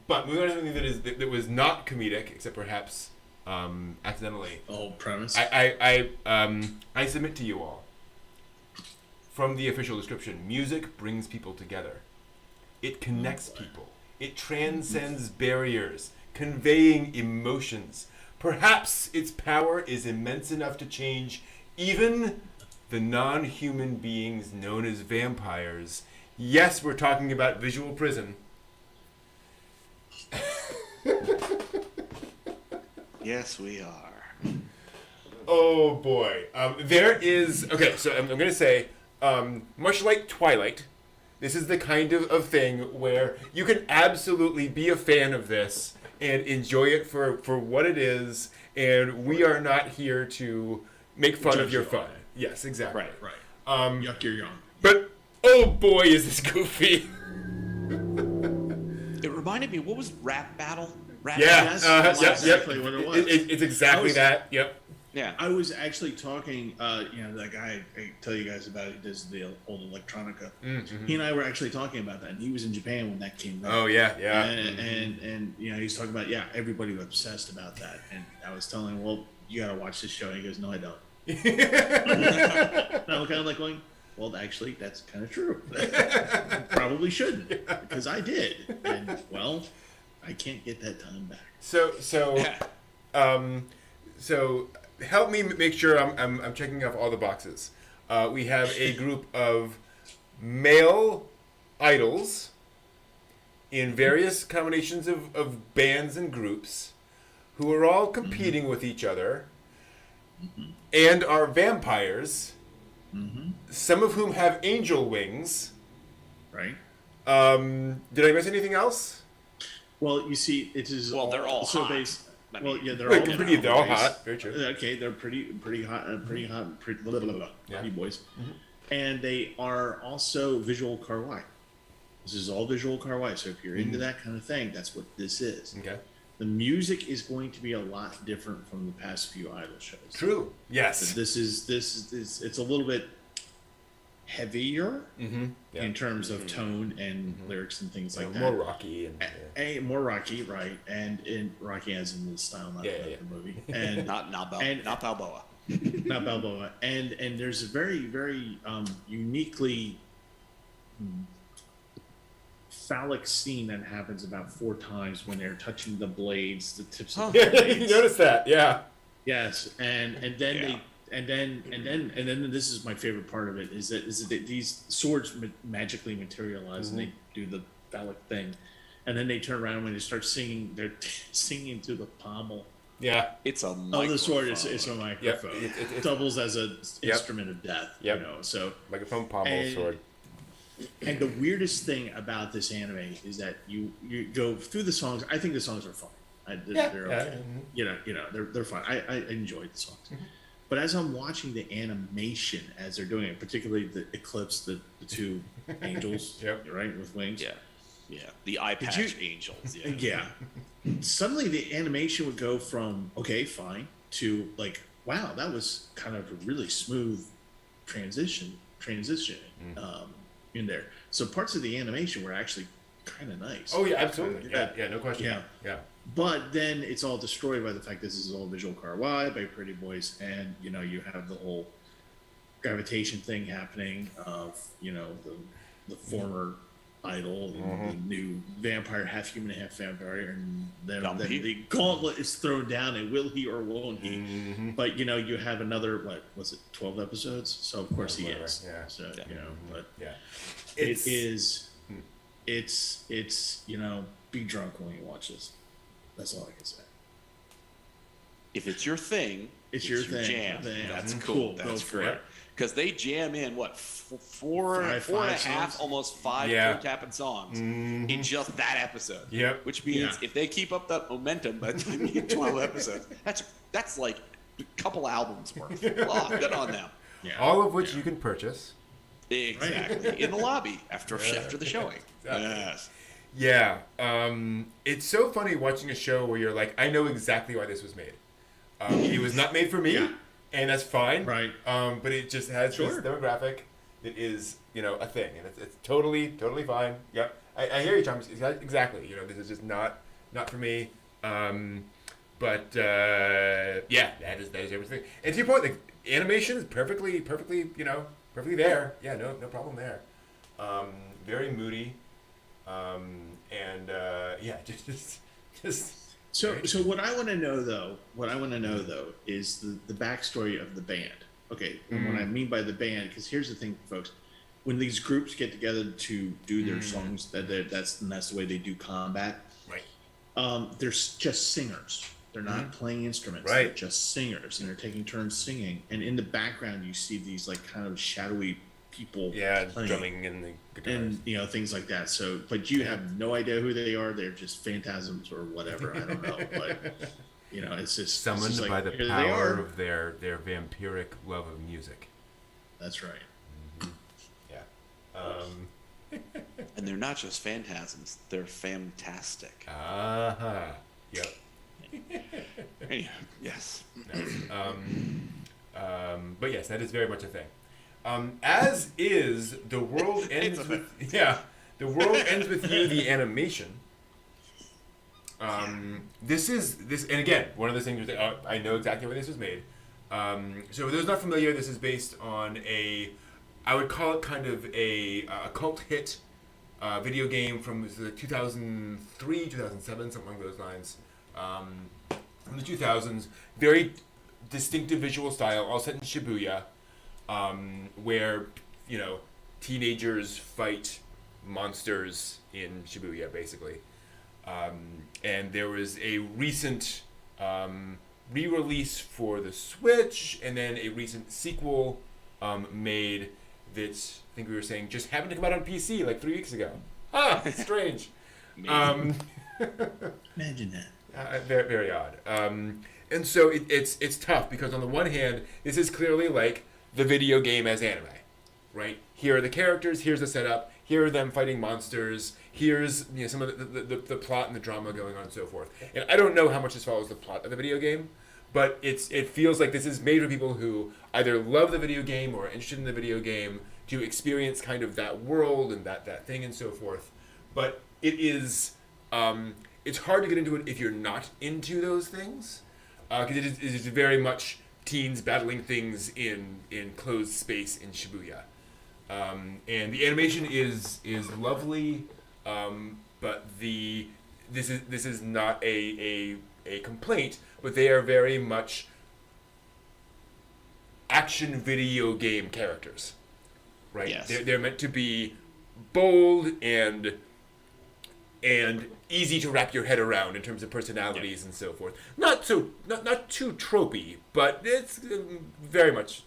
Speaker 1: But moving on to something that was not comedic, except perhaps accidentally.
Speaker 2: Oh, premise.
Speaker 1: I submit to you all, from the official description, music brings people together. It connects people. It transcends barriers, conveying emotions. Perhaps its power is immense enough to change even the non-human beings known as vampires. Yes, we're talking about Visual Prison.
Speaker 3: Yes, we are.
Speaker 1: Oh boy. There is... Okay, so I'm going to say, much like Twilight, this is the kind of thing where you can absolutely be a fan of this and enjoy it for what it is, and we are not here to make fun of your fun. Yes, exactly.
Speaker 2: Right. Yuck, you're young.
Speaker 1: But, oh boy, is this goofy.
Speaker 3: It reminded me, what was Rap Battle?
Speaker 2: That's exactly what it was.
Speaker 1: It's exactly that. Yep.
Speaker 3: Yeah.
Speaker 2: I was actually talking, you know, that guy I tell you guys about, he does the old electronica.
Speaker 1: Mm-hmm.
Speaker 2: He and I were actually talking about that, and he was in Japan when that came out.
Speaker 1: Oh, yeah.
Speaker 2: And you know, he's talking about, everybody was obsessed about that. And I was telling him, well, you got to watch this show. And he goes, no, I don't. And I'm kind of like going, well, actually, that's kind of true. Probably shouldn't, because I did. And, well, I can't get that time back.
Speaker 1: So help me make sure I'm checking off all the boxes. We have a group of male idols in various combinations of bands and groups who are all competing with each other and are vampires, some of whom have angel wings.
Speaker 2: Right.
Speaker 1: Did I miss anything else?
Speaker 2: Well, you see, it is.
Speaker 3: Well, they're all
Speaker 2: so
Speaker 3: hot.
Speaker 2: They're
Speaker 1: all hot. Very true.
Speaker 2: Okay, they're pretty hot, pretty blah, blah, blah, pretty boys, and they are also visual kawaii. This is all visual kawaii. So if you're into that kind of thing, that's what this is.
Speaker 1: Okay.
Speaker 2: The music is going to be a lot different from the past few idol shows.
Speaker 1: True. Yes.
Speaker 2: This is it's a little bit heavier in terms of tone and lyrics and things like that.
Speaker 1: More rocky
Speaker 2: More rocky, right? And rocky as in the style, not the movie. And
Speaker 3: not Balboa.
Speaker 2: Not Balboa. And there's a very, very uniquely phallic scene that happens about 4 times when they're touching the blades, the tips of the blades.
Speaker 1: You noticed that, yeah.
Speaker 2: Yes, and then this is my favorite part of it is that these swords magically materialize and they do the phallic thing, and then they turn around when they start singing. They're singing to the pommel.
Speaker 1: Yeah,
Speaker 3: it's a microphone.
Speaker 2: Oh, the sword is a microphone.
Speaker 1: Yep. It
Speaker 2: doubles as an instrument of death.
Speaker 1: Yep.
Speaker 2: You know, so
Speaker 1: microphone, pommel, sword.
Speaker 2: And the weirdest thing about this anime is that you go through the songs. I think the songs are fun. They're okay. They're fun. I enjoyed the songs. But as I'm watching the animation as they're doing it, particularly the eclipse, the 2 angels, right, with wings.
Speaker 3: Yeah. The eye patch angels.
Speaker 2: Yeah. Suddenly the animation would go from okay, fine, to like, wow, that was kind of a really smooth transition in there. So parts of the animation were actually kind of nice.
Speaker 1: Oh yeah, absolutely. Yeah, no question. Yeah.
Speaker 2: But then it's all destroyed by the fact this is all visual kawaii by pretty boys, and you have the whole gravitation thing happening of the former idol, the new vampire, half human, half vampire, and then the gauntlet is thrown down, and will he or won't he? But you have another 12 episodes, so of course he is.
Speaker 1: Yeah.
Speaker 2: So but
Speaker 1: it's
Speaker 2: be drunk when you watch this. That's all I can say.
Speaker 3: If it's your thing,
Speaker 2: it's your thing.
Speaker 3: Jam. That's
Speaker 2: Mm-hmm.
Speaker 3: cool. That's great. Because they jam in four and a half, almost 5 toe-tapping songs in just that episode.
Speaker 1: Yep.
Speaker 3: Which means if they keep up that momentum by the time you get 12 episodes, that's like a couple albums worth. Oh, good on them.
Speaker 1: Yeah. All of which you can purchase.
Speaker 3: Exactly. In the lobby after the showing.
Speaker 1: Exactly.
Speaker 3: Yes.
Speaker 1: Yeah. It's so funny watching a show where you're like, I know exactly why this was made. It was not made for me, and that's fine.
Speaker 2: Right.
Speaker 1: But it just has this demographic that is, a thing, and it's totally fine. Yep. I hear you, Tom. Exactly. This is just not for me. But that is everything. And to your point, the animation is perfectly there. Yeah, no problem there. Very moody.
Speaker 2: So what I want to know though is the backstory of the band. Okay, and what I mean by the band, because here's the thing, folks: when these groups get together to do their songs, that's the way they do combat.
Speaker 1: Right.
Speaker 2: They're just singers. They're not playing instruments.
Speaker 1: Right.
Speaker 2: They're just singers, and they're taking turns singing. And in the background, you see these kind of shadowy people playing,
Speaker 1: drumming and the guitars.
Speaker 2: And things like that. So but you have no idea who they are. They're just phantasms or whatever. I don't know. But it's just
Speaker 1: summoned by the
Speaker 2: here
Speaker 1: power of their vampiric love of music.
Speaker 2: That's right.
Speaker 1: Yeah.
Speaker 3: And they're not just phantasms, they're fantastic.
Speaker 1: Yep.
Speaker 3: Anyway, yes.
Speaker 1: But yes, that is very much a thing. As is The World Ends with The World Ends with You, the animation. This and again, one of the things I know exactly where this was made. So for those not familiar, this is based on a I would call it kind of a cult hit video game from 2003, 2007, something along those lines. From the 2000s, very distinctive visual style, all set in Shibuya, where, teenagers fight monsters in Shibuya, basically. And there was a recent re-release for the Switch, and then a recent sequel made that, I think we were saying, just happened to come out on PC like 3 weeks ago. Strange.
Speaker 2: Imagine that.
Speaker 1: Very, very odd. And so it's tough because on the one hand, this is clearly like the video game as anime, right? Here are the characters, here's the setup, here are them fighting monsters, here's some of the plot and the drama going on and so forth. And I don't know how much this follows the plot of the video game, but it feels like this is made for people who either love the video game or are interested in the video game to experience kind of that world and that thing and so forth. But it is it's hard to get into it if you're not into those things, because it is very much teens battling things in closed space in Shibuya. And the animation is lovely, but this is not a complaint, but they are very much action video game characters, right?
Speaker 3: Yes.
Speaker 1: They're meant to be bold and easy to wrap your head around in terms of personalities and so forth. Not too tropey, but it's very much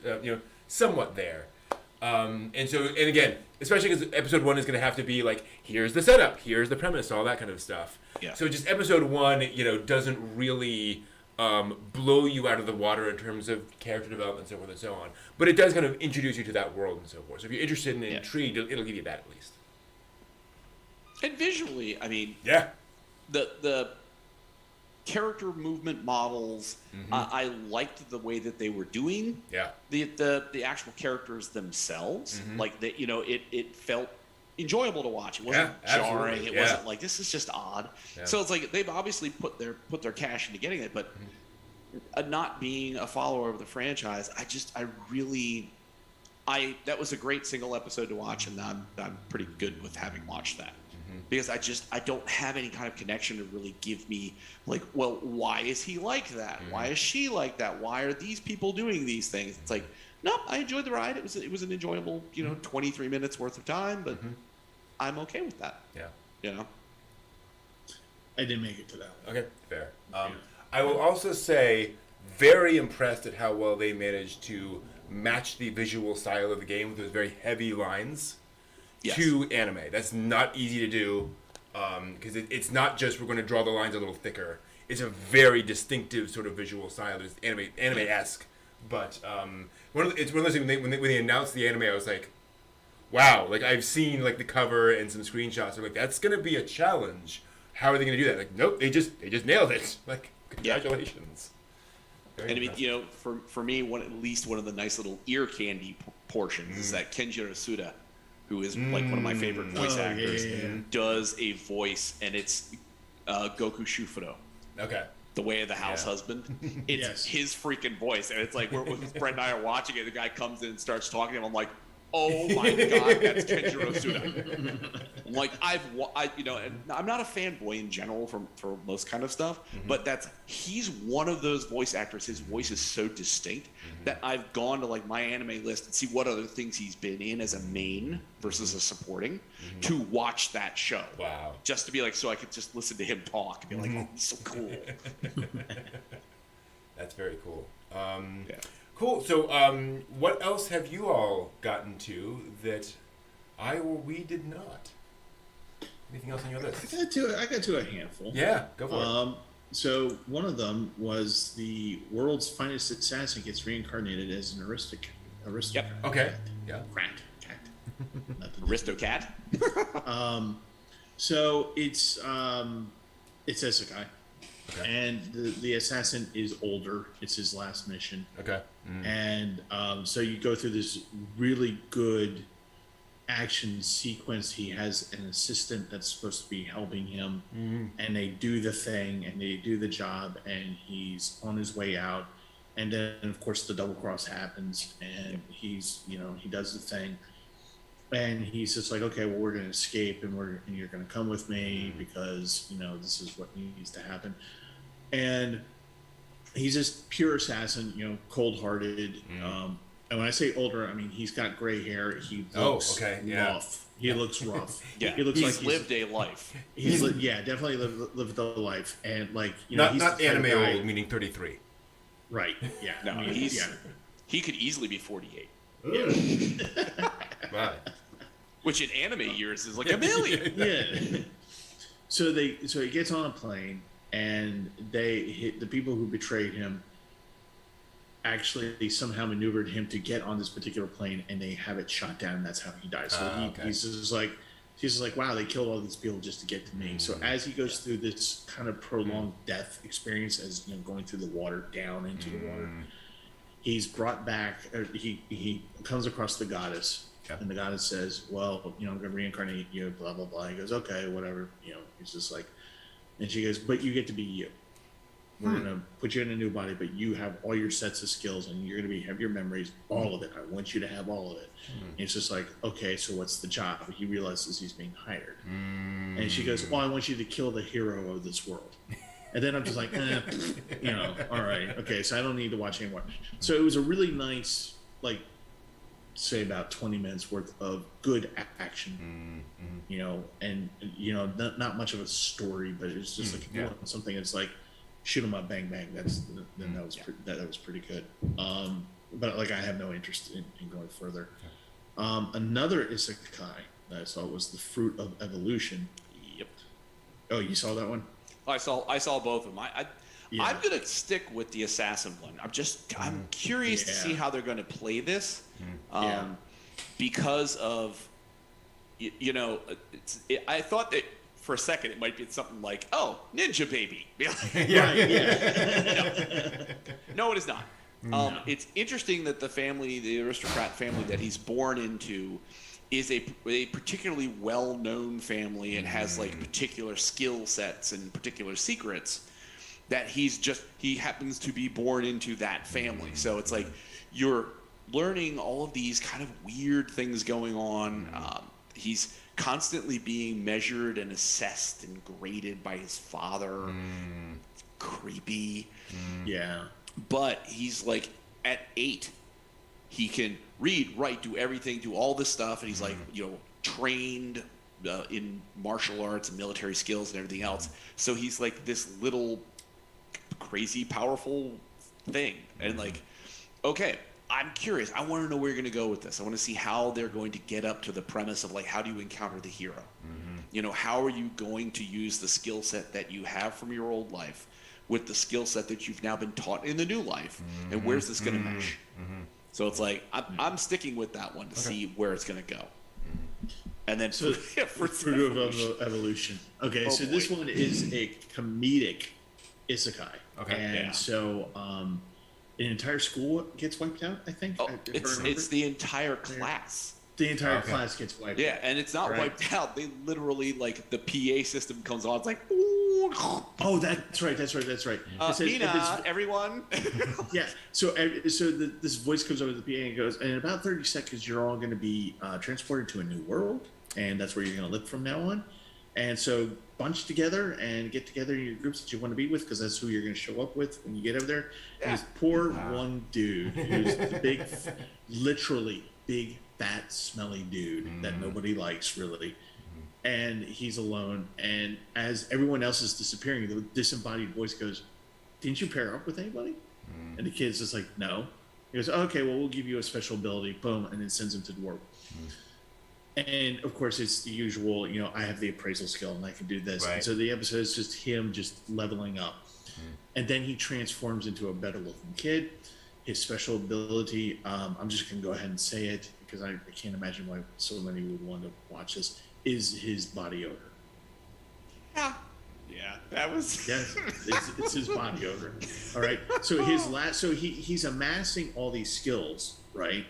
Speaker 1: somewhat there. And again, especially because episode 1 is going to have to be like, here's the setup, here's the premise, all that kind of stuff.
Speaker 3: Yeah.
Speaker 1: So just episode 1, doesn't really blow you out of the water in terms of character development and so forth and so on. But it does kind of introduce you to that world and so forth. So if you're interested and intrigued, it'll give you that at least.
Speaker 3: And visually, I mean, the character movement models, I liked the way that they were doing.
Speaker 1: Yeah.
Speaker 3: The actual characters themselves, like that, it felt enjoyable to watch. It wasn't jarring. It wasn't like, this is just odd. Yeah. So it's like they've obviously put their cash into getting it, but not being a follower of the franchise, that was a great single episode to watch, and I'm pretty good with having watched that. Because I don't have any kind of connection to really give me like, well, why is he like that? Why is she like that? Why are these people doing these things? It's like, no, I enjoyed the ride. It was an enjoyable, 23 minutes worth of time, but I'm okay with that. Yeah.
Speaker 2: I didn't make it to that one.
Speaker 1: Okay, fair. I will also say, very impressed at how well they managed to match the visual style of the game with those very heavy lines. Yes. To anime. That's not easy to do, because it's not just we're going to draw the lines a little thicker. It's a very distinctive sort of visual style. It's anime-esque. But it's one of those things when they announced the anime, I was like, wow. Like, I've seen like the cover and some screenshots. I'm like, that's going to be a challenge. How are they going to do that? Like, nope, they just nailed it. Like, congratulations.
Speaker 3: And I mean, for me, at least one of the nice little ear candy portions is that Kenjiro Suda, who is like one of my favorite voice actors, does a voice, and it's Goku Shufuro.
Speaker 1: Okay.
Speaker 3: The Way of the House Husband. It's his freaking voice, and it's like when Brett and I are watching it, the guy comes in and starts talking to him. I'm like, oh my god, that's Kenjiro Suda. I'm like, and I'm not a fanboy in general for most kind of stuff, but he's one of those voice actors. His voice is so distinct that I've gone to like my anime list and see what other things he's been in as a main versus a supporting to watch that show.
Speaker 1: Wow.
Speaker 3: Just to be like, so I could just listen to him talk and be like, oh, he's so cool.
Speaker 1: That's very cool. Cool. So, what else have you all gotten to that I or we did not? Anything else on your list?
Speaker 2: I got to a handful.
Speaker 1: Yeah, go for it.
Speaker 2: So one of them was the world's finest assassin gets reincarnated as an aristocrat.
Speaker 3: Yep.
Speaker 1: Okay. Yeah.
Speaker 2: Cat.
Speaker 3: Aristocat.
Speaker 2: So it's Isekai. Okay. And the assassin is older. It's his last mission.
Speaker 1: Okay.
Speaker 2: And so you go through this really good action sequence. He has an assistant that's supposed to be helping him, and they do the thing and they do the job, and he's on his way out. And then, of course, the double cross happens, and he's, he does the thing, and he's just like, okay, well, we're going to escape, and you're going to come with me because, this is what needs to happen. And he's just pure assassin, cold-hearted. And when I say older, I mean he's got gray hair. He looks rough. He looks rough.
Speaker 3: Yeah,
Speaker 2: he looks
Speaker 3: he's
Speaker 2: like
Speaker 3: lived a life.
Speaker 2: He's definitely lived a life, and
Speaker 1: not anime old, meaning 33.
Speaker 2: Right. Yeah.
Speaker 3: No, he could easily be 48.
Speaker 2: Yeah.
Speaker 1: Wow.
Speaker 3: Which in anime years is like a million.
Speaker 2: Yeah. So he gets on a plane, and the people who betrayed him actually somehow maneuvered him to get on this particular plane, and they have it shot down, and that's how he dies. So he's just like, wow, they killed all these people just to get to me. So as he goes through this kind of prolonged death experience, as going through the water, down into the water, he's brought back, he comes across the goddess, and the goddess says, well, I'm going to reincarnate you, blah, blah, blah. He goes, okay, whatever. He's just like, and she goes, but you get to be you. We're going to put you in a new body, but you have all your sets of skills, and you're going to have your memories, all of it. I want you to have all of it. And it's just like, okay, so what's the job? He realizes he's being hired. And she goes, well, I want you to kill the hero of this world. And then I'm just like, all right. Okay, so I don't need to watch anymore. So it was a really nice, say about 20 minutes worth of good action, and, not much of a story, but it's just something that's like, shoot 'em up, bang bang. That was pretty good. But I have no interest in going further. Another isekai that I saw was The Fruit of Evolution.
Speaker 3: Yep.
Speaker 2: Oh, you saw that one?
Speaker 3: I saw both of them. I'm gonna stick with the assassin one. I'm curious to see how they're gonna play this, because of I thought that. For a second, it might be something like, "Oh, Ninja Baby." No, it is not. It's interesting that the aristocrat family that he's born into, is a particularly well-known family and has particular skill sets and particular secrets that he happens to be born into that family. So it's like you're learning all of these kind of weird things going on. He's constantly being measured and assessed and graded by his father. It's creepy.
Speaker 2: Yeah.
Speaker 3: But he's at 8, he can read, write, do everything, do all this stuff, and he's trained in martial arts and military skills and everything else. So he's this little crazy powerful thing. And okay, I'm curious. I want to know where you're going to go with this. I want to see how they're going to get up to the premise of how do you encounter the hero? How are you going to use the skill set that you have from your old life with the skill set that you've now been taught in the new life? And where's this going to mesh? So it's I'm sticking with that one to see where it's going to go. And then
Speaker 2: for Fruit of Evolution. Okay, so this one is a comedic isekai.
Speaker 1: Okay.
Speaker 2: And so an entire school gets wiped out, I think.
Speaker 3: It's the entire class.
Speaker 2: The entire class gets wiped out.
Speaker 3: Yeah, and it's not wiped out. They literally, the PA system comes on. It's like, ooh.
Speaker 2: Oh, that's right.
Speaker 3: Mina, everyone.
Speaker 2: Yeah. So this voice comes over the PA and goes, and in about 30 seconds, you're all going to be transported to a new world, and that's where you're going to live from now on. And so bunch together and get together in your groups that you want to be with, because that's who you're going to show up with when you get over there. Yeah. This poor one dude who's the big, literally big, fat, smelly dude that nobody likes, really. And he's alone. And as everyone else is disappearing, the disembodied voice goes, "Didn't you pair up with anybody?" And the kid's just like, "No." He goes, "Okay, well, we'll give you a special ability." Boom. And then sends him to the world. And of course, it's the usual, I have the appraisal skill and I can do this. Right. And so the episode is just him just leveling up. And then he transforms into a better looking kid. His special ability, I'm just going to go ahead and say it because I can't imagine why so many would want to watch this, is his body odor.
Speaker 3: Yeah, that was...
Speaker 2: Yes, it's his body odor. All right. So he's amassing all these skills, right?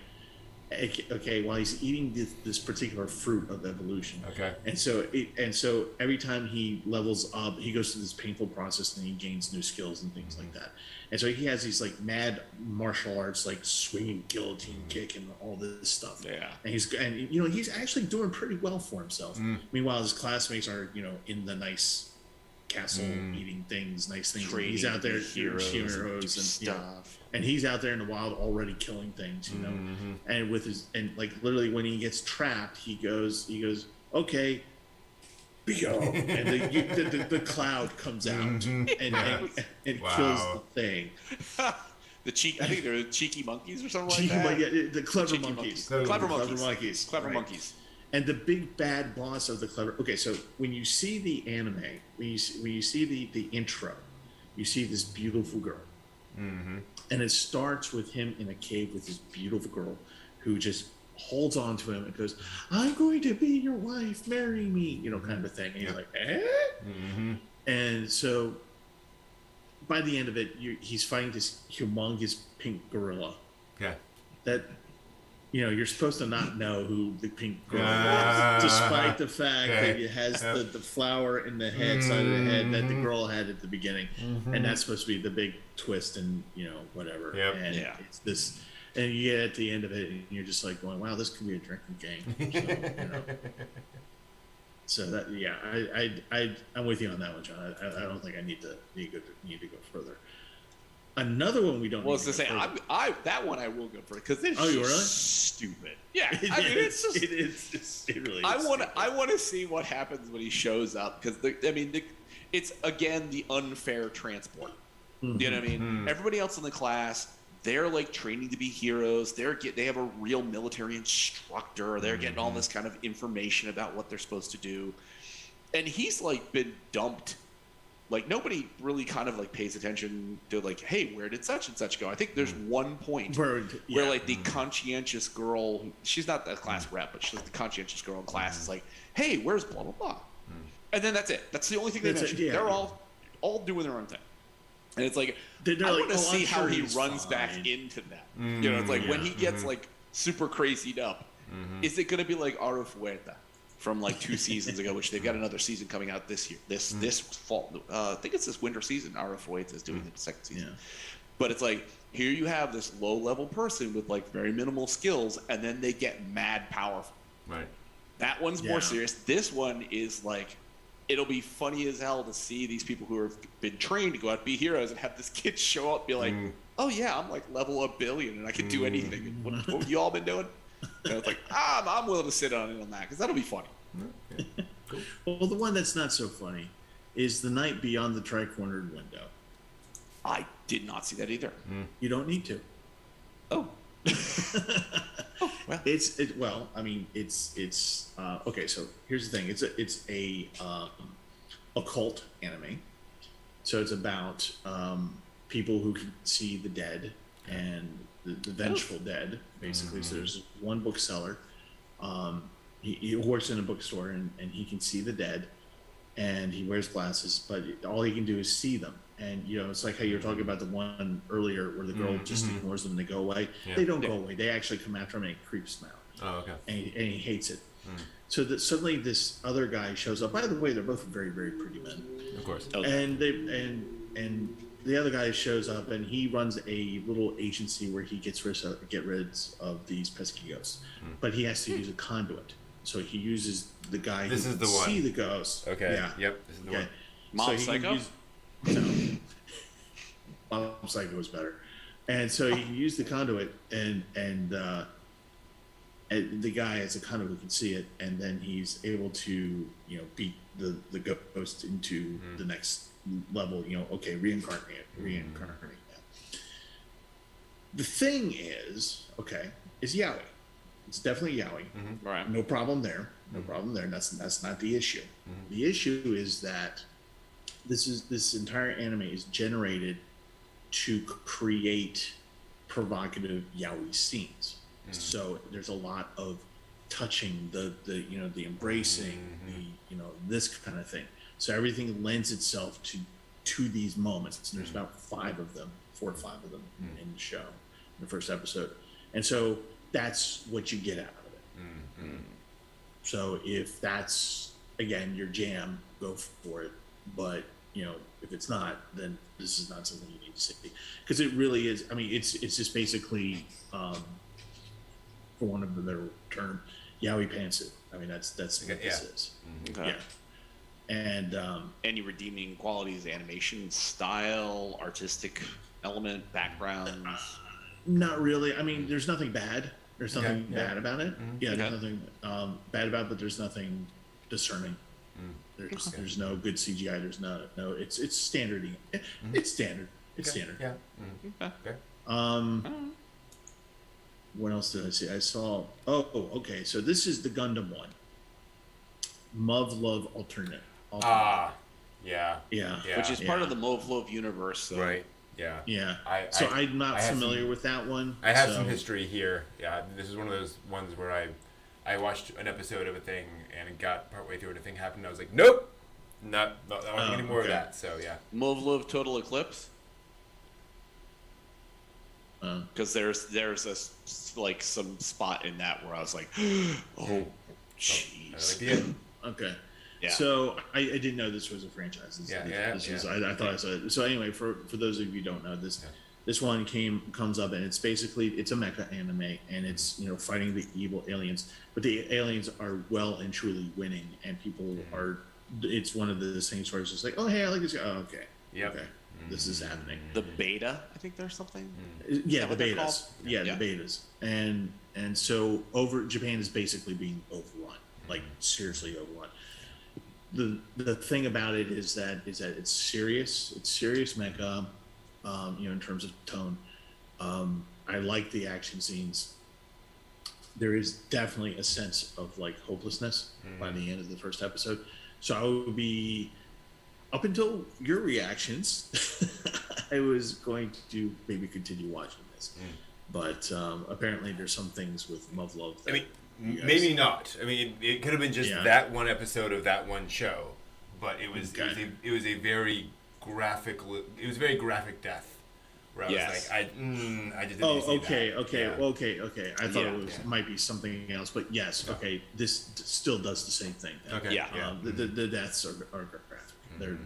Speaker 2: Okay, while he's eating this particular fruit of evolution.
Speaker 1: Okay.
Speaker 2: And so every time he levels up, he goes through this painful process and he gains new skills and things like that. And so he has these like mad martial arts, like swinging guillotine kick and all this stuff.
Speaker 3: Yeah.
Speaker 2: And he's actually doing pretty well for himself. Meanwhile, his classmates are, in the nice castle eating things, nice things. And he's out there heroes and stuff. And he's out there in the wild already killing things, And like literally when he gets trapped, he goes, okay, go. And the cloud comes out and kills the thing.
Speaker 3: I think they're cheeky monkeys or something like that.
Speaker 2: The clever monkeys.
Speaker 3: Clever monkeys.
Speaker 2: And the big bad boss of the clever. Okay, so when you see the anime, when you see the intro, you see this beautiful girl. And it starts with him in a cave with this beautiful girl who just holds on to him and goes, I'm going to be your wife, marry me, kind of a thing. And you're like, eh? And so by the end of it, he's fighting this humongous pink gorilla.
Speaker 1: Yeah.
Speaker 2: That, you're supposed to not know who the pink gorilla is, despite the fact that it has the flower in the head, side of the head that the girl had at the beginning. And that's supposed to be the big twist and, whatever.
Speaker 1: Yep.
Speaker 2: And it's this, and you get at the end of it and you're just like going, wow, this could be a drinking game. So that, I'm with you on that one, John. I don't think I need to go further. Another one we don't.
Speaker 3: Well, to say, that one I will go for because it's
Speaker 2: really?
Speaker 3: stupid. Yeah,
Speaker 2: it really is.
Speaker 3: I want to see what happens when he shows up because it's again the unfair transport. You know what I mean? Everybody else in the class, they're like training to be heroes. They have a real military instructor. They're getting all this kind of information about what they're supposed to do, and he's like been dumped. Like nobody really kind of like pays attention to like, hey, where did such and such go? I think there's one point where like the conscientious girl, she's not the class rep, but she's the conscientious girl in class is like, hey, where's blah blah blah, and then that's it. That's the only thing they mention. They're all doing their own thing, and it's like I want to see how he runs back into that. It's like when he gets like super crazied up, is it going to be like Arufueta? From like 2 seasons ago, which they've got another season coming out this year, this fall. I think it's this winter season. Arufueta is doing the second season. Yeah. But it's like here you have this low-level person with like very minimal skills, and then they get mad powerful.
Speaker 1: Right.
Speaker 3: That one's more serious. This one is like, it'll be funny as hell to see these people who have been trained to go out and be heroes and have this kid show up and be like, oh yeah, I'm like level 1 billion and I can do anything. What have you all been doing? And it's like, I'm willing to sit on that because that'll be funny.
Speaker 1: Okay. Cool.
Speaker 2: Well, the one that's not so funny is The Night Beyond the Tri-Cornered Window.
Speaker 3: I did not see that either.
Speaker 2: You don't need to.
Speaker 3: Oh.
Speaker 2: Well. It's okay. So here's the thing. It's a occult anime. So it's about people who can see the dead and the vengeful dead, basically. So there's one bookseller. He works in a bookstore and he can see the dead, and he wears glasses, but all he can do is see them. And it's like how you were talking about the one earlier where the girl just ignores them and they go away. Yeah. They don't go away. They actually come after him and it creeps him out.
Speaker 1: Oh, okay.
Speaker 2: And he hates it. So that suddenly this other guy shows up. By the way, they're both very, very pretty men.
Speaker 1: Of course.
Speaker 2: Okay. And the other guy shows up and he runs a little agency where he gets rid of these pesky ghosts, but he has to use a conduit. So he uses the guy who can see the ghosts.
Speaker 1: Okay. Yeah. Yep. This is the one.
Speaker 3: Mob Psycho?
Speaker 2: No. Mob Psycho was better. And so he used the conduit and the guy has a conduit who can see it, and then he's able to beat the ghost into the next level. Reincarnate. The thing is yaoi. It's definitely yaoi.
Speaker 3: Right.
Speaker 2: No problem there. That's not the issue. The issue is that this entire anime is generated to create provocative yaoi scenes. So there's a lot of touching, the embracing, this kind of thing. So everything lends itself to these moments. And there's about 4 or 5 of them in the show, in the first episode. And so that's what you get out of it. Mm-hmm. So if that's, again, your jam, go for it. But, if it's not, then this is not something you need to see. Because it really is, it's just basically, for one of the better term, yaoi pantsu. That's what this is.
Speaker 3: Mm-hmm. Okay.
Speaker 2: Yeah. And
Speaker 3: any redeeming qualities, animation, style, artistic element, background?
Speaker 2: Not really. There's nothing bad. There's nothing bad about it. Mm-hmm. Yeah, there's nothing bad about it, but there's nothing discerning. There's no good CGI. There's no. It's standard. It's standard. It's standard.
Speaker 1: Yeah.
Speaker 2: Okay. What else did I see? I saw. Oh, okay. So this is the Gundam one. Love alternate.
Speaker 1: Yeah.
Speaker 3: Which is part of the Love universe, though.
Speaker 1: Right. Yeah.
Speaker 2: Yeah. I'm not familiar with that one.
Speaker 1: I have some history here. Yeah. This is one of those ones where I watched an episode of a thing and got partway through and a thing happened. And I was like, nope, not any more of that. So yeah.
Speaker 3: Love Total Eclipse. Because there's some spot in that where I was like, oh, jeez.
Speaker 2: Okay.
Speaker 3: Yeah.
Speaker 2: So I didn't know this was a franchise. I thought I saw it. So anyway, for those of you who don't know this. Yeah. This one comes up, and it's a mecha anime, and it's fighting the evil aliens, but the aliens are well and truly winning, and people are. It's one of the things where it's just like, oh hey, I like this guy. Oh, okay, okay, this is happening.
Speaker 3: The beta, I think there's something.
Speaker 2: Yeah, the betas. Yeah, the betas, and so Japan is basically being overrun, like seriously overrun. The thing about it is that it's serious. It's serious mecha. In terms of tone, I like the action scenes. There is definitely a sense of hopelessness by the end of the first episode. So I would be, up until your reactions, I was going to maybe continue watching this. But apparently there's some things with Love that
Speaker 1: maybe not. It could have been just that one episode of that one show, but it was a very graphic. It was very graphic death. Where I was like, I just didn't see that.
Speaker 2: Okay. I thought it might be something else, but yes, okay. This still does the same thing.
Speaker 1: Okay.
Speaker 2: The deaths are graphic. They're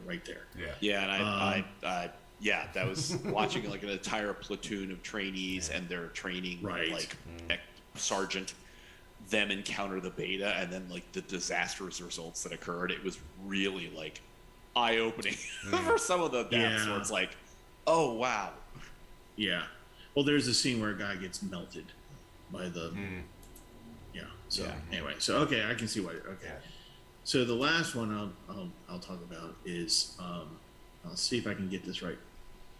Speaker 2: right there.
Speaker 3: Yeah, and I that was watching an entire platoon of trainees and their training sergeant. Them encounter the beta, and then the disastrous results that occurred. It was really eye-opening for some of the deaths where it's like, oh wow.
Speaker 2: Yeah. Well, there's a scene where a guy gets melted by the anyway, so okay, I can see why. Okay. So the last one I'll talk about is I'll see if I can get this right.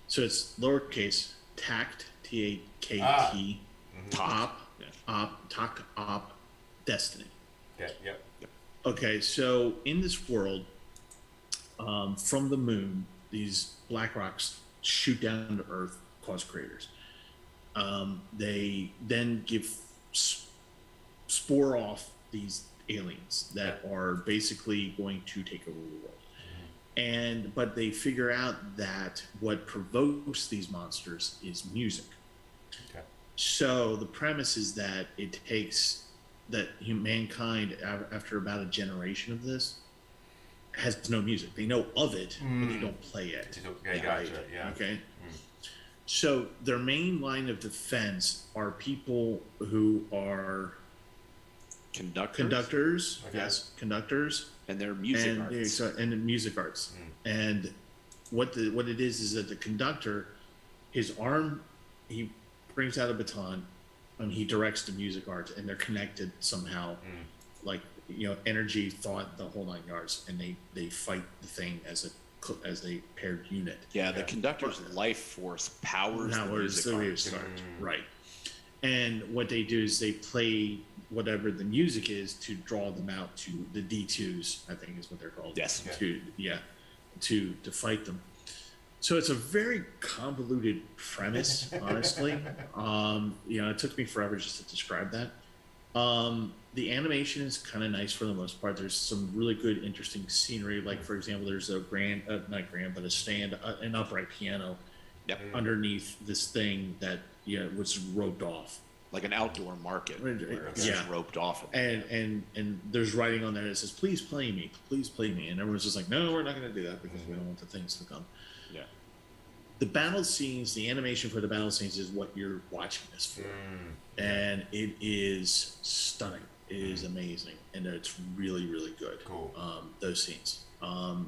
Speaker 2: So it's lowercase tact, TAKT, op destiny.
Speaker 1: Yep.
Speaker 2: Okay, so in this world, from the moon, these black rocks shoot down to Earth, cause craters. They then spore off these aliens that are basically going to take over the world. But they figure out that what provokes these monsters is music. Okay. So the premise is that it takes that mankind, after about a generation of this, has no music. They know of it, but they don't play it.
Speaker 1: Okay, gotcha. Yeah.
Speaker 2: Okay. So their main line of defense are people who are conductors. Okay. Yes, conductors.
Speaker 3: And their music arts.
Speaker 2: And the music arts. And what it is that the conductor, his arm, he brings out a baton, and he directs the music arts, and they're connected somehow, energy, thought, the whole 9 yards, and they fight the thing as a paired unit.
Speaker 3: Yeah, the conductor's life force powers the music art.
Speaker 2: Right. And what they do is they play whatever the music is to draw them out to the D2s, I think is what they're called.
Speaker 3: Yes.
Speaker 2: To fight them. So it's a very convoluted premise, honestly. It took me forever just to describe that. The animation is kind of nice for the most part. There's some really good, interesting scenery. Like, for example, there's a an upright piano underneath this thing that was roped off.
Speaker 3: like an outdoor market where it's
Speaker 2: Yeah.
Speaker 3: just roped off.
Speaker 2: And there's writing on there that says, "Please play me, please play me," and everyone's just like, "No, we're not going to do that because we don't want the things to come."
Speaker 3: Yeah.
Speaker 2: The battle scenes, the animation for the battle scenes is what you're watching this for, and it is stunning. It is amazing, and it's really, really good.
Speaker 1: Cool.
Speaker 2: Those scenes.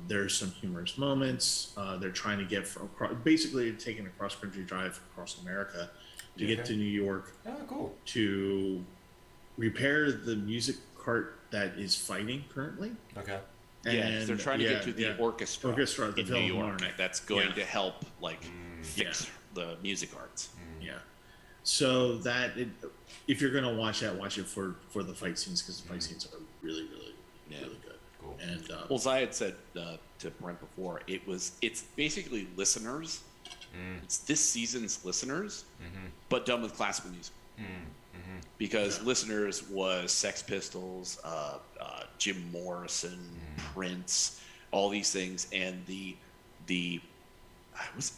Speaker 2: There's some humorous moments. They're trying to get from basically taking a cross-country drive across America to get to New York.
Speaker 1: Oh, cool.
Speaker 2: To repair the music cart that is fighting currently.
Speaker 1: Okay.
Speaker 3: Yeah, they're trying to get to the orchestra
Speaker 2: the
Speaker 3: in New York. That's going
Speaker 2: Yeah.
Speaker 3: to help fix the music arts.
Speaker 2: Yeah. So if you're gonna watch that, watch it for the fight scenes, because the fight scenes are really, really, really good.
Speaker 1: Cool.
Speaker 2: And
Speaker 3: Well, as I had said to Brent before, it's basically listeners. It's this season's listeners, but done with classical music. Because listeners was Sex Pistols, Jim Morrison, Prince, all these things, and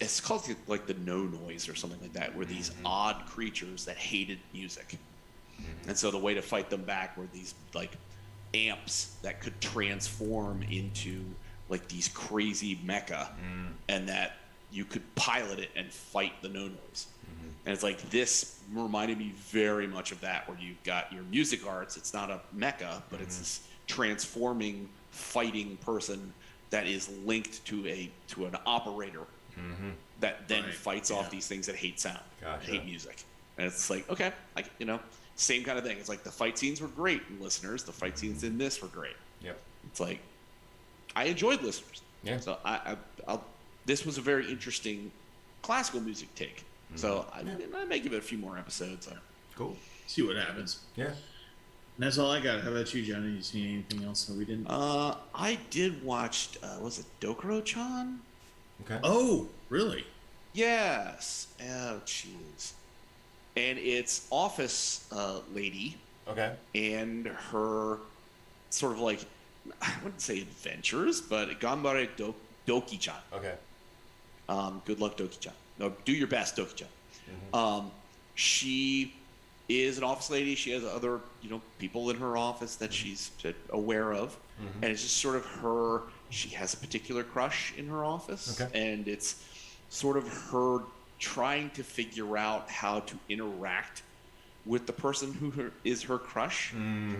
Speaker 3: it's called like the no noise or something like that, were these odd creatures that hated music, and so the way to fight them back were these like amps that could transform into like these crazy mecha, and that you could pilot it and fight the no noise. And it's like, this reminded me very much of that, where you've got your music arts. It's not a mecha, but it's this transforming, fighting person that is linked to an operator that then fights off these things that hate sound, hate music. And it's like, okay, same kind of thing. It's like the fight scenes were great in Listeners. The fight scenes in this were great.
Speaker 1: Yep.
Speaker 3: It's like, I enjoyed Listeners.
Speaker 1: Yeah.
Speaker 3: So this was a very interesting classical music take. So I may give it a few more episodes.
Speaker 1: Cool.
Speaker 2: See what happens.
Speaker 1: Yeah.
Speaker 2: And that's all I got. How about you, Johnny? You seen anything else that we didn't?
Speaker 3: I did watch. Was it Dokuro-chan?
Speaker 1: Okay.
Speaker 2: Oh, really?
Speaker 3: Yes. Oh, jeez. And it's Office Lady.
Speaker 1: Okay.
Speaker 3: And her sort of like, I wouldn't say adventures, but Ganbare Doki-chan.
Speaker 1: Okay.
Speaker 3: Good luck, Doki-chan. No, do your best, Doki-chan. She is an office lady. She has other, people in her office that she's aware of, and it's just sort of her. She has a particular crush in her office, and it's sort of her trying to figure out how to interact with the person who is her crush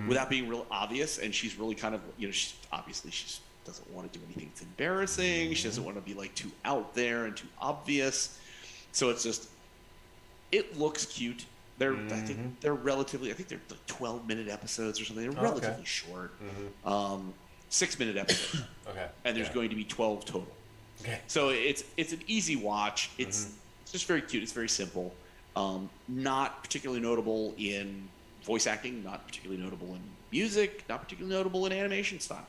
Speaker 3: without being real obvious. And she's really kind of, she doesn't want to do anything that's embarrassing. She doesn't want to be like too out there and too obvious. So it's just, it looks cute. I think they're relatively, like 12-minute episodes or something. They're relatively short. 6-minute episodes. And there's going to be 12 total. So it's an easy watch. It's just very cute. It's very simple. Not particularly notable in voice acting, not particularly notable in music, not particularly notable in animation style.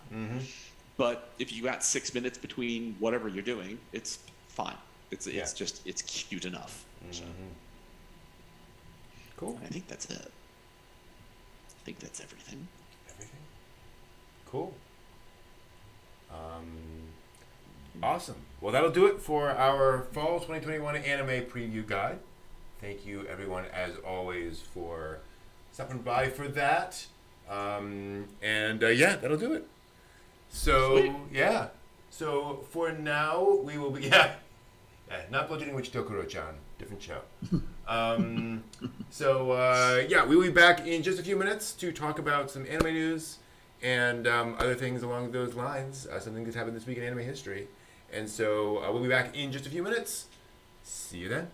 Speaker 3: But if you got 6 minutes between whatever you're doing, it's fine. It's cute enough. So.
Speaker 1: Cool.
Speaker 3: I think that's it. I think that's everything.
Speaker 1: Everything? Cool. Awesome. Well, that'll do it for our Fall 2021 Anime Preview Guide. Thank you, everyone, as always, for stopping by for that. That'll do it. So,
Speaker 3: Sweet.
Speaker 1: So, for now, we will be... not Bludgeoning Witch Dokuro-chan. Different show. We will be back in just a few minutes to talk about some anime news and other things along those lines. Something that's happened this week in anime history. And so we'll be back in just a few minutes. See you then.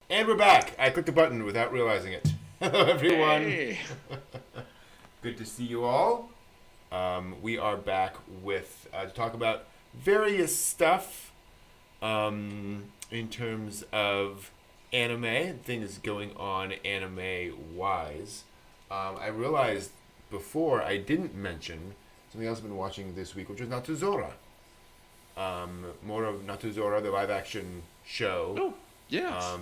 Speaker 1: And we're back. I clicked the button without realizing it. Hello, everyone.
Speaker 3: Hey.
Speaker 1: Good to see you all. We are back with to talk about various stuff in terms of anime, things going on anime-wise. I realized before I didn't mention something else I've been watching this week, which was Natuzora. More of Natuzora, the live-action show.
Speaker 3: Oh, yes.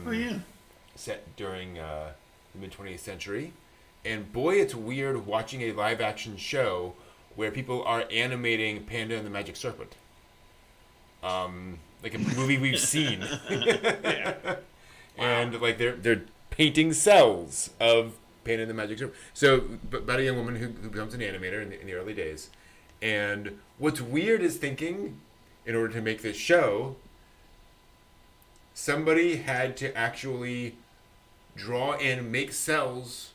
Speaker 1: Set during the mid-20th century. And boy, it's weird watching a live-action show where people are animating Panda and the Magic Serpent. Like a movie we've seen.
Speaker 3: Yeah.
Speaker 1: And like they're painting cells of Panda and the Magic Serpent. So, about a young woman who becomes an animator in the early days. And what's weird is thinking, in order to make this show, somebody had to actually draw and make cells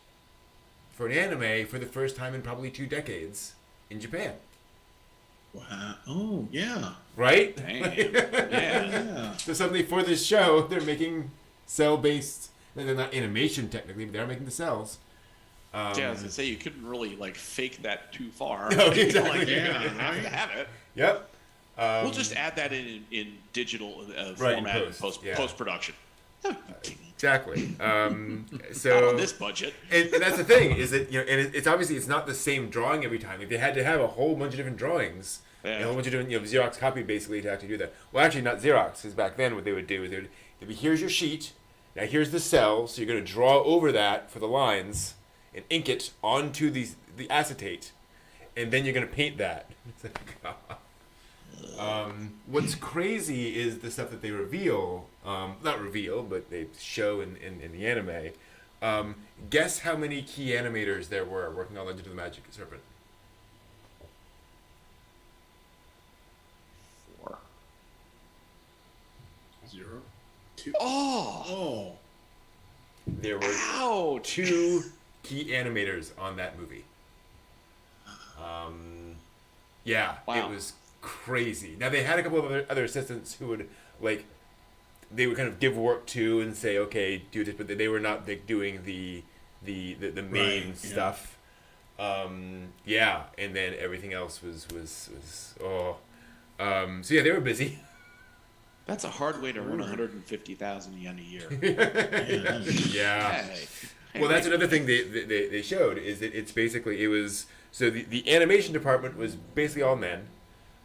Speaker 1: for an anime for the first time in probably 2 decades in Japan.
Speaker 2: Wow. Oh, yeah.
Speaker 1: Right?
Speaker 3: Damn. Yeah.
Speaker 1: So suddenly for this show, they're making cell-based, they're not animation technically, but they're making the cells.
Speaker 3: Yeah, I was going to say, you couldn't really, like, fake that too far.
Speaker 1: No, exactly.
Speaker 3: Like, you have to have it.
Speaker 1: Yep.
Speaker 3: We'll just add that in digital format
Speaker 1: in
Speaker 3: post-production.
Speaker 1: Exactly.
Speaker 3: Not
Speaker 1: So
Speaker 3: on this budget.
Speaker 1: and that's the thing is that it's obviously it's not the same drawing every time. Like they had to have a whole bunch of different drawings, and a whole bunch of different Xerox copy basically to actually do that. Well, actually not Xerox, because back then what they would do is they'd be here's your sheet, now here's the cell, so you're going to draw over that for the lines and ink it onto the acetate, and then you're going to paint that. It's like, what's crazy is the stuff that they reveal, not reveal, but they show in the anime. Guess how many key animators there were working on Legend of the Magic Serpent?
Speaker 3: 4.
Speaker 2: 0. 2.
Speaker 3: Oh!
Speaker 1: There were
Speaker 3: Ouch!
Speaker 1: 2 key animators on that movie. Yeah,
Speaker 3: Wow.
Speaker 1: It was crazy. Now they had a couple of other assistants who would they would kind of give work to and say, okay, do this, but they were not doing the main stuff. Yeah, and then everything else was so yeah, they were busy.
Speaker 3: That's a hard way to earn 150,000 yen a year.
Speaker 1: Yeah.
Speaker 3: Hey,
Speaker 1: Well, that's another thing they showed is that it's basically so the animation department was basically all men,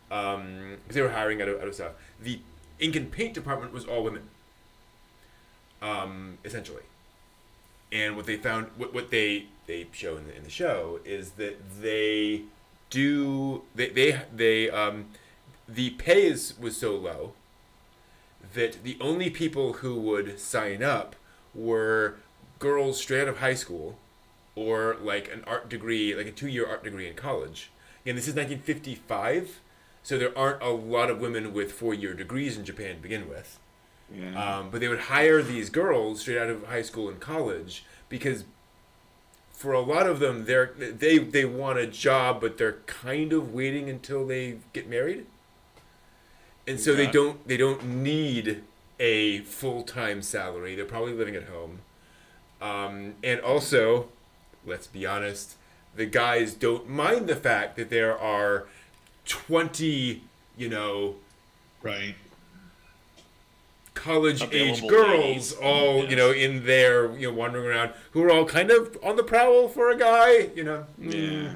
Speaker 1: because they were hiring out of stuff. The ink and paint department was all women, essentially. And what they found, what they show in the show is that the pay was so low that the only people who would sign up were girls straight out of high school or like an art degree, like a 2-year art degree in college. And this is 1955, so there aren't a lot of women with 4-year degrees in Japan to begin with. Yeah. But they would hire these girls straight out of high school and college because for a lot of them, they want a job, but they're kind of waiting until they get married. And so they don't need a full-time salary. They're probably living at home. And also, let's be honest, the guys don't mind the fact that there are 20,
Speaker 2: right,
Speaker 1: college-age girls all, in there, wandering around, who are all kind of on the prowl for a guy,
Speaker 3: Yeah.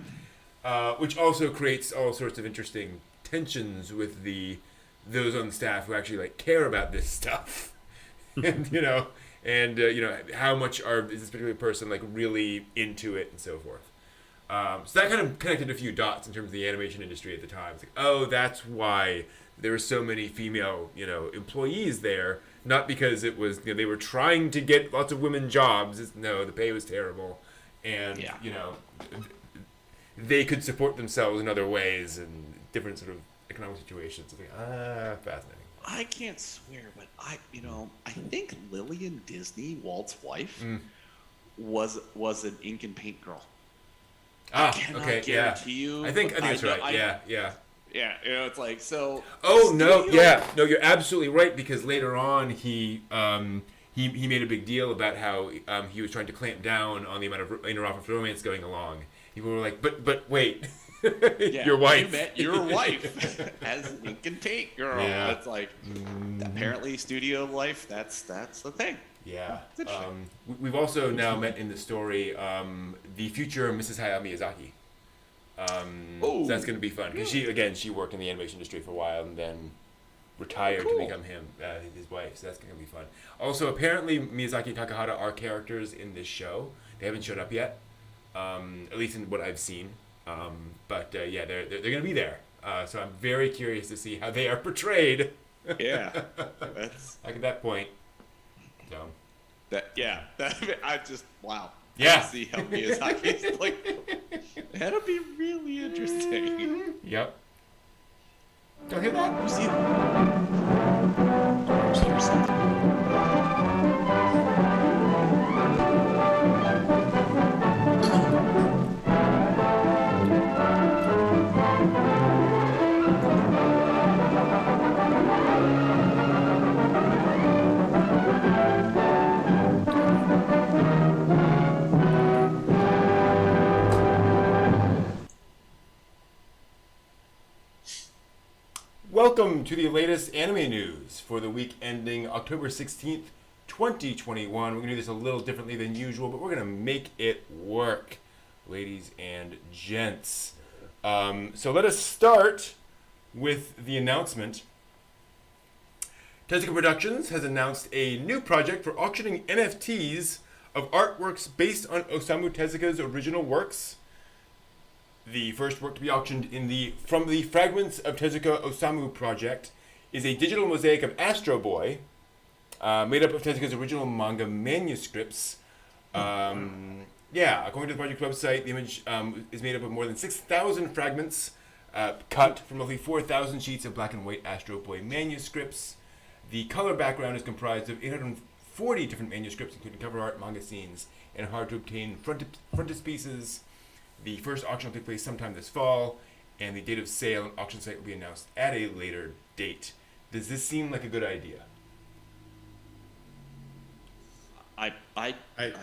Speaker 1: Which also creates all sorts of interesting tensions with those on staff who actually like care about this stuff, and how much is this particular person like really into it and so forth. So that kind of connected a few dots in terms of the animation industry at the time. It's like, oh, that's why there were so many female, employees there. Not because it was, they were trying to get lots of women jobs. No, the pay was terrible, and they could support themselves in other ways and different sort of economic situations. It's like, fascinating.
Speaker 3: I can't swear, but I think Lillian Disney, Walt's wife, was an ink and paint girl. I cannot guarantee you.
Speaker 1: I think that's right. Yeah.
Speaker 3: Yeah, it's like so.
Speaker 1: Oh no! Yeah, no, you're absolutely right because later on he made a big deal about how he was trying to clamp down on the amount of interoffice romance going along. People were like, but wait, your wife.
Speaker 3: You met your wife as an ink and paint girl. Yeah. It's like apparently studio life. That's the thing.
Speaker 1: Yeah. We've also now met in the story the future Mrs. Hayao Miyazaki. So that's going to be fun because she worked in the animation industry for a while and then retired to become his wife. So that's going to be fun. Also, apparently Miyazaki and Takahata are characters in this show. They haven't showed up yet, at least in what I've seen. But they're going to be there. So I'm very curious to see how they are portrayed.
Speaker 3: Yeah, that's
Speaker 1: like at that point. So
Speaker 3: I just wow.
Speaker 1: Yeah.
Speaker 3: To see how Miyazaki's like. That'll be really interesting.
Speaker 1: Yep. Don't hear that?
Speaker 3: You see or something.
Speaker 1: Welcome to the latest anime news for the week ending October 16th, 2021. We're going to do this a little differently than usual, but we're going to make it work, ladies and gents. So let us start with the announcement. Tezuka Productions has announced a new project for auctioning NFTs of artworks based on Osamu Tezuka's original works. The first work to be auctioned from the Fragments of Tezuka Osamu project is a digital mosaic of Astro Boy, made up of Tezuka's original manga manuscripts. According to the project website, the image is made up of more than 6,000 fragments cut from roughly 4,000 sheets of black and white Astro Boy manuscripts. The color background is comprised of 840 different manuscripts, including cover art, manga scenes, and hard-to-obtain frontispieces. The first auction will take place sometime this fall, and the date of sale and auction site will be announced at a later date. Does this seem like a good idea?
Speaker 3: I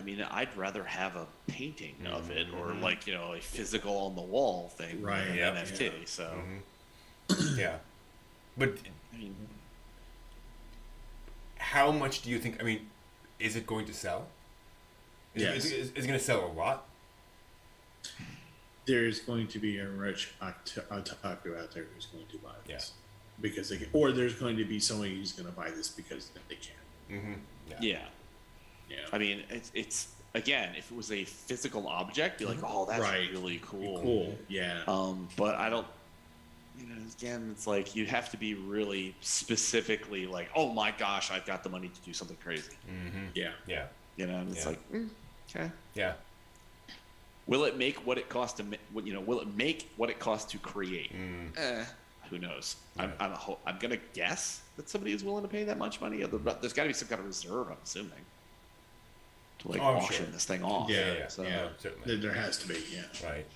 Speaker 3: mean, I'd rather have a painting of it or like, a physical on the wall thing
Speaker 2: right,
Speaker 3: than an NFT. Yeah. So
Speaker 1: yeah, but
Speaker 3: I mean,
Speaker 1: how much do you think? I mean, is it going to sell?
Speaker 2: Yes.
Speaker 1: Is it going to sell a lot?
Speaker 2: There's going to be a rich otaku out there who's going to buy this.
Speaker 1: Yeah.
Speaker 2: Because they can, or there's going to be somebody who's going to buy this because they can.
Speaker 1: Mm-hmm.
Speaker 3: Yeah. I mean, it's again, if it was a physical object, be like, oh, that's really cool.
Speaker 2: Cool. Yeah.
Speaker 3: But I don't. Again, it's like you have to be really specifically like, oh my gosh, I've got the money to do something crazy.
Speaker 2: Mm-hmm. Yeah.
Speaker 1: Yeah.
Speaker 3: And it's like, okay.
Speaker 1: Yeah.
Speaker 3: Will it make what it costs to? Will it make what it costs to create? Who knows?
Speaker 1: Yeah.
Speaker 3: I'm gonna guess that somebody is willing to pay that much money. There's got to be some kind of reserve, I'm assuming, to auction this thing off.
Speaker 2: Yeah.
Speaker 3: So,
Speaker 1: certainly.
Speaker 2: There has to be. Yeah.
Speaker 1: Right.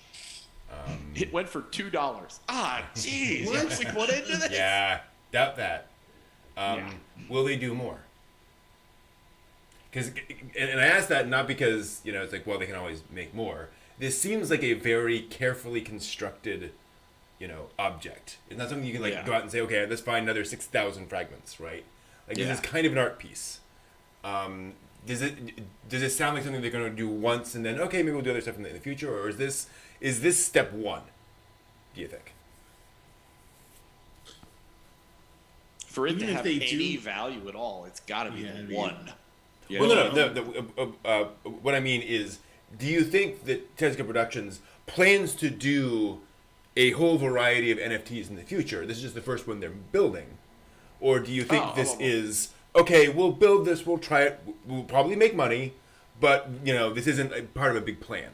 Speaker 3: It went for $2. Jeez, you actually put into this?
Speaker 1: Yeah, doubt that. Will they do more? Because, and I ask that not because it's like, well, they can always make more. This seems like a very carefully constructed, object. It's not something you can go out and say, okay, let's find another 6,000 fragments, right? Like this is kind of an art piece. Does it sound like something they're going to do once and then okay, maybe we'll do other stuff in the future, or is this step one? Do you think?
Speaker 3: For it to have any value at all, it's got to be one.
Speaker 1: Well, no. What I mean is, do you think that Tezuka Productions plans to do a whole variety of NFTs in the future? This is just the first one they're building, or do you think this is? Okay, we'll build this, we'll try it, we'll probably make money, but, this isn't a part of a big plan.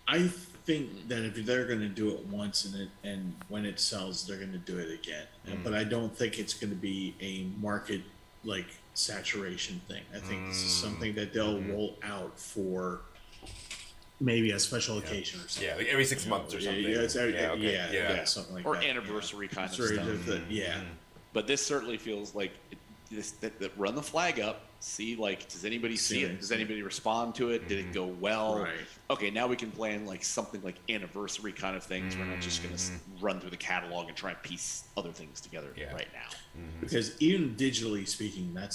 Speaker 2: I think that if they're going to do it once and when it sells, they're going to do it again. But I don't think it's going to be a market, saturation thing. I think this is something that they'll roll out for maybe a special occasion or something.
Speaker 1: Yeah, like every 6 months or something.
Speaker 2: Yeah, something like
Speaker 3: or
Speaker 2: that.
Speaker 3: Or anniversary kind of stuff. But this certainly feels like that run the flag up, see, does anybody see it? Does anybody respond to it? Did it go well?
Speaker 2: Right.
Speaker 3: Okay, now we can plan something like anniversary kind of things. We're not just going to run through the catalog and try and piece other things together right now.
Speaker 2: Because even digitally speaking, that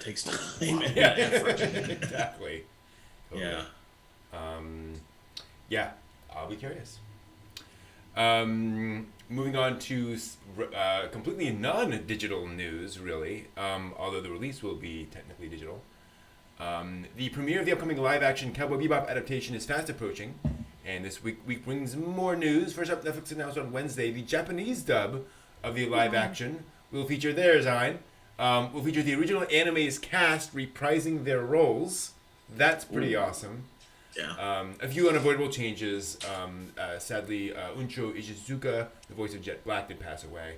Speaker 2: takes time and
Speaker 1: Yeah,
Speaker 2: effort.
Speaker 1: Exactly. Totally.
Speaker 2: Yeah.
Speaker 1: I'll be curious. Moving on to completely non-digital news, really, although the release will be technically digital. The premiere of the upcoming live-action Cowboy Bebop adaptation is fast approaching, and this week brings more news. First up, Netflix announced on Wednesday the Japanese dub of the live-action will feature their design. Will feature the original anime's cast reprising their roles. That's pretty awesome.
Speaker 2: Yeah.
Speaker 1: A few unavoidable changes. Sadly, Uncho Ishizuka, the voice of Jet Black, did pass away,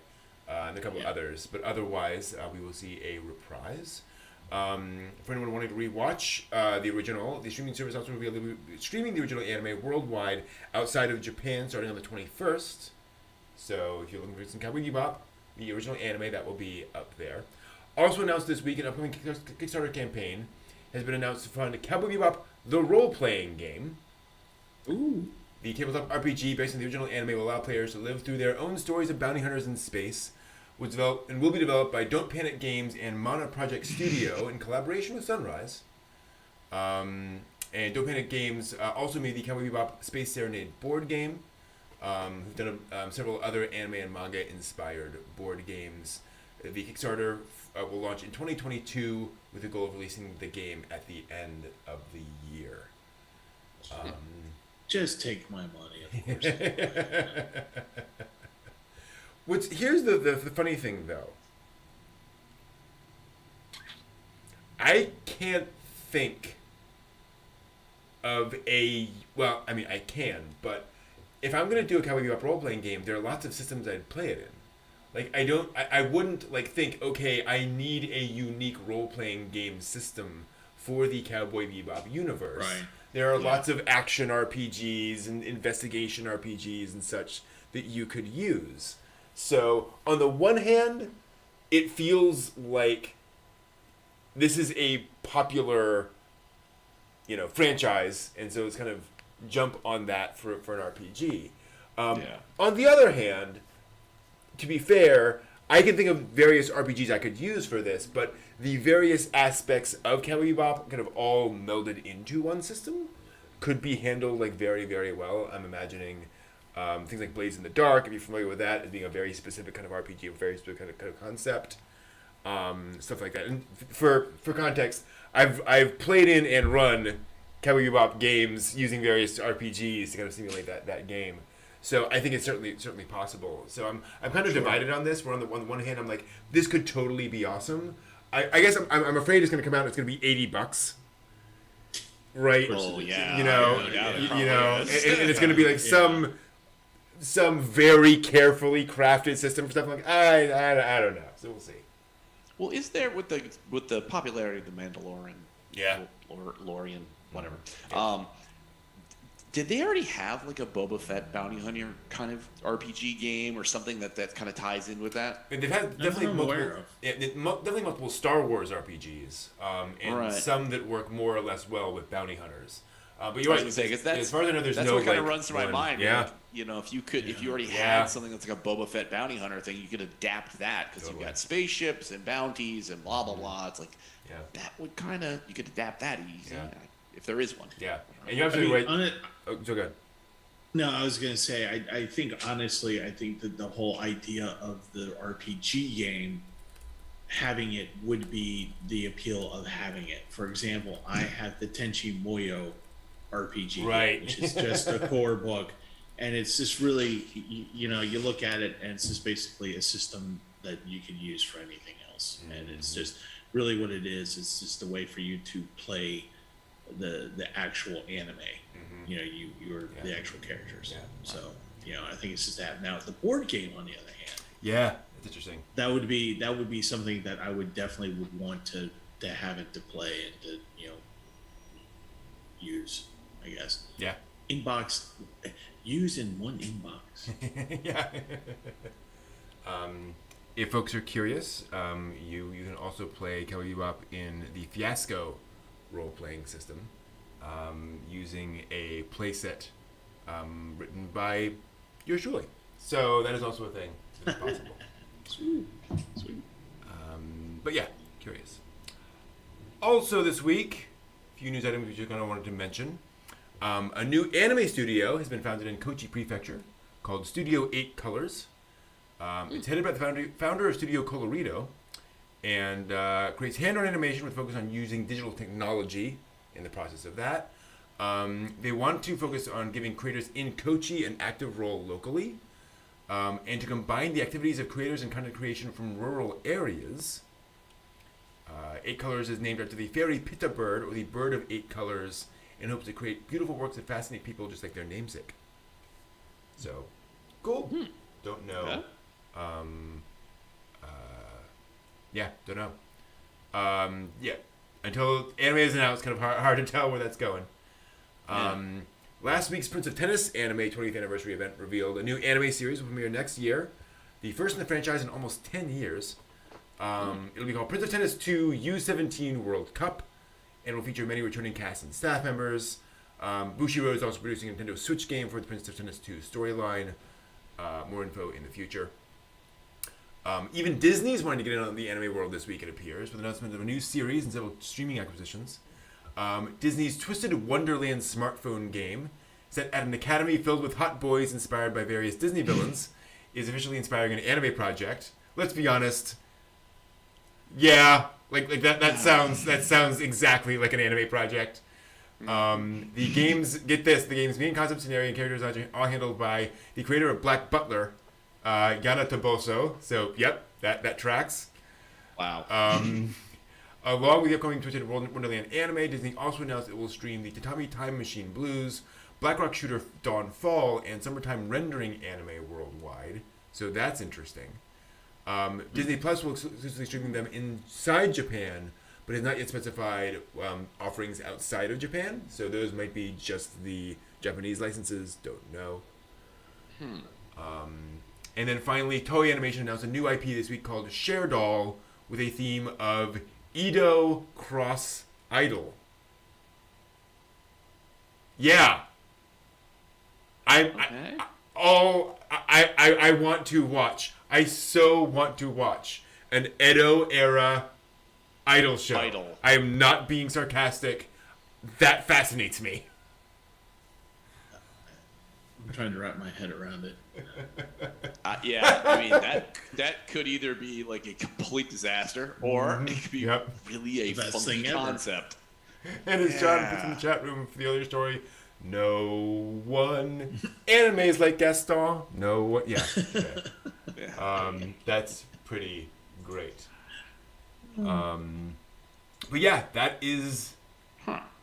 Speaker 1: and a couple others. But otherwise, we will see a reprise. For anyone wanting to rewatch the original, the streaming service also will be streaming the original anime worldwide outside of Japan starting on the 21st. So if you're looking for some Cowboy Bebop, the original anime, that will be up there. Also announced this week, an upcoming Kickstarter campaign has been announced to fund Cowboy Bebop, the role-playing game.
Speaker 2: Ooh.
Speaker 1: The tabletop RPG based on the original anime will allow players to live through their own stories of bounty hunters in space. Was developed and will be developed by Don't Panic Games and Mana Project Studio in collaboration with Sunrise. And Don't Panic Games also made the Cowboy Bebop Space Serenade board game. Who've done several other anime and manga inspired board games. The Kickstarter will launch in 2022 with the goal of releasing the game at the end of the year.
Speaker 2: Just take my money, of course.
Speaker 1: Here's the funny thing, though. I can't think of I can, but if I'm going to do a Cowboy Bebop role-playing game, there are lots of systems I'd play it in. I wouldn't think, okay, I need a unique role-playing game system for the Cowboy Bebop universe.
Speaker 2: Right.
Speaker 1: There are lots of action RPGs and investigation RPGs and such that you could use. So, on the one hand, it feels like this is a popular, franchise, and so it's kind of jump on that for an RPG. On the other hand, to be fair, I can think of various RPGs I could use for this, but the various aspects of Cowboy Bebop kind of all melded into one system could be handled like very, very well. I'm imagining things like Blades in the Dark, if you're familiar with that, as being a very specific kind of RPG, a very specific kind of concept, stuff like that. And for context, I've played in and run Cowboy Bebop games using various RPGs to kind of simulate that game. So I think it's certainly possible. So I'm kind of divided on this. Where on the one hand, I'm like, this could totally be awesome. I guess I'm afraid it's going to come out and it's going to be $80, right?
Speaker 3: Oh yeah,
Speaker 1: and it's going to be like some very carefully crafted system for stuff. Like I don't know. So we'll see.
Speaker 3: Well, is there with the popularity of the Mandalorian?
Speaker 1: Yeah.
Speaker 3: Lorian, whatever. Yeah. Did they already have like a Boba Fett bounty hunter kind of RPG game or something that kind of ties in with that?
Speaker 1: And they've had definitely multiple Star Wars RPGs, and some that work more or less well with bounty hunters. But you're right. As far as I know, there's no
Speaker 3: what kind of runs through my mind.
Speaker 1: Yeah.
Speaker 3: Like, if you already had something that's like a Boba Fett bounty hunter thing, you could adapt that because you've got spaceships and bounties and blah blah blah. It's like that would you could adapt that easy. Yeah. If there is one.
Speaker 1: Yeah. And you're absolutely right. So good.
Speaker 2: No, I was going to say, I think, honestly, I think that the whole idea of the RPG game, having it would be the appeal of having it. For example, I have the Tenchi Muyo RPG,
Speaker 1: right,
Speaker 2: which is just a core book. And it's just really, you look at it and it's just basically a system that you can use for anything else. Mm-hmm. And it's just really what it is. It's just a way for you to play the actual anime. Mm-hmm. You're the actual characters. Yeah. So, I think it's just that. Now, the board game, on the other hand.
Speaker 1: Yeah, that's interesting.
Speaker 2: That would be something that I would definitely would want to have it to play and to, use, I guess.
Speaker 1: Yeah.
Speaker 2: Inbox, use in one inbox.
Speaker 1: Yeah. If folks are curious, you can also play Cowboy Bebop in the Fiasco role-playing system, using a playset written by yours truly. So that is also a thing that's possible.
Speaker 2: Sweet.
Speaker 1: But yeah, curious. Also this week, a few news items we just kind of wanted to mention. A new anime studio has been founded in Kochi Prefecture called Studio 8 Colors. It's headed by the founder of Studio Colorido, and creates hand-drawn animation with focus on using digital technology in the process of that. They want to focus on giving creators in Kochi an active role locally, and to combine the activities of creators and content creation from rural areas. 8 Colors is named after the fairy Pitta bird, or the bird of 8 colors, and hopes to create beautiful works that fascinate people just like their namesake. So, cool. Don't know.
Speaker 3: Yeah.
Speaker 1: Don't know. Until anime isn't out, it's kind of hard to tell where that's going. Last week's Prince of Tennis anime 20th anniversary event revealed a new anime series will premiere next year, the first in the franchise in almost 10 years. It'll be called Prince of Tennis 2 U17 World Cup, and will feature many returning cast and staff members. Bushiroad is also producing a Nintendo Switch game for the Prince of Tennis 2 storyline. More info in the future. Even Disney's wanting to get in on the anime world this week, it appears, with the announcement of a new series and several streaming acquisitions. Disney's Twisted Wonderland smartphone game, set at an academy filled with hot boys inspired by various Disney villains, is officially inspiring an anime project. Let's be honest. Yeah, like that sounds exactly like an anime project. The game's main concept, scenario, and characters are all handled by the creator of Black Butler, Yana Toboso. So, yep, that tracks.
Speaker 3: Wow.
Speaker 1: Along with the upcoming Twisted Wonderland anime, Disney also announced it will stream the Tatami Time Machine Blues, Black Rock Shooter Dawn Fall, and Summertime Rendering anime worldwide. So that's interesting. Disney Plus will exclusively stream them inside Japan, but has not yet specified offerings outside of Japan. So those might be just the Japanese licenses. Don't know. And then finally, Toei Animation announced a new IP this week called Share Doll, with a theme of Edo Cross Idol. Yeah. Oh, I want to watch. I so want to watch an Edo era idol show. I am not being sarcastic. That fascinates me.
Speaker 2: I'm trying to wrap my head around it.
Speaker 3: Yeah, I mean that could either be like a complete disaster, or it could be really a fun concept.
Speaker 1: And as John puts in the chat room for the other story, no one animes like Gaston. No one, that's pretty great. But yeah, that is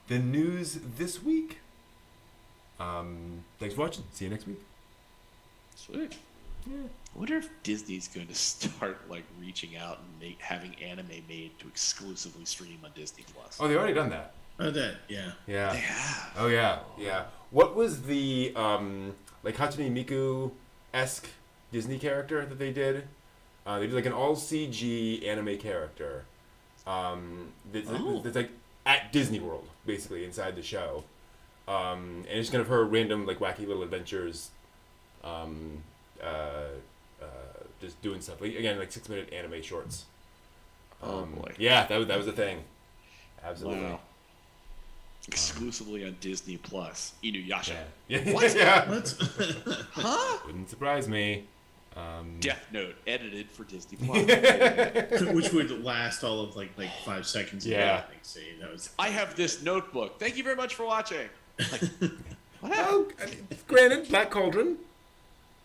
Speaker 1: the news this week. Thanks for watching. See you next week.
Speaker 3: Sweet. Yeah. I wonder if Disney's going to start like reaching out and having anime made to exclusively stream on Disney Plus.
Speaker 1: Oh, they've already done that.
Speaker 2: Oh, that, yeah.
Speaker 1: Yeah.
Speaker 3: They have.
Speaker 1: Oh, yeah, yeah. What was the like Hatsune Miku-esque Disney character that they did? They did like an all CG anime character. That's like at Disney World, basically inside the show. And it's kind of her random like wacky little adventures. Just doing stuff. Like, again, like 6-minute anime shorts.
Speaker 3: Oh boy.
Speaker 1: Yeah, that was a thing. Absolutely.
Speaker 3: Wow. Exclusively on Disney Plus. Inuyasha.
Speaker 1: Yeah.
Speaker 3: What?
Speaker 1: Yeah.
Speaker 2: What?
Speaker 3: Huh?
Speaker 1: Wouldn't surprise me.
Speaker 3: Death Note edited for Disney Plus.
Speaker 2: Which would last all of like 5 seconds.
Speaker 1: Yeah.
Speaker 2: I think. See, that was.
Speaker 3: I have this notebook. Thank you very much for watching. Like, what happened?
Speaker 1: Oh, granted, Black Cauldron,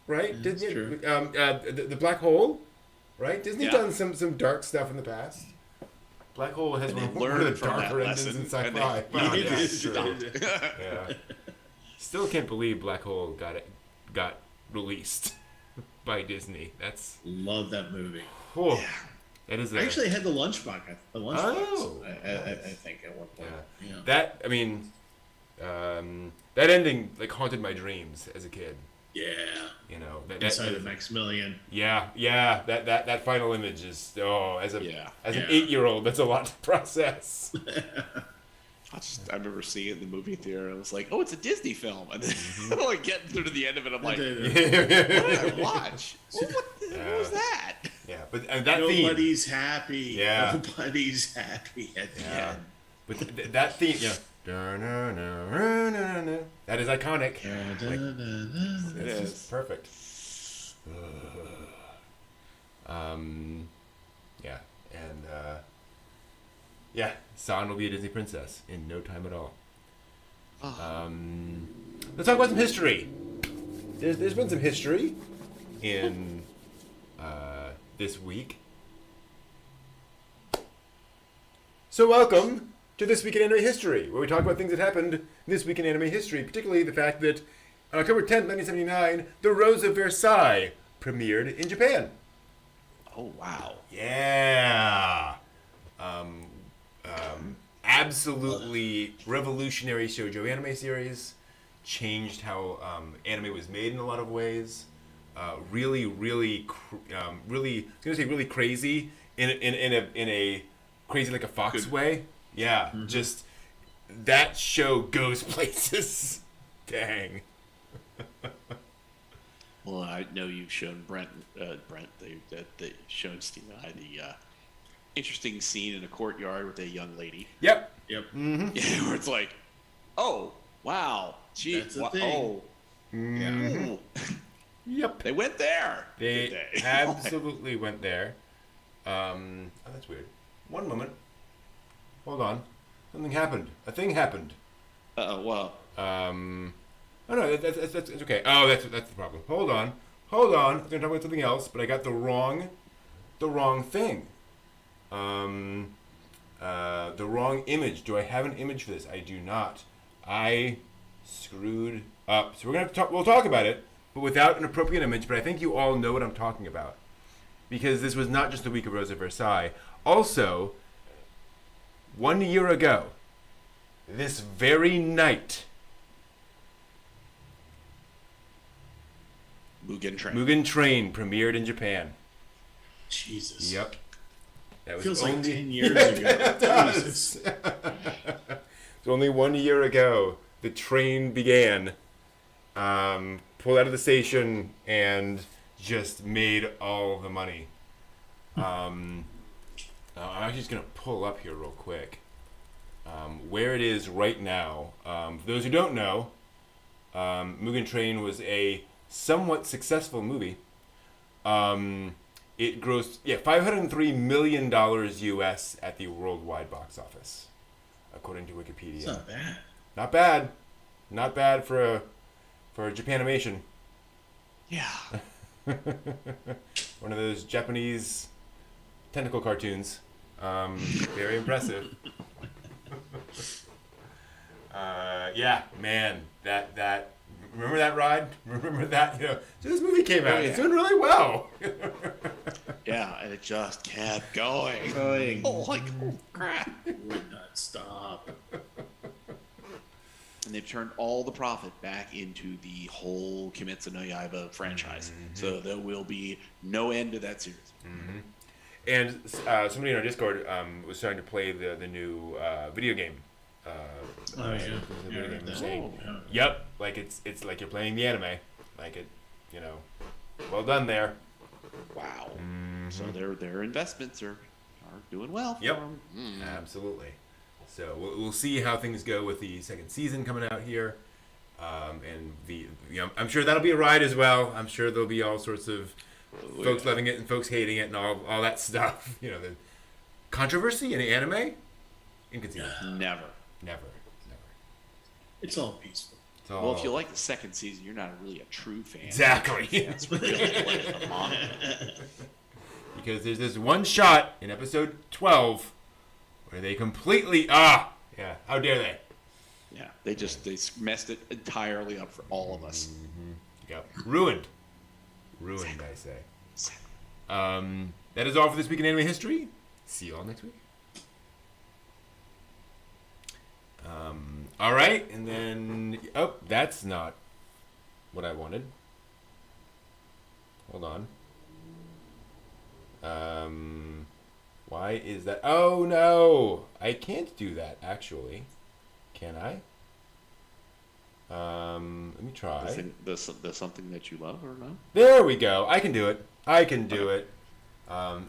Speaker 1: right?
Speaker 2: That's
Speaker 1: Disney,
Speaker 2: true.
Speaker 1: The Black Hole, right? Disney's
Speaker 3: Yeah.
Speaker 1: done some dark stuff in the past. Black Hole has
Speaker 3: And
Speaker 1: one
Speaker 3: they
Speaker 1: of
Speaker 3: learned
Speaker 1: the
Speaker 3: from that
Speaker 1: darker endings
Speaker 3: lesson,
Speaker 1: in
Speaker 3: and
Speaker 1: sci-fi.
Speaker 3: they-
Speaker 1: Wow,
Speaker 2: It
Speaker 1: yeah,
Speaker 2: is
Speaker 1: sure.
Speaker 2: true.
Speaker 1: Yeah. Still can't believe Black Hole got released by Disney. That's
Speaker 2: Love that movie.
Speaker 1: oh, that is
Speaker 2: I actually had the lunchbox.
Speaker 1: Oh,
Speaker 2: I think at one point.
Speaker 1: Yeah.
Speaker 2: Yeah.
Speaker 1: That, I mean, that ending like haunted my dreams as a kid.
Speaker 2: Yeah.
Speaker 1: You know,
Speaker 2: Inside of Maximilian.
Speaker 1: Yeah. That final image is as an
Speaker 2: Yeah.
Speaker 1: 8-year-old, that's a lot to process.
Speaker 3: I remember seeing it in the movie theater. And I was like, "Oh, it's a Disney film." And then like getting through to the end of it, I'm like, "What did I watch? What was that?"
Speaker 1: Yeah, but that theme.
Speaker 2: Nobody's happy.
Speaker 1: Yeah.
Speaker 2: Nobody's happy at the end.
Speaker 1: But that theme, yeah. That is iconic.
Speaker 3: It
Speaker 1: It's
Speaker 3: is.
Speaker 1: just perfect. Yeah, and yeah, San will be a Disney princess in no time at all. Let's talk about some history. There's been some history in this week. So welcome to This Week in Anime History, where we talk about things that happened this week in anime history, particularly the fact that on October 10th, 1979, The Rose of Versailles premiered in Japan.
Speaker 3: Oh wow!
Speaker 1: Yeah. Absolutely revolutionary shoujo anime series. Changed how anime was made in a lot of ways. Really crazy in a crazy like a fox way. Yeah, just that show goes places. Dang.
Speaker 3: Well, I know you've shown Brent, that you've shown Steve and I the interesting scene in a courtyard with a young lady.
Speaker 1: Yep.
Speaker 3: Yeah, where it's like, oh wow, gee,
Speaker 2: That's a thing.
Speaker 3: Yeah.
Speaker 1: Yep.
Speaker 3: They went there.
Speaker 1: They
Speaker 3: did they?
Speaker 1: absolutely went there. Oh, that's weird. One moment. Hold on. Something happened. A thing happened.
Speaker 3: Well.
Speaker 1: Oh no, that's it's okay. Oh, that's the problem. Hold on. I was gonna talk about something else, but I got the wrong thing. The wrong image. Do I have an image for this? I do not. I screwed up. So we're gonna have to talk. We'll talk about it, but without an appropriate image. But I think you all know what I'm talking about, because this was not just the week of Rose of Versailles. Also, 1 year ago, this very night, Mugen Train premiered in Japan.
Speaker 2: Jesus.
Speaker 1: Yep. That
Speaker 2: Feels
Speaker 1: only...
Speaker 2: like 10 years ago.
Speaker 1: It does. It's only 1 year ago the train began. pulled out of the station and just made all the money. I'm actually just going to pull up here real quick where it is right now. For those who don't know, Mugen Train was a somewhat successful movie. It grossed $503 million US at the worldwide box office, according to Wikipedia.
Speaker 2: It's not bad.
Speaker 1: Not bad. Not bad for Japanimation.
Speaker 3: Yeah.
Speaker 1: One of those Japanese tentacle cartoons. Very impressive. Yeah, man. That remember that ride? Remember that? So this movie came out. It's doing really well.
Speaker 3: Yeah, and it just kept going. Oh crap!
Speaker 2: Would not stop.
Speaker 3: And they've turned all the profit back into the whole Kimetsu no Yaiba franchise. So there will be no end to that series.
Speaker 1: And somebody in our Discord was starting to play the new video game. Yep, like it's like you're playing the anime, like it, well done there.
Speaker 3: Wow. So their investments are doing well.
Speaker 1: Yep, absolutely. So we'll see how things go with the second season coming out here, and I'm sure that'll be a ride as well. I'm sure there'll be all sorts of folks loving it and folks hating it and all that stuff. The controversy in anime, inconceivable.
Speaker 3: Never.
Speaker 2: It's all peaceful.
Speaker 3: Well, if you like the second season, you're not really a true fan.
Speaker 1: Exactly.
Speaker 3: That's really playing the manga.
Speaker 1: Because there's this one shot in episode 12 where they completely how dare they?
Speaker 3: Yeah, they messed it entirely up for all of us.
Speaker 1: Yep. Ruined, exactly. I say. That is all for this week in anime history. See you all next week. All right, and then that's not what I wanted. Hold on. Why is that? Oh no, I can't do that. Actually, can I? Let me try.
Speaker 3: There's something that you love or no?
Speaker 1: There we go. I can do it.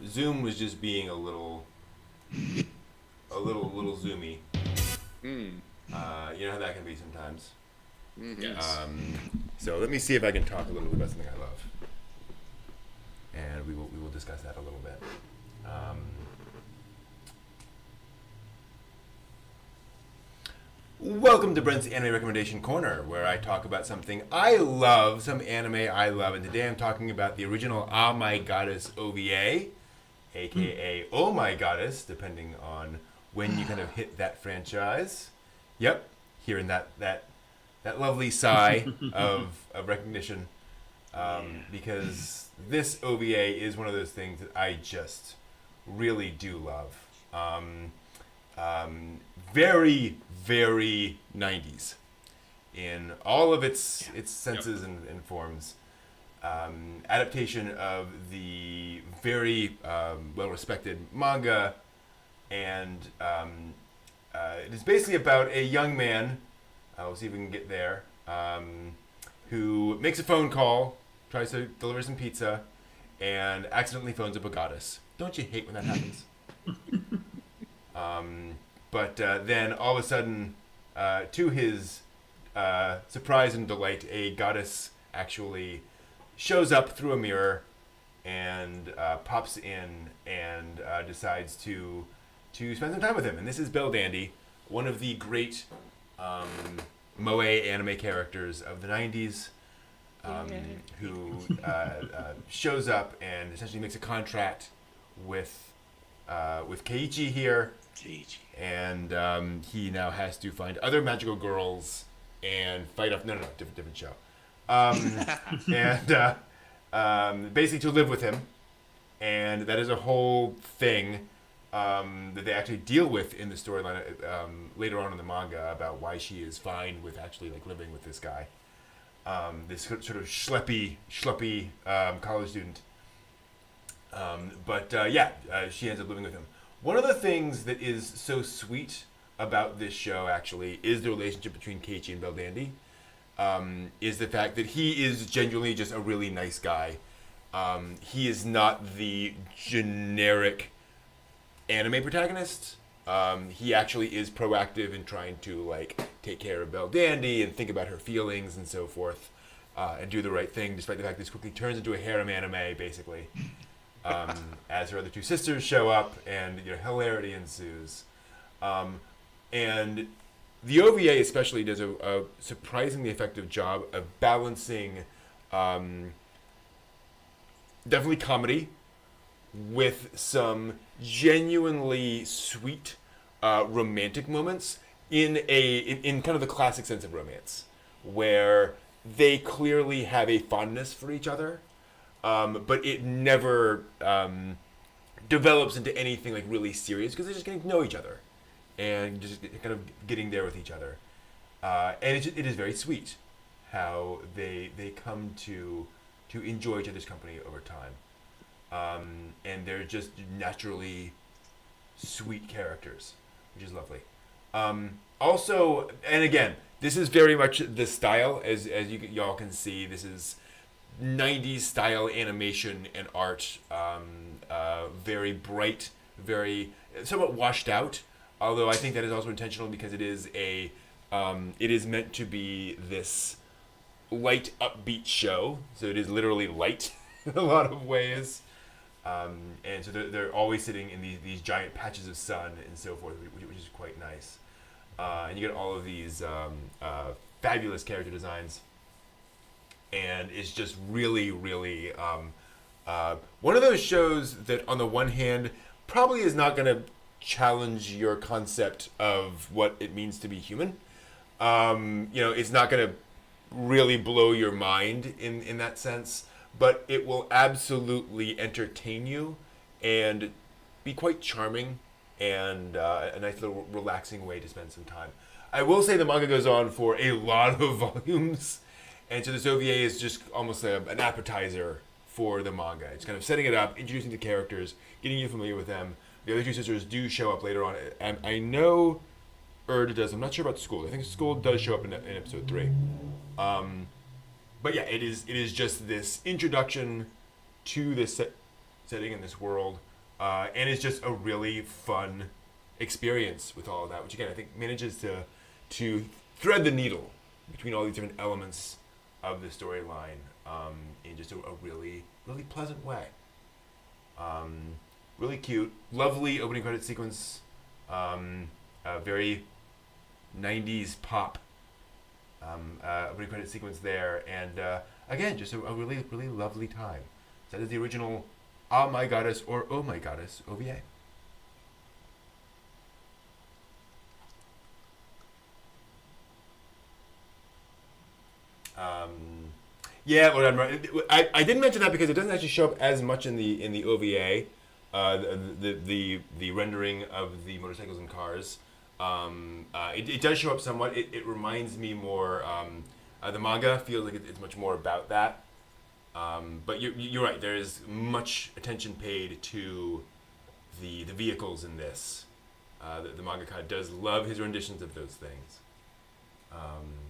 Speaker 1: Zoom was just being a little zoomy. You know how that can be sometimes.
Speaker 2: Yes.
Speaker 1: So let me see if I can talk a little bit about something I love, and we will discuss that a little bit. Welcome to Brent's Anime Recommendation Corner, where I talk about something I love, some anime I love, and today I'm talking about the original Ah My Goddess OVA, aka Oh My Goddess, depending on when you kind of hit that franchise. Yep, hearing that lovely sigh of recognition, because this OVA is one of those things that I just really do love. Very, very 90s in all of its senses and forms. Adaptation of the very well-respected manga, and it is basically about a young man, we'll see if we can get there, who makes a phone call, tries to deliver some pizza, and accidentally phones up a goddess. Don't you hate when that happens? But then all of a sudden, to his surprise and delight, a goddess actually shows up through a mirror and pops in and decides to spend some time with him. And this is Belle Dandy, one of the great moe anime characters of the 90s, who shows up and essentially makes a contract with Keiichi here. And he now has to find other magical girls and fight off... No, different show. And basically to live with him. And that is a whole thing that they actually deal with in the storyline later on in the manga about why she is fine with actually living with this guy. This sort of schleppy college student. She ends up living with him. One of the things that is so sweet about this show, actually, is the relationship between Keiichi and Belle Dandy. is the fact that he is genuinely just a really nice guy. He is not the generic anime protagonist. He actually is proactive in trying to like take care of Belle Dandy and think about her feelings and so forth, and do the right thing, despite the fact that this quickly turns into a harem anime, basically. As her other two sisters show up, and hilarity ensues. And the OVA especially does a surprisingly effective job of balancing definitely comedy with some genuinely sweet romantic moments in kind of the classic sense of romance, where they clearly have a fondness for each other, but it never develops into anything like really serious because they're just getting to know each other and just kind of getting there with each other. And it is very sweet how they come to enjoy each other's company over time. And they're just naturally sweet characters, which is lovely. Also, and again, this is very much the style, as y'all can see. This is 90s style animation and art. Very bright, very somewhat washed out. Although I think that is also intentional because it is it is meant to be this light, upbeat show. So it is literally light in a lot of ways. And so they're always sitting in these giant patches of sun and so forth, which is quite nice. And you get all of these fabulous character designs. And it's just really, really one of those shows that, on the one hand, probably is not going to challenge your concept of what it means to be human. It's not going to really blow your mind in that sense, but it will absolutely entertain you and be quite charming and a nice little relaxing way to spend some time. I will say the manga goes on for a lot of volumes, and so this OVA is just almost an appetizer for the manga. It's kind of setting it up, introducing the characters, getting you familiar with them. The other two sisters do show up later on, and I know Erd does. I'm not sure about School. I think School does show up in episode 3. But yeah, it is just this introduction to this setting in this world, and it's just a really fun experience with all of that, which again I think manages to thread the needle between all these different elements of the storyline in just a really, really pleasant way. Really cute, lovely opening credit sequence, very 90s pop opening credit sequence there, and again, just a really, really lovely time. So that is the original Ah My Goddess or Oh My Goddess OVA. Yeah, Lord Admiral. I didn't mention that because it doesn't actually show up as much in the OVA. The rendering of the motorcycles and cars. It does show up somewhat. It reminds me more. The manga feels like it's much more about that. But you're right. There is much attention paid to the vehicles in this. The mangaka does love his renditions of those things.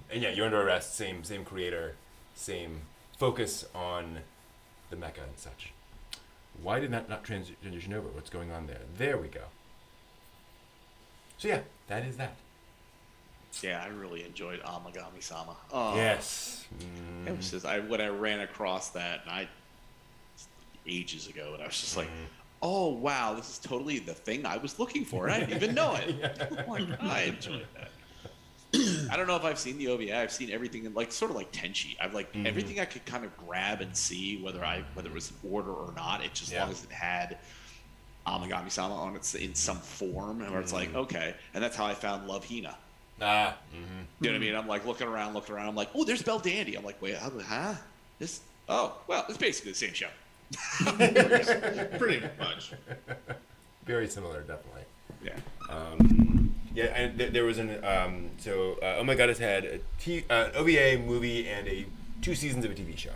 Speaker 1: And yeah, You're Under Arrest. Same creator, same focus on the mecha and such. Why did that not transition over? What's going on there? There we go. So yeah, that is that.
Speaker 3: Yeah, I really enjoyed Amagami-sama. Oh,
Speaker 1: yes.
Speaker 3: It was just when I ran across that, and ages ago, and I was just like, oh wow, this is totally the thing I was looking for. I didn't even know it. I enjoyed that. I don't know if I've seen the OVA. I've seen everything in sort of like Tenchi. I've everything I could kind of grab and see, whether it was in order or not. It just as long as it had Amagami-sama on it in some form, and where it's like, okay. And that's how I found Love Hina. You know what I mean? I'm like looking around. I'm like, oh, there's Belle Dandy. I'm like, wait, huh? This? Oh, well, it's basically the same show.
Speaker 2: Pretty much.
Speaker 1: Very similar, definitely.
Speaker 3: Yeah.
Speaker 1: Yeah, and there was Oh My Goddess had an OVA movie and 2 seasons of a TV show,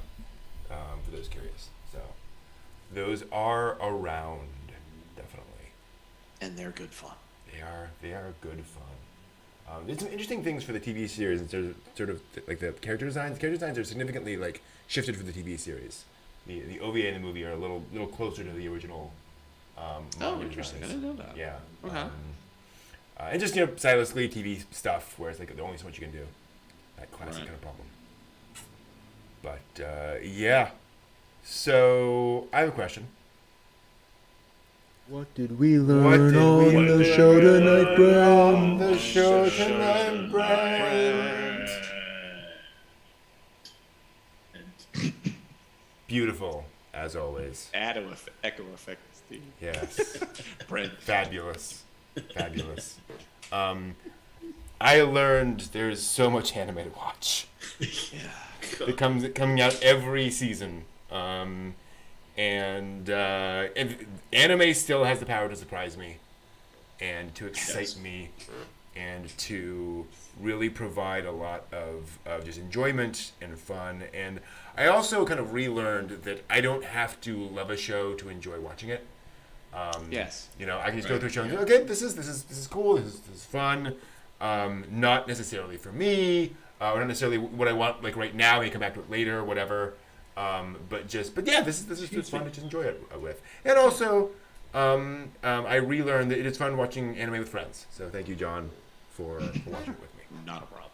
Speaker 1: for those curious. So those are around, definitely.
Speaker 3: And they're good fun.
Speaker 1: They are good fun. There's some interesting things for the TV series. There's sort of like the character designs. Character designs are significantly like shifted for the TV series. The OVA and the movie are a little closer to the original.
Speaker 3: Interesting.
Speaker 1: Designs.
Speaker 3: I didn't know that.
Speaker 1: Yeah.
Speaker 3: Okay.
Speaker 1: And just stylistically TV stuff where it's like there's only so much you can do. That classic kind of problem. But yeah. So I have a question.
Speaker 4: What did we learn on the show tonight, Brent?
Speaker 1: The show tonight, Brent. Beautiful, as always.
Speaker 3: Echo effect, Steve.
Speaker 1: Yes.
Speaker 3: Brent.
Speaker 1: Fabulous. I learned there's so much anime to watch.
Speaker 3: Yeah.
Speaker 1: It coming out every season. And anime still has the power to surprise me and to excite me and to really provide a lot of just enjoyment and fun. And I also kind of relearned that I don't have to love a show to enjoy watching it.
Speaker 3: Yes.
Speaker 1: I can just go through a show and go, okay, this is cool, this is fun. Not necessarily for me, or not necessarily what I want like right now. I may come back to it later or whatever. But yeah, this is just fun to just enjoy it with. And also, I relearned that it is fun watching anime with friends. So thank you, John, for watching it with me.
Speaker 3: Not a problem.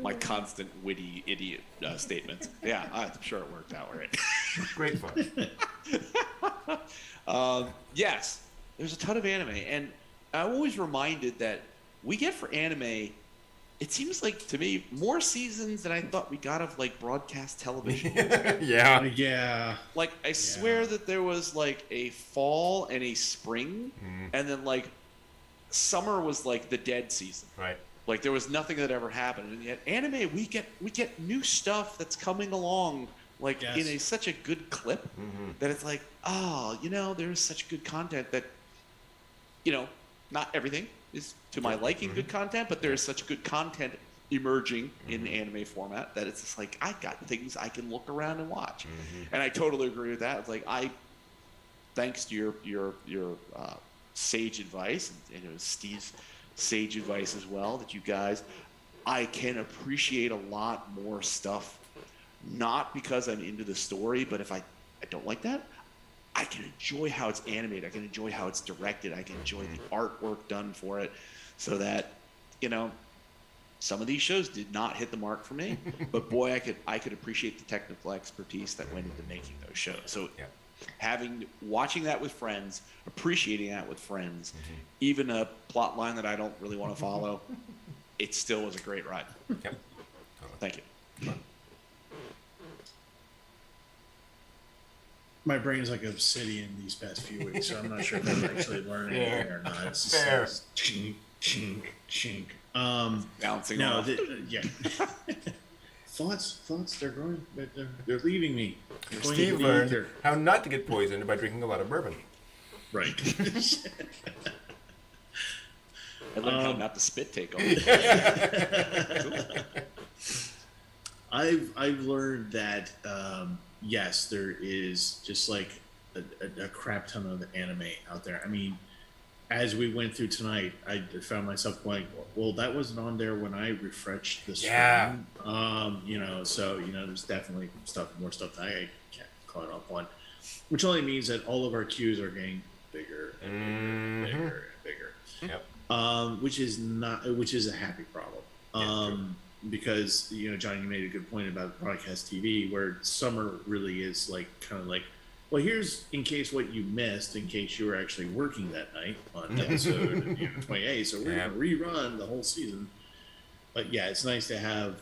Speaker 3: My constant witty idiot statements. Yeah, I'm sure it worked out right.
Speaker 1: Great fun.
Speaker 3: Yes, there's a ton of anime, and I'm always reminded that we get for anime. It seems like to me more seasons than I thought we got of like broadcast television.
Speaker 1: Yeah.
Speaker 3: Like I swear that there was like a fall and a spring, and then like summer was like the dead season.
Speaker 1: Right.
Speaker 3: Like there was nothing that ever happened, and yet anime we get new stuff that's coming along like in such a good clip that it's like there's such good content that not everything is to my liking good content, but there is such good content emerging in anime format that it's just like I got things I can look around and watch, and I totally agree with that. It's like thanks to your sage advice and it was Steve's sage advice as well that you guys, I can appreciate a lot more stuff, not because I'm into the story, but if I don't like that, I can enjoy how it's animated. I can enjoy how it's directed. I can enjoy the artwork done for it, so that some of these shows did not hit the mark for me. But boy, I could appreciate the technical expertise that went into making those shows. So, watching that with friends, appreciating that with friends, even a plot line that I don't really want to follow, it still was a great ride.
Speaker 1: Yep.
Speaker 3: Thank you.
Speaker 2: My brain's like obsidian these past few weeks, so I'm not sure if I'm actually learning anything or not. It's just
Speaker 1: Fair.
Speaker 2: Chink, chink, chink.
Speaker 3: Bouncing off.
Speaker 2: Thoughts, they're growing, they're leaving me.
Speaker 1: Steve learned how not to get poisoned by drinking a lot of bourbon.
Speaker 2: Right.
Speaker 3: I learned how not to spit take on.
Speaker 2: I've learned that yes, there is just like a crap ton of anime out there. I mean, as we went through tonight, I found myself going, well, that wasn't on there when I refreshed the stream.
Speaker 1: Yeah.
Speaker 2: So there's definitely more stuff that I can't caught up on, which only means that all of our queues are getting bigger and bigger and bigger.
Speaker 1: Yep.
Speaker 2: Which is a happy problem. Because John, you made a good point about broadcast TV, where summer really is like kind of like, well, here's in case what you missed, in case you were actually working that night on episode 28. So we're gonna rerun the whole season. But yeah, it's nice to have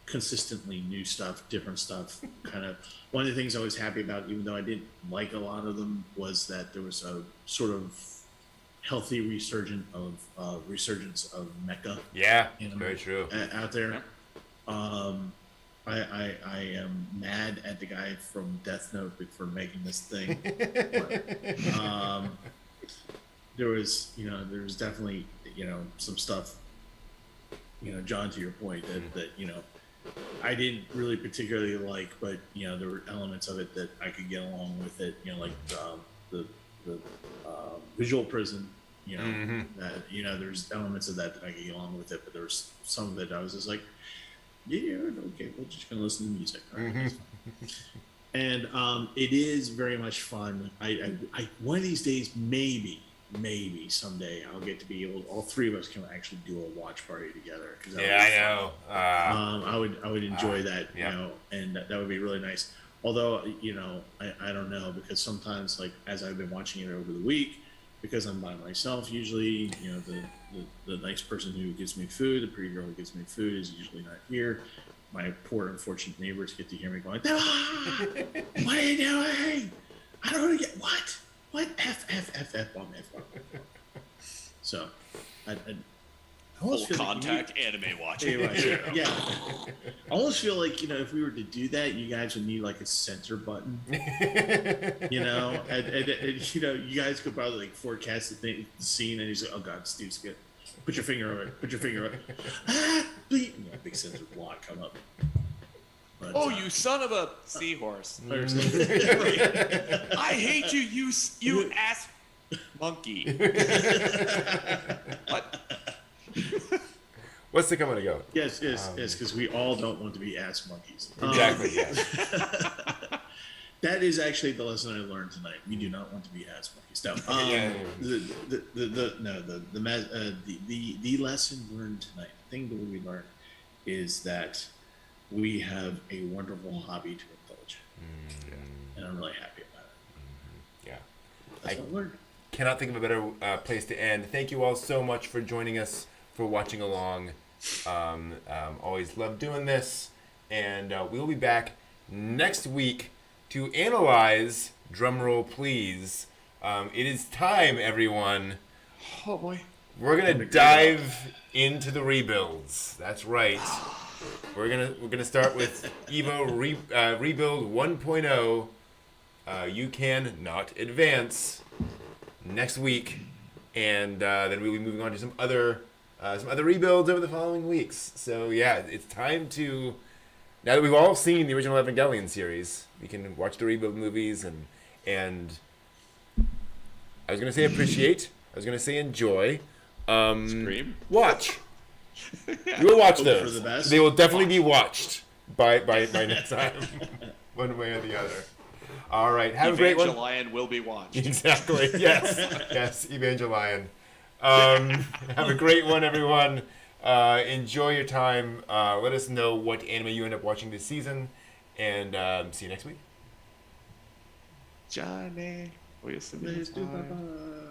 Speaker 2: consistently new stuff, different stuff. Kind of one of the things I was happy about, even though I didn't like a lot of them, was that there was a sort of healthy resurgence of mecha.
Speaker 1: Yeah, very true.
Speaker 2: Out there. I am mad at the guy from Death Note for making this thing. But, there was definitely some stuff. John, to your point, that I didn't really particularly like, but there were elements of it that I could get along with it. Like the visual prison, there's elements of that I can get along with it, but there's some of it I was just like, yeah, okay, we're just gonna listen to music. All right, that's fine. And it is very much fun. I one of these days, maybe someday I'll get to be able. All three of us can actually do a watch party together.
Speaker 1: I know.
Speaker 2: I would enjoy that, and that would be really nice. Although, I don't know, because sometimes, like, as I've been watching it over the week, because I'm by myself, usually, the nice person who gives me food, the pretty girl who gives me food, is usually not here. My poor unfortunate neighbors get to hear me going, "Ah, what are you doing? I don't want to get what F bomb. So, I
Speaker 3: full contact anime watching.
Speaker 2: Yeah. I almost feel like, if we were to do that, you guys would need like a censor button. And you guys could probably like forecast the scene, and you say, "Oh God, Steve's good. Put your finger on it. Put your finger on it." Big censor block come up. But,
Speaker 3: you son of a seahorse! I hate you, you ass monkey. What?
Speaker 1: What's the coming to go?
Speaker 2: Yes, because we all don't want to be ass monkeys.
Speaker 1: Exactly.
Speaker 2: That is actually the lesson I learned tonight. We do not want to be ass monkeys. No. The lesson learned tonight, the thing that we learned, is that we have a wonderful hobby to indulge, and I'm really happy about it. That's what I learned.
Speaker 1: Cannot think of a better place to end. Thank you all so much for joining us, for watching along. Always love doing this, and we'll be back next week to analyze, drumroll please, it is time, everyone.
Speaker 3: Oh boy.
Speaker 1: We're gonna dive into the rebuilds. That's right. We're gonna start with Evo Rebuild 1.0. You can not advance next week, and then we'll be moving on to some other rebuilds over the following weeks. So yeah, it's time to, now that we've all seen the original Evangelion series, we can watch the rebuild movies and I was gonna say appreciate, I was gonna say enjoy.
Speaker 3: Scream.
Speaker 1: Watch. You will watch
Speaker 2: Hope
Speaker 1: those.
Speaker 2: for the best.
Speaker 1: They will definitely be watched by next time, one way or the other. All right, have a great one.
Speaker 3: Evangelion will be watched.
Speaker 1: Exactly. Yes, Evangelion. Have a great one, everyone. Enjoy your time. Let us know what anime you end up watching this season, and see you next week.
Speaker 3: Johnny, will you send me
Speaker 2: Let's
Speaker 3: this
Speaker 2: do
Speaker 3: line?
Speaker 2: bye-bye.